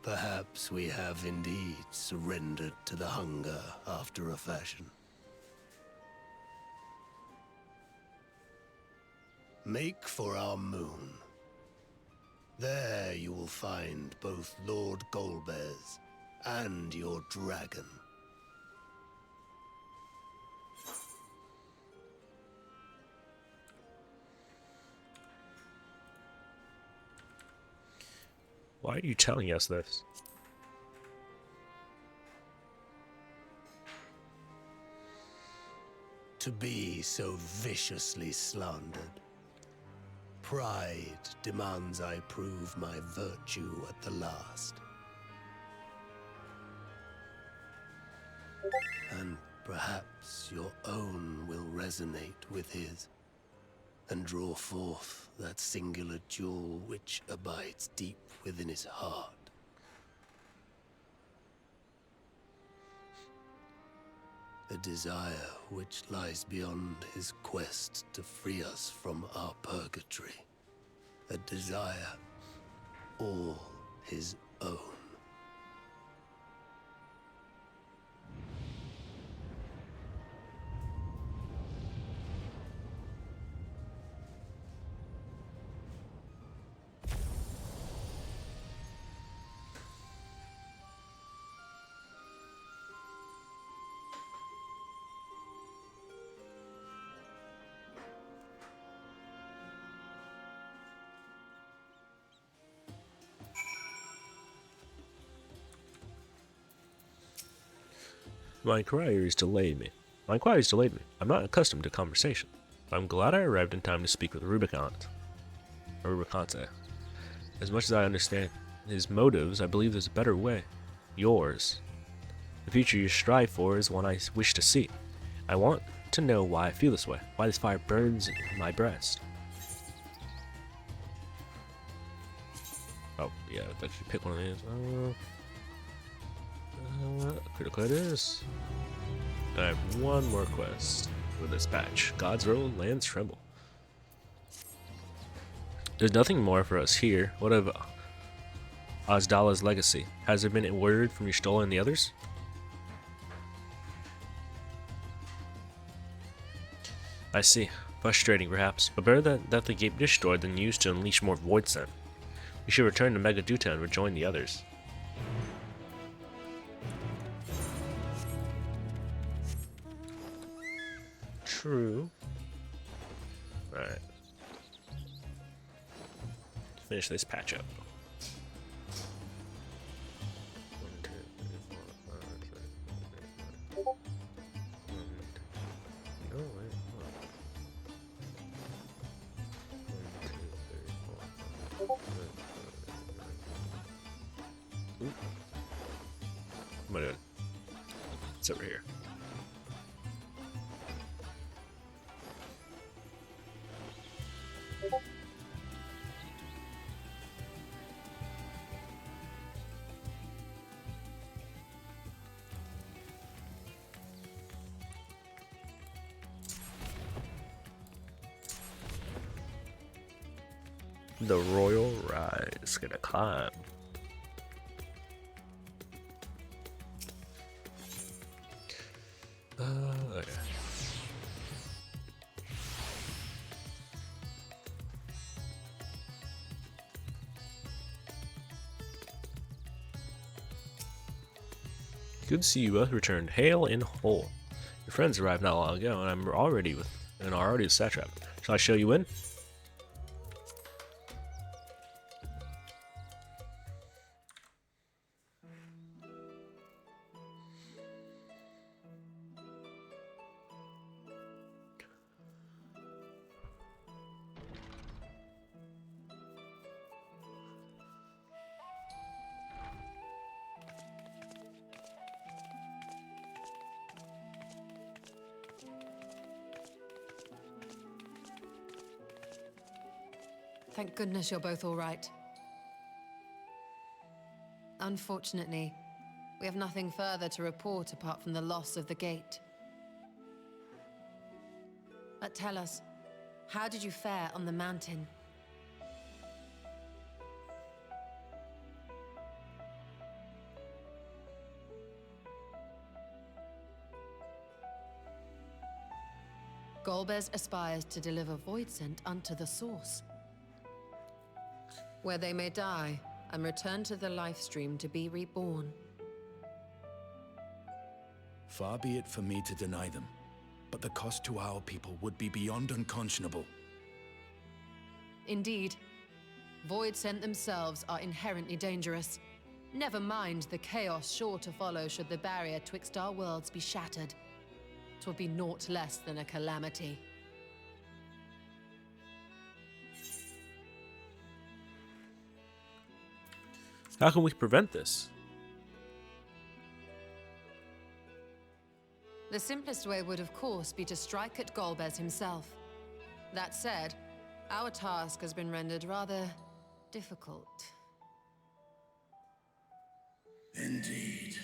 Speaker 13: Perhaps we have indeed surrendered to the hunger after a fashion. Make for our moon. There you will find both Lord Golbez and your dragon.
Speaker 1: Why are you telling us this?
Speaker 13: To be so viciously slandered. Pride demands I prove my virtue at the last. And perhaps your own will resonate with his, and draw forth that singular jewel which abides deep within his heart. A desire which lies beyond his quest to free us from our purgatory. A desire all his own.
Speaker 1: My inquiries delayed me. I'm not accustomed to conversation, but I'm glad I arrived in time to speak with Rubicante. As much as I understand his motives, I believe there's a better way. Yours. The future you strive for is one I wish to see. I want to know why I feel this way, why this fire burns in my breast. Oh, yeah, I should pick one of these. Critical it is. I have one more quest with this patch. God's Road, Lands Tremble. There's nothing more for us here. What of Ozdala's legacy? Has there been a word from Y'shtola and the others? I see. Frustrating, perhaps, but better that the gate be destroyed than used to unleash more Voidsent. We should return to Megaduta and rejoin the others. True. Alright. Finish this patch up. 1, 2, 3, 4, 5, 6, 7, 8, 9. No, wait, what? 1, 2, 3, 4, 5, 6, 7, 8, 9. Oop. What am I doing? It's over here. The Royal Rise, gonna climb. Okay. Good to see you both returned, hale and whole. Your friends arrived not long ago, and I'm already with satrap. Shall I show you in?
Speaker 11: Thank goodness you're both all right. Unfortunately, we have nothing further to report apart from the loss of the gate. But tell us, how did you fare on the mountain? Golbez aspires to deliver Voidsent unto the Source, where they may die and return to the Lifestream to be reborn.
Speaker 15: Far be it for me to deny them, but the cost to our people would be beyond unconscionable.
Speaker 11: Indeed, Voidsent themselves are inherently dangerous. Never mind the chaos sure to follow should the barrier twixt our worlds be shattered. 'Twould be naught less than a calamity.
Speaker 1: How can we prevent this?
Speaker 11: The simplest way would, of course, be to strike at Golbez himself. That said, our task has been rendered rather difficult.
Speaker 2: Indeed.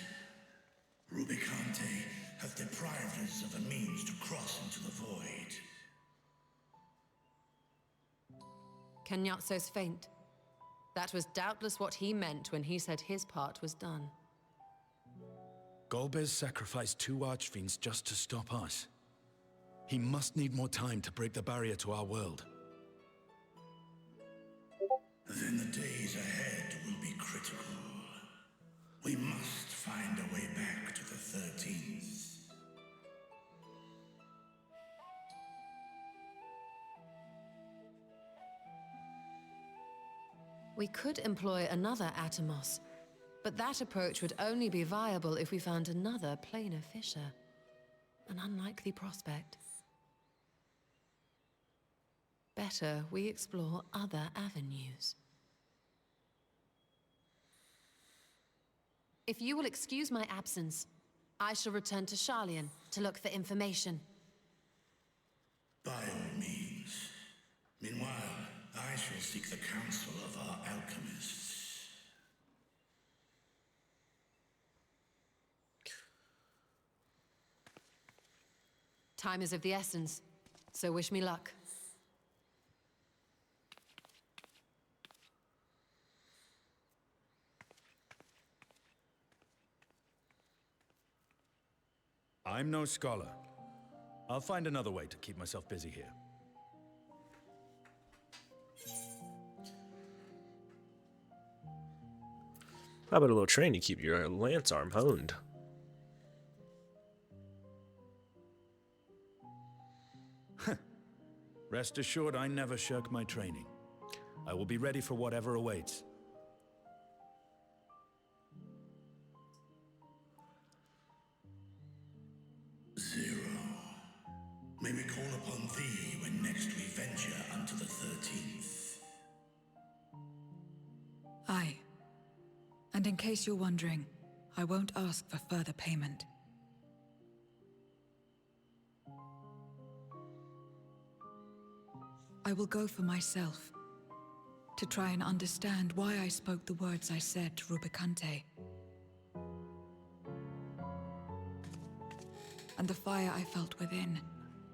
Speaker 2: Rubicante hath deprived us of a means to cross into the void.
Speaker 11: Kenyatso's faint. That was doubtless what he meant when he said his part was done.
Speaker 15: Golbez sacrificed 2 archfiends just to stop us. He must need more time to break the barrier to our world.
Speaker 2: Then the days ahead will be critical. We must find a way back to the 13th.
Speaker 11: We could employ another Atomos, but that approach would only be viable if we found another planar fissure. An unlikely prospect. Better we explore other avenues. If you will excuse my absence, I shall return to Sharlayan to look for information.
Speaker 2: By all means. Meanwhile, I shall seek the counsel of our alchemists.
Speaker 11: Time is of the essence, so wish me luck.
Speaker 15: I'm no scholar. I'll find another way to keep myself busy here.
Speaker 1: How about a little train to keep your lance arm honed?
Speaker 15: Rest assured, I never shirk my training. I will be ready for whatever awaits.
Speaker 2: Zero. May we call upon thee when next we venture unto the 13th.
Speaker 9: Aye. And in case you're wondering, I won't ask for further payment. I will go for myself, to try and understand why I spoke the words I said to Rubicante. And the fire I felt within,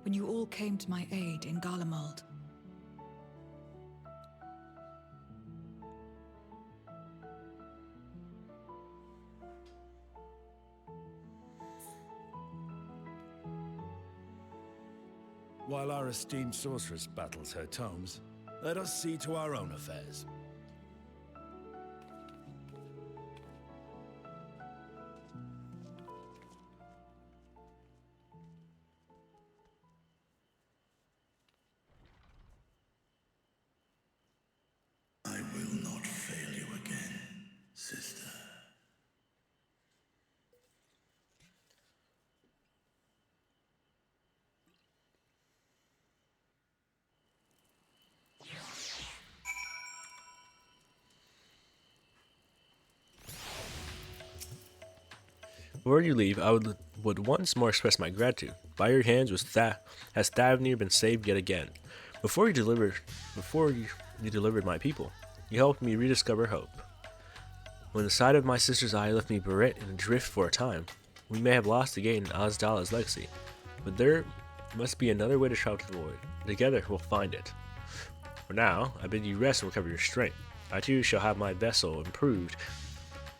Speaker 9: when you all came to my aid in Garlemald.
Speaker 15: While our esteemed sorceress battles her tomes, let us see to our own affairs.
Speaker 2: I will not fail you again, sister.
Speaker 1: Before you leave, I would once more express my gratitude. By your hands has Thavnir been saved yet again. Before you delivered my people. You helped me rediscover hope. When the sight of my sister's eye left me bereft and adrift for a time, we may have lost to gain Azdala's legacy, but there must be another way to travel to the void. Together we'll find it. For now, I bid you rest and recover your strength. I too shall have my vessel improved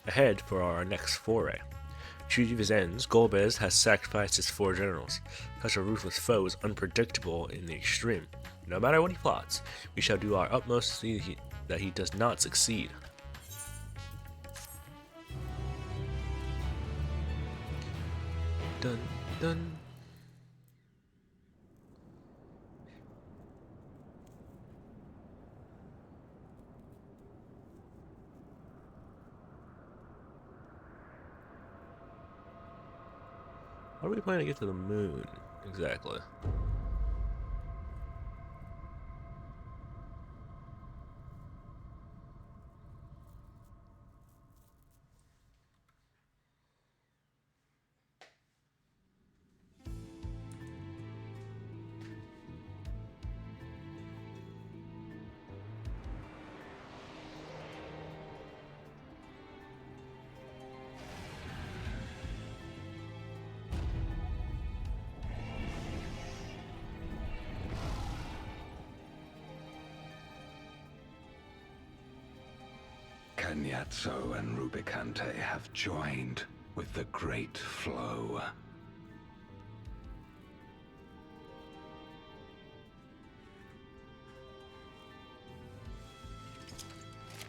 Speaker 1: ahead for our next foray. To achieve his ends, Golbez has sacrificed his 4 generals. Such a ruthless foe is unpredictable in the extreme. No matter what he plots, we shall do our utmost to see that he does not succeed. Dun dun. How do we plan to get to the moon exactly?
Speaker 14: Kenyatso and Rubicante have joined with the Great Flow.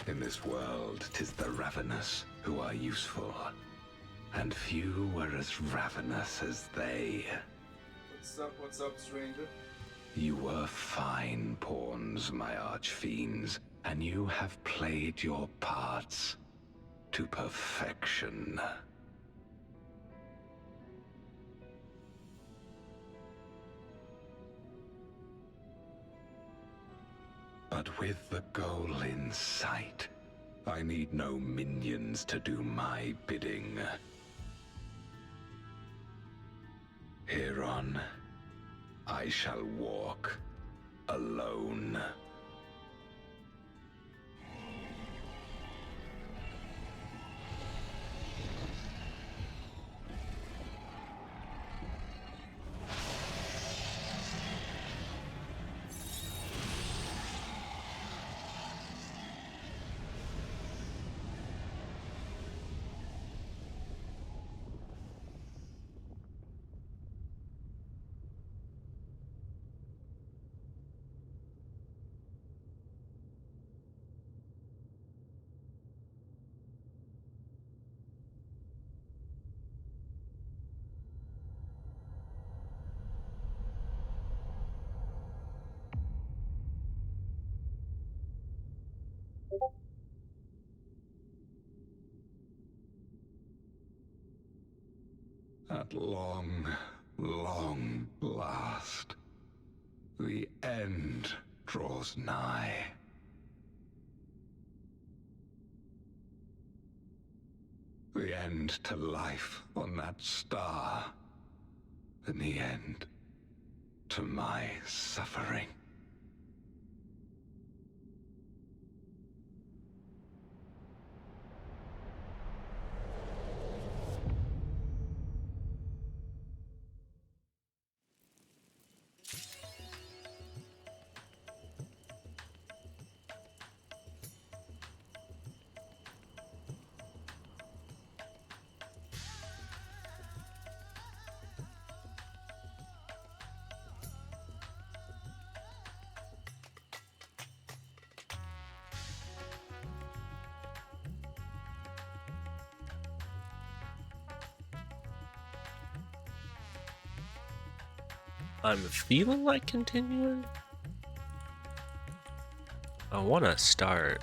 Speaker 14: In this world, 'tis the ravenous who are useful, and few were as ravenous as they.
Speaker 16: What's up, stranger?
Speaker 14: You were fine pawns, my archfiends, and you have played your parts to perfection. But with the goal in sight, I need no minions to do my bidding. Hereon, I shall walk alone. At long, long last, the end draws nigh. The end to life on that star, and the end to my suffering.
Speaker 1: I'm feeling like continuing. I want to start.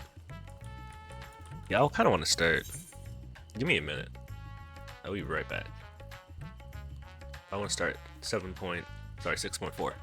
Speaker 1: Yeah, I kind of want to start. Give me a minute. I'll be right back. I want to start 6.4.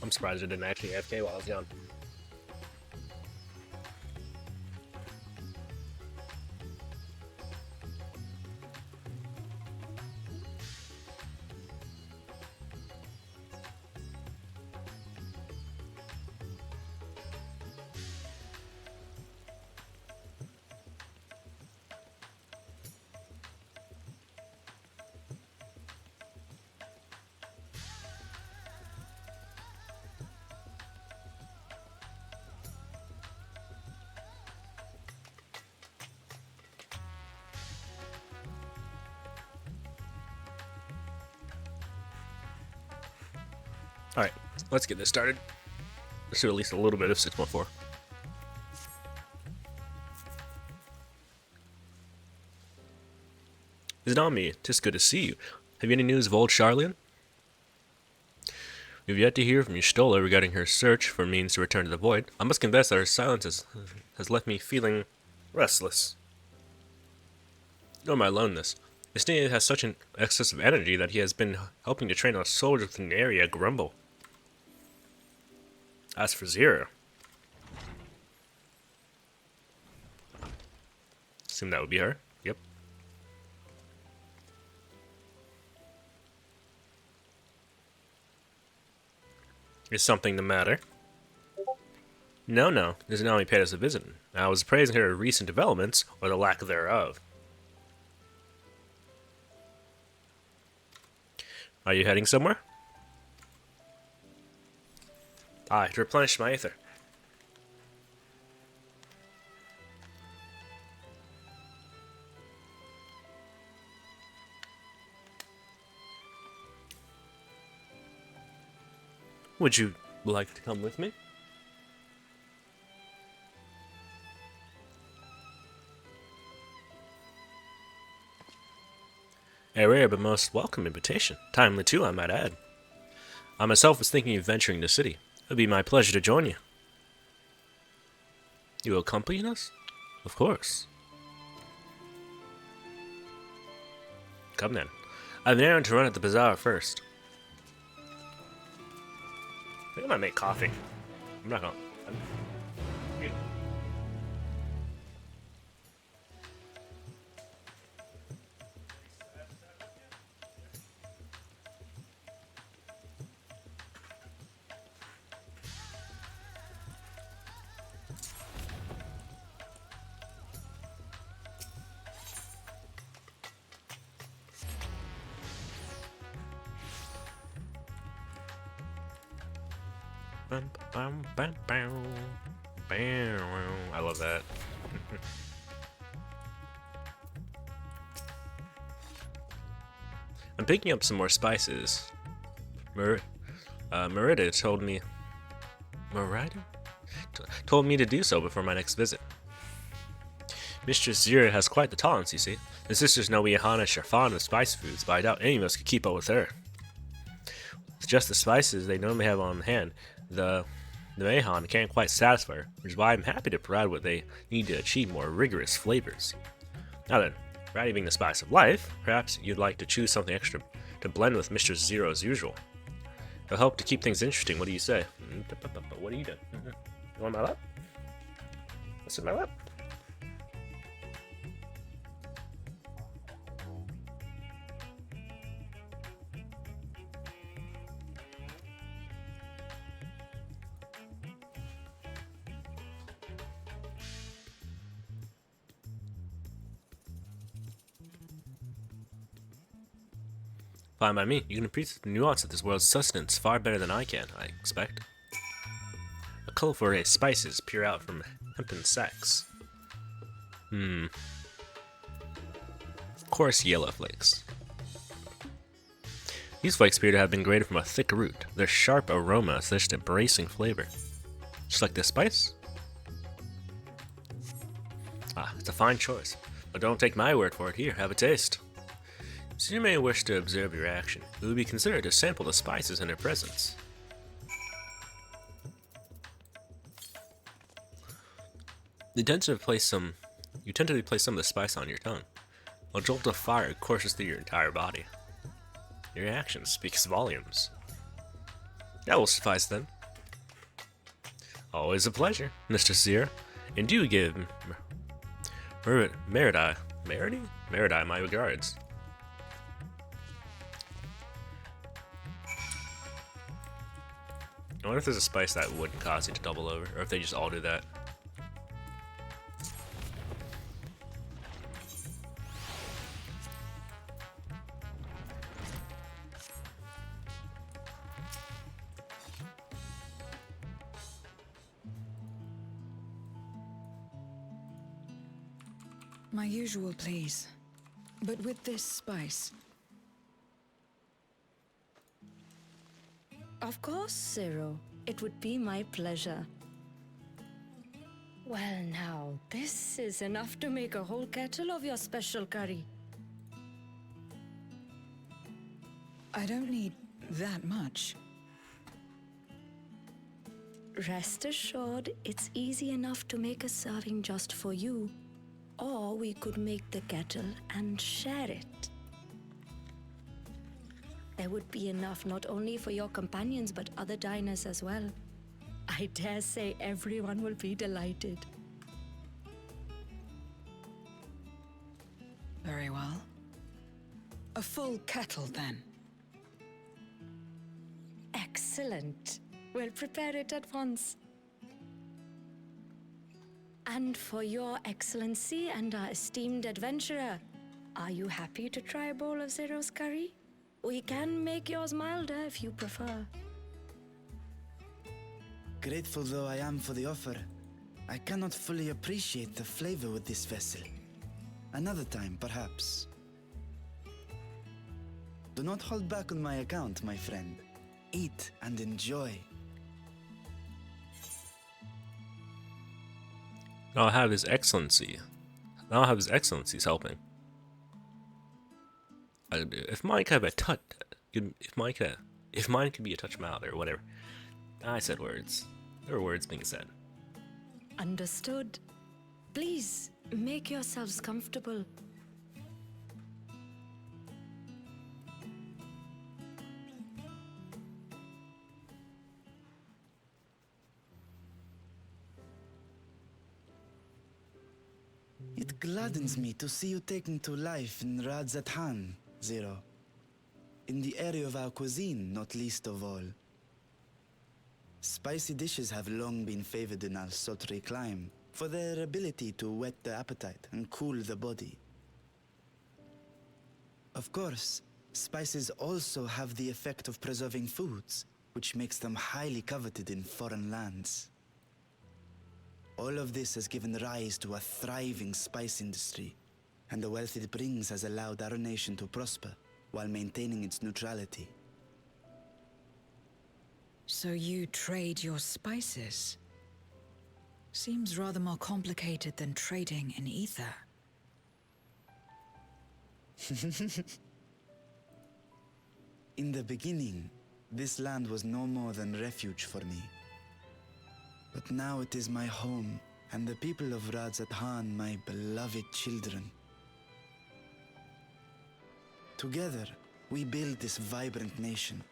Speaker 1: I'm surprised I didn't actually AFK while I was gone. Alright, let's get this started. Let's do at least a little bit of 6.4. Is it on me? 'Tis good to see you. Have you any news of old Charlian? We've yet to hear from Y'shtola regarding her search for means to return to the Void. I must confess that her silence has left me feeling restless. Nor my aloneness. Ystenia has such an excess of energy that he has been helping to train our soldiers within the area grumble. As for Zira, assume that would be her. Yep. Is something the matter? No. Izanami paid us a visit. I was praising her recent developments, or the lack thereof. Are you heading somewhere? Aye, to replenish my aether. Would you like to come with me? A rare but most welcome invitation. Timely too, I might add. I myself was thinking of venturing the city. It would be my pleasure to join you. You will accompany us? Of course. Come then. I have an errand to run at the bazaar first. I think I might make coffee. I'm not gonna... I love that. I'm picking up some more spices. Merida told me... told me to do so before my next visit. Mistress Zira has quite the tolerance, you see. The sisters Noe and Hana are fond of spice foods, but I doubt any of us could keep up with her. With just the spices they normally have on hand, the Mayhan can't quite satisfy her, which is why I'm happy to provide what they need to achieve more rigorous flavors. Now then, Ratty being the spice of life, perhaps you'd like to choose something extra to blend with Mistress Zero as usual. It'll help to keep things interesting, what do you say? What are you doing? You want my lap? What's in my lap? Fine by me. You can appreciate the nuance of this world's sustenance far better than I can, I expect. A colorful array of spices peer out from hempen sacks. Coarse yellow flakes. These flakes appear to have been grated from a thick root. Their sharp aroma is such a bracing flavor. Just like this spice? Ah, it's a fine choice. But don't take my word for it. Here, have a taste. So you may wish to observe your action. It would be considered to sample the spices in their presence. You tentatively place some of the spice on your tongue. A jolt of fire courses through your entire body. Your action speaks volumes. That will suffice then. Always a pleasure, Mr. Seer. And do give Merida my regards. I wonder if there's a spice that wouldn't cause you to double over, or if they just all do that.
Speaker 9: My usual, please. But with this spice.
Speaker 17: Of course, Zero. It would be my pleasure. Well now, this is enough to make a whole kettle of your special curry.
Speaker 9: I don't need that much.
Speaker 17: Rest assured, it's easy enough to make a serving just for you. Or we could make the kettle and share it. There would be enough not only for your companions but other diners as well. I dare say everyone will be delighted.
Speaker 9: Very well. A full kettle, then.
Speaker 17: Excellent. We'll prepare it at once. And for your excellency and our esteemed adventurer, are you happy to try a bowl of Zero's curry? We can make yours milder if you prefer.
Speaker 6: Grateful though I am for the offer, I cannot fully appreciate the flavor with this vessel. Another time, perhaps. Do not hold back on my account, my friend. Eat and enjoy.
Speaker 1: Now I have His Excellency. Now I have His Excellency's helping. If mine could have a touch, if mine could be a touch mild or whatever. I said words. There were words being said.
Speaker 17: Understood. Please, make yourselves comfortable.
Speaker 6: It gladdens me to see you taking to life in Radzatan, Zero. In the area of our cuisine, not least of all. Spicy dishes have long been favored in our sultry clime for their ability to whet the appetite and cool the body. Of course, spices also have the effect of preserving foods, which makes them highly coveted in foreign lands. All of this has given rise to a thriving spice industry, and the wealth it brings has allowed our nation to prosper while maintaining its neutrality.
Speaker 9: So you trade your spices? Seems rather more complicated than trading in ether.
Speaker 6: In the beginning, this land was no more than refuge for me. But now it is my home, and the people of Radzatan my beloved children. Together, we build this vibrant nation.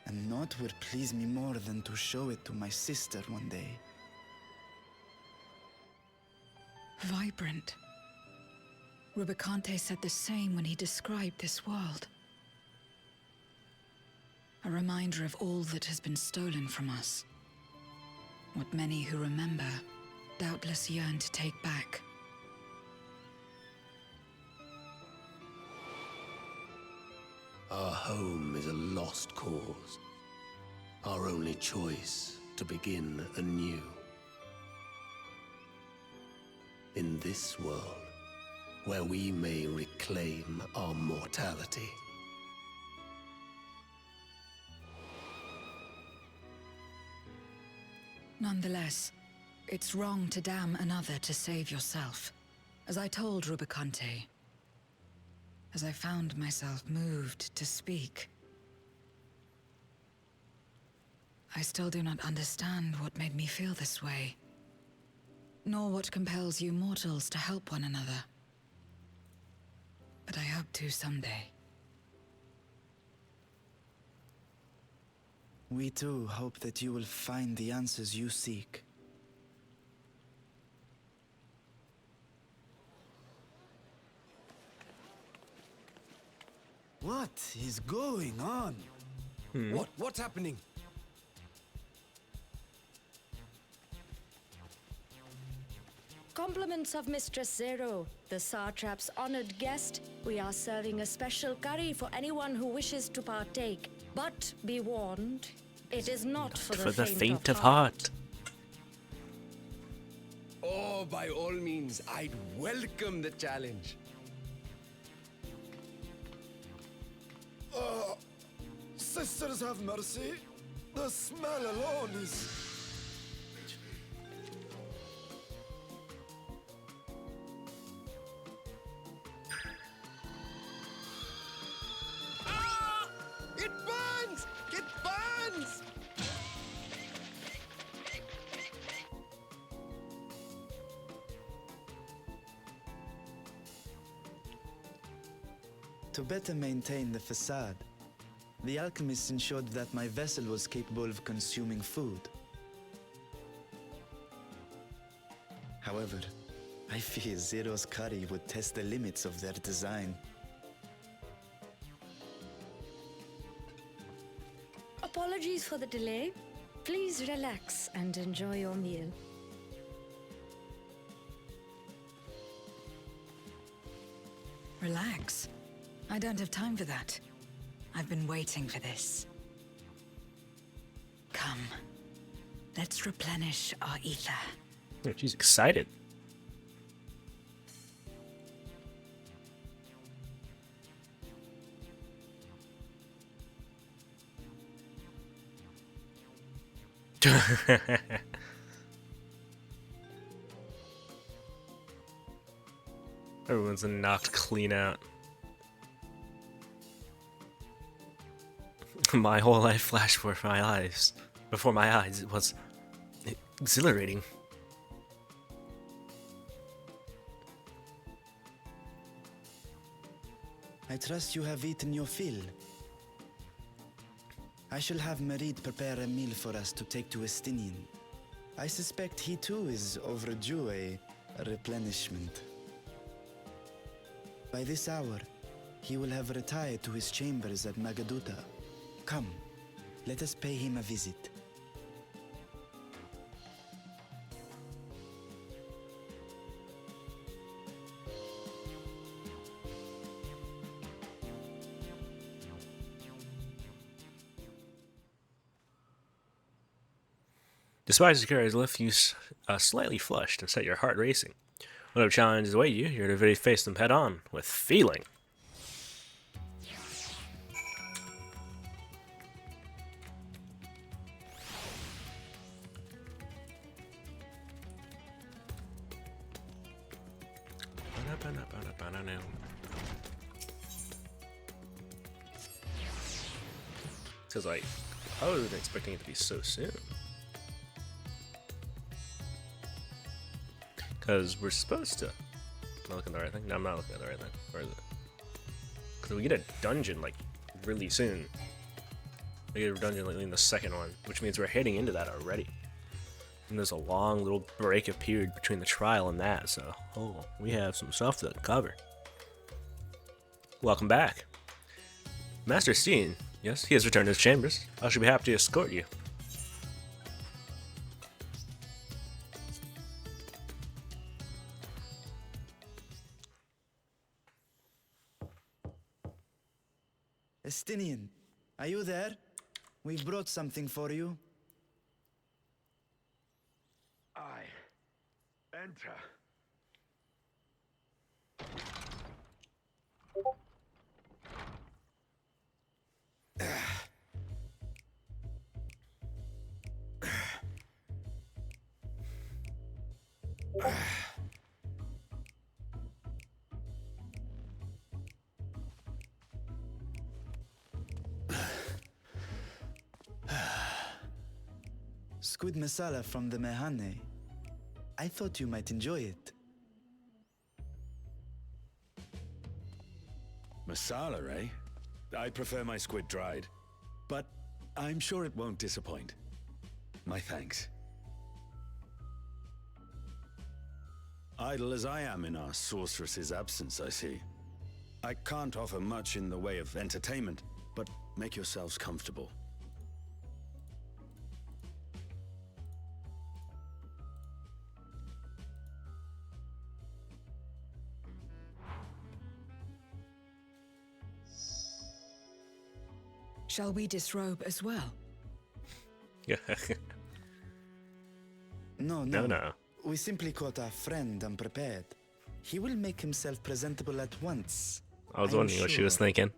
Speaker 6: And naught would please me more than to show it to my sister one day.
Speaker 9: Vibrant. Rubicante said the same when he described this world. A reminder of all that has been stolen from us. What many who remember doubtless yearn to take back.
Speaker 13: Our home is a lost cause. Our only choice to begin anew. In this world, where we may reclaim our mortality.
Speaker 9: Nonetheless, it's wrong to damn another to save yourself. As I told Rubicante, as I found myself moved to speak. I still do not understand what made me feel this way, nor what compels you mortals to help one another. But I hope to someday.
Speaker 6: We too hope that you will find the answers you seek. What is going on?
Speaker 12: What's happening?
Speaker 17: Compliments of Mistress Zero, the Satrap's honored guest. We are serving a special curry for anyone who wishes to partake. But be warned, it is not for the faint of heart.
Speaker 12: Oh, by all means, I'd welcome the challenge.
Speaker 6: Sisters have mercy. The smell alone is...
Speaker 12: It burns! It burns!
Speaker 6: To better maintain the facade, the alchemists ensured that my vessel was capable of consuming food. However, I fear Zero's curry would test the limits of their design.
Speaker 17: Apologies for the delay. Please relax and enjoy your meal.
Speaker 3: Relax. I don't have time for that. I've been waiting for this. Come. Let's replenish our ether.
Speaker 1: Oh, she's excited. Everyone's knocked clean out. My whole life flashed before my eyes. It was exhilarating.
Speaker 6: I trust you have eaten your fill. I shall have Merid prepare a meal for us to take to Estinian. I suspect he too is overdue a replenishment. By this hour, he will have retired to his chambers at Magaduta. Come, let us pay him a visit.
Speaker 1: Despite Zakari's left you slightly flushed and set your heart racing. Whatever challenges await you, you're ready to face them head on with feeling. Because, like, I wasn't expecting it to be so soon. Because we're supposed to... Am I looking at the right thing? No, I'm not looking at the right thing. Where is it? Because we get a dungeon, like, really soon. We get a dungeon, like, in the second one, which means we're heading into that already. And there's a long little break of period between the trial and that, so... Oh, we have some stuff to cover. Welcome back. Master Steen. Yes, he has returned to his chambers. I shall be happy to escort you.
Speaker 6: Estinian, are you there? We've brought something for you.
Speaker 15: Enter.
Speaker 6: Squid masala from the Mehane. I thought you might enjoy it.
Speaker 15: Masala, eh? I prefer my squid dried. But I'm sure it won't disappoint. My thanks. Idle as I am in our sorceress's absence, I see. I can't offer much in the way of entertainment, but make yourselves comfortable.
Speaker 9: Shall we disrobe as well?
Speaker 6: No. We simply caught our friend unprepared. He will make himself presentable at once.
Speaker 1: I was wondering what she was thinking.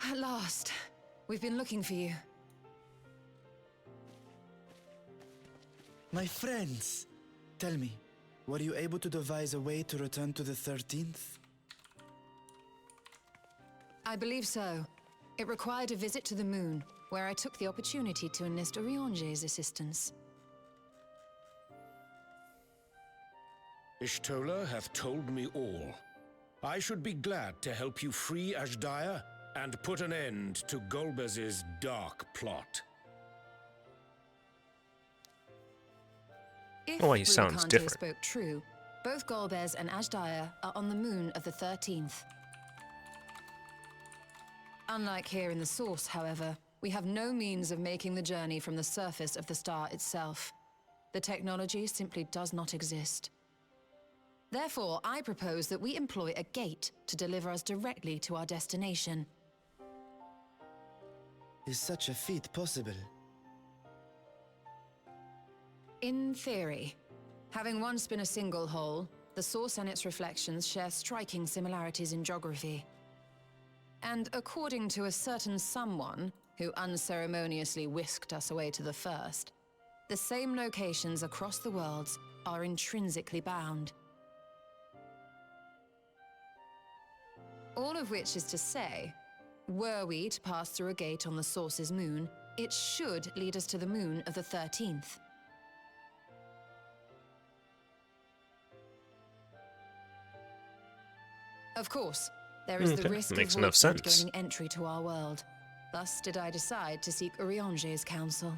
Speaker 9: At last. We've been looking for you.
Speaker 6: My friends, tell me, were you able to devise a way to return to the 13th?
Speaker 9: I believe so. It required a visit to the moon, where I took the opportunity to enlist Urianger's assistance.
Speaker 18: Y'shtola hath told me all. I should be glad to help you free Azdaja and put an end to Golbez's dark plot.
Speaker 9: If
Speaker 1: Oh, he sounds
Speaker 9: Rubicante
Speaker 1: different.
Speaker 9: spoke true, both Golbez and Azdaja are on the moon of the 13th. Unlike here in the Source, however, we have no means of making the journey from the surface of the star itself. The technology simply does not exist. Therefore, I propose that we employ a gate to deliver us directly to our destination.
Speaker 6: Is such a feat possible?
Speaker 9: In theory. Having once been a single hole, the Source and its reflections share striking similarities in geography. And according to a certain someone who unceremoniously whisked us away to the first, the same locations across the worlds are intrinsically bound. All of which is to say, were we to pass through a gate on the Source's moon, it should lead us to the moon of the 13th. Of course, there is the risk of
Speaker 1: makes enough
Speaker 9: Voidsent
Speaker 1: sense.
Speaker 9: gaining entry to our world. Thus did I decide to seek Urianger's counsel.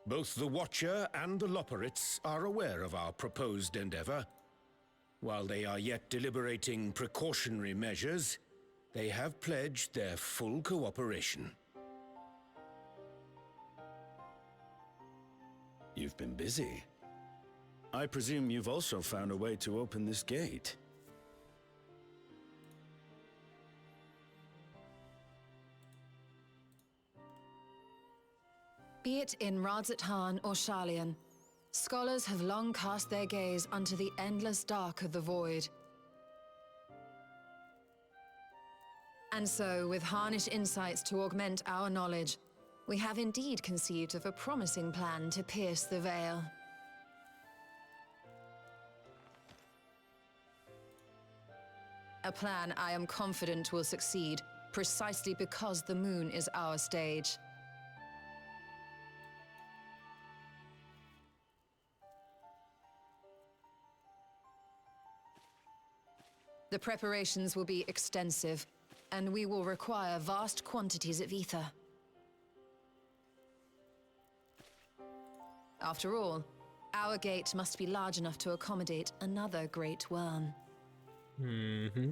Speaker 18: Both the Watcher and the Loporrits are aware of our proposed endeavor. While they are yet deliberating precautionary measures, they have pledged their full cooperation.
Speaker 15: You've been busy. I presume you've also found a way to open this gate.
Speaker 9: Be it in Radzat-Han or Sharlayan, scholars have long cast their gaze unto the endless dark of the void. And so, with harnish insights to augment our knowledge, we have indeed conceived of a promising plan to pierce the veil. A plan I am confident will succeed, precisely because the moon is our stage. The preparations will be extensive, and we will require vast quantities of ether. After all, our gate must be large enough to accommodate another great worm.
Speaker 1: Mm-hmm.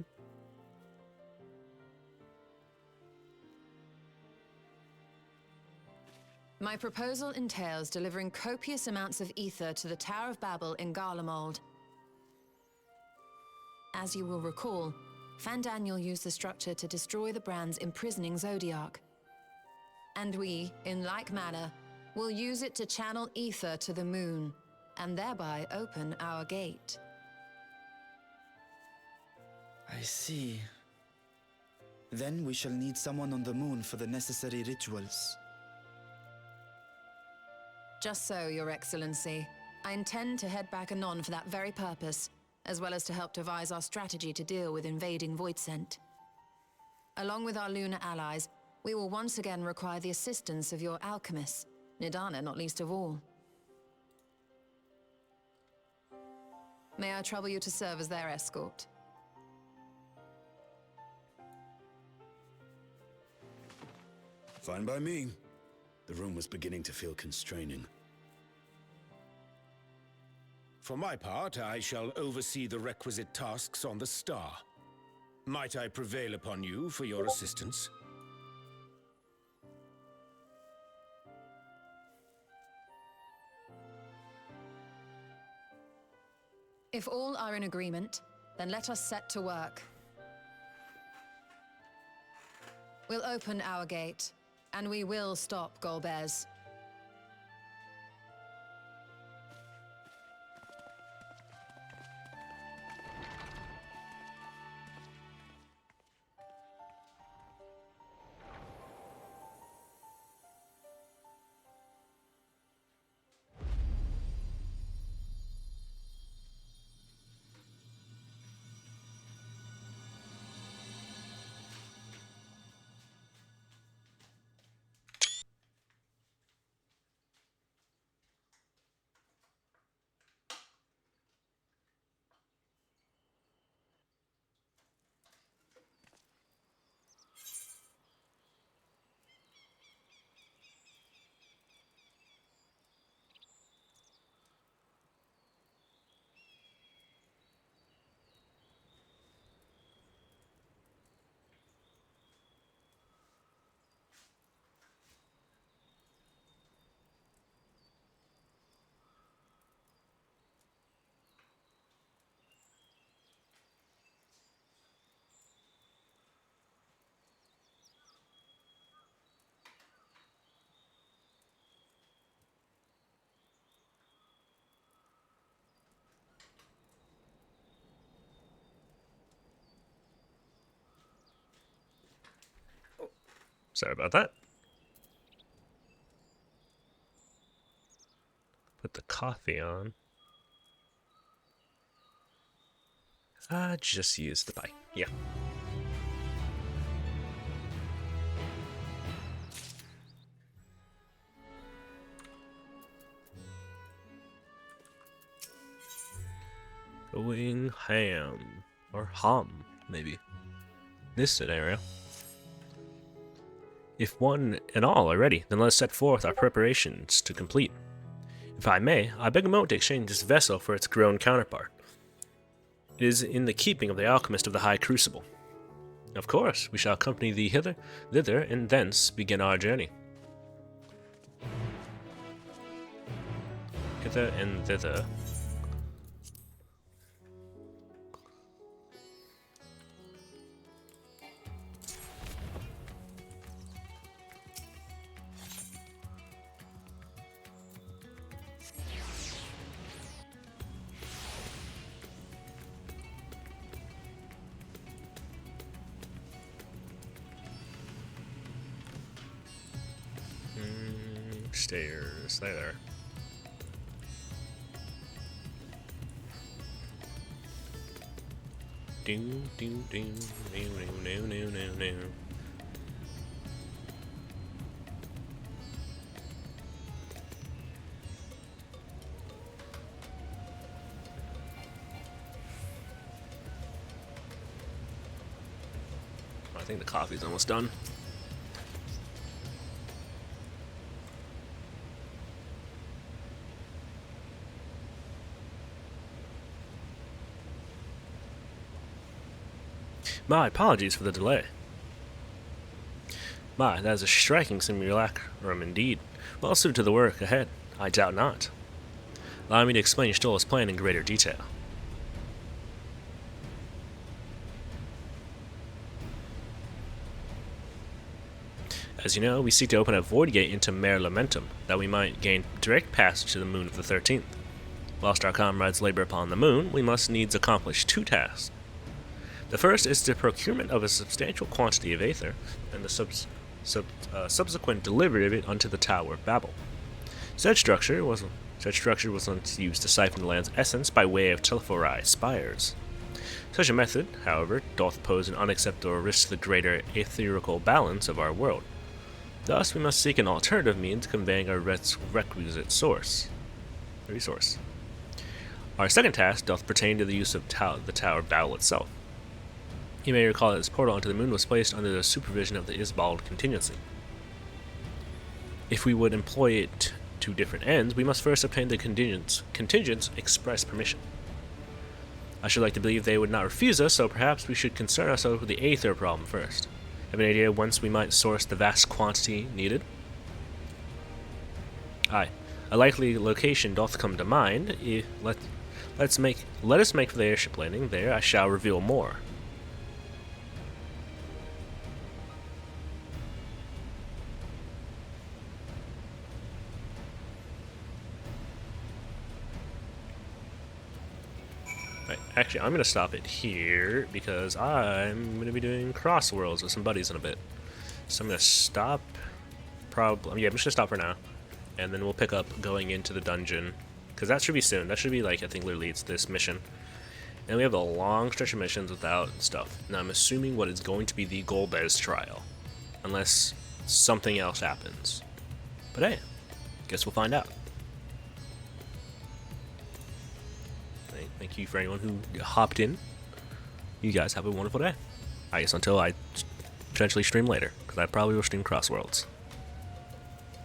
Speaker 9: My proposal entails delivering copious amounts of ether to the Tower of Babel in Garlemald. As you will recall, Fandaniel used the structure to destroy the Brand's imprisoning Zodiac. And we, in like manner, will use it to channel ether to the moon, and thereby open our gate.
Speaker 6: I see. Then we shall need someone on the moon for the necessary rituals.
Speaker 11: Just so, Your Excellency. I intend to head back anon for that very purpose, as well as to help devise our strategy to deal with invading Voidsent. Along with our lunar allies, we will once again require the assistance of your alchemists, Nidana not least of all. May I trouble you to serve as their escort?
Speaker 15: Fine by me. The room was beginning to feel constraining.
Speaker 18: For my part, I shall oversee the requisite tasks on the Star. Might I prevail upon you for your assistance?
Speaker 11: If all are in agreement, then let us set to work. We'll open our gate, and we will stop Golbez.
Speaker 1: Sorry about that. Put the coffee on. Just use the bike. Yeah. Going ham. Or ham, maybe. This scenario. If one and all are ready, then let us set forth our preparations to complete. If I may, I beg a moment to exchange this vessel for its grown counterpart. It is in the keeping of the alchemist of the High Crucible. Of course, we shall accompany thee thither, and thence begin our journey. Hither and thither. Stairs, there. Do do do no. I think the coffee's almost done. My apologies for the delay. My, that is a striking simulacrum indeed. Well suited to the work ahead, I doubt not. Allow me to explain Stolla's plan in greater detail. As you know, we seek to open a void gate into Mare Lamentum, that we might gain direct passage to the moon of the 13th. Whilst our comrades labor upon the moon, we must needs accomplish two tasks. The first is the procurement of a substantial quantity of aether, and the subsequent delivery of it unto the Tower of Babel. Such structure was once used to siphon the land's essence by way of telephorai spires. Such a method, however, doth pose an unacceptable risk to the greater etherical balance of our world. Thus, we must seek an alternative means of conveying our requisite resource. Our second task doth pertain to the use of the Tower of Babel itself. You may recall that this portal onto the moon was placed under the supervision of the Isbald Contingency. If we would employ it to different ends, we must first obtain the contingent's express permission. I should like to believe they would not refuse us, so perhaps we should concern ourselves with the aether problem first. Have an idea whence we might source the vast quantity needed? Aye, a likely location doth come to mind. Let us make for the airship landing. There I shall reveal more. Actually, I'm going to stop it here because I'm going to be doing Crossworlds with some buddies in a bit. So I'm going to stop, I'm just going to stop for now. And then we'll pick up going into the dungeon. Because that should be soon. That should be like, I think literally it's this mission. And we have a long stretch of missions without stuff. Now I'm assuming what is going to be the Golbez trial. Unless something else happens. But hey, guess we'll find out. Thank you for anyone who hopped in. You guys have a wonderful day. I guess until I potentially stream later, because I probably will stream Crossworlds.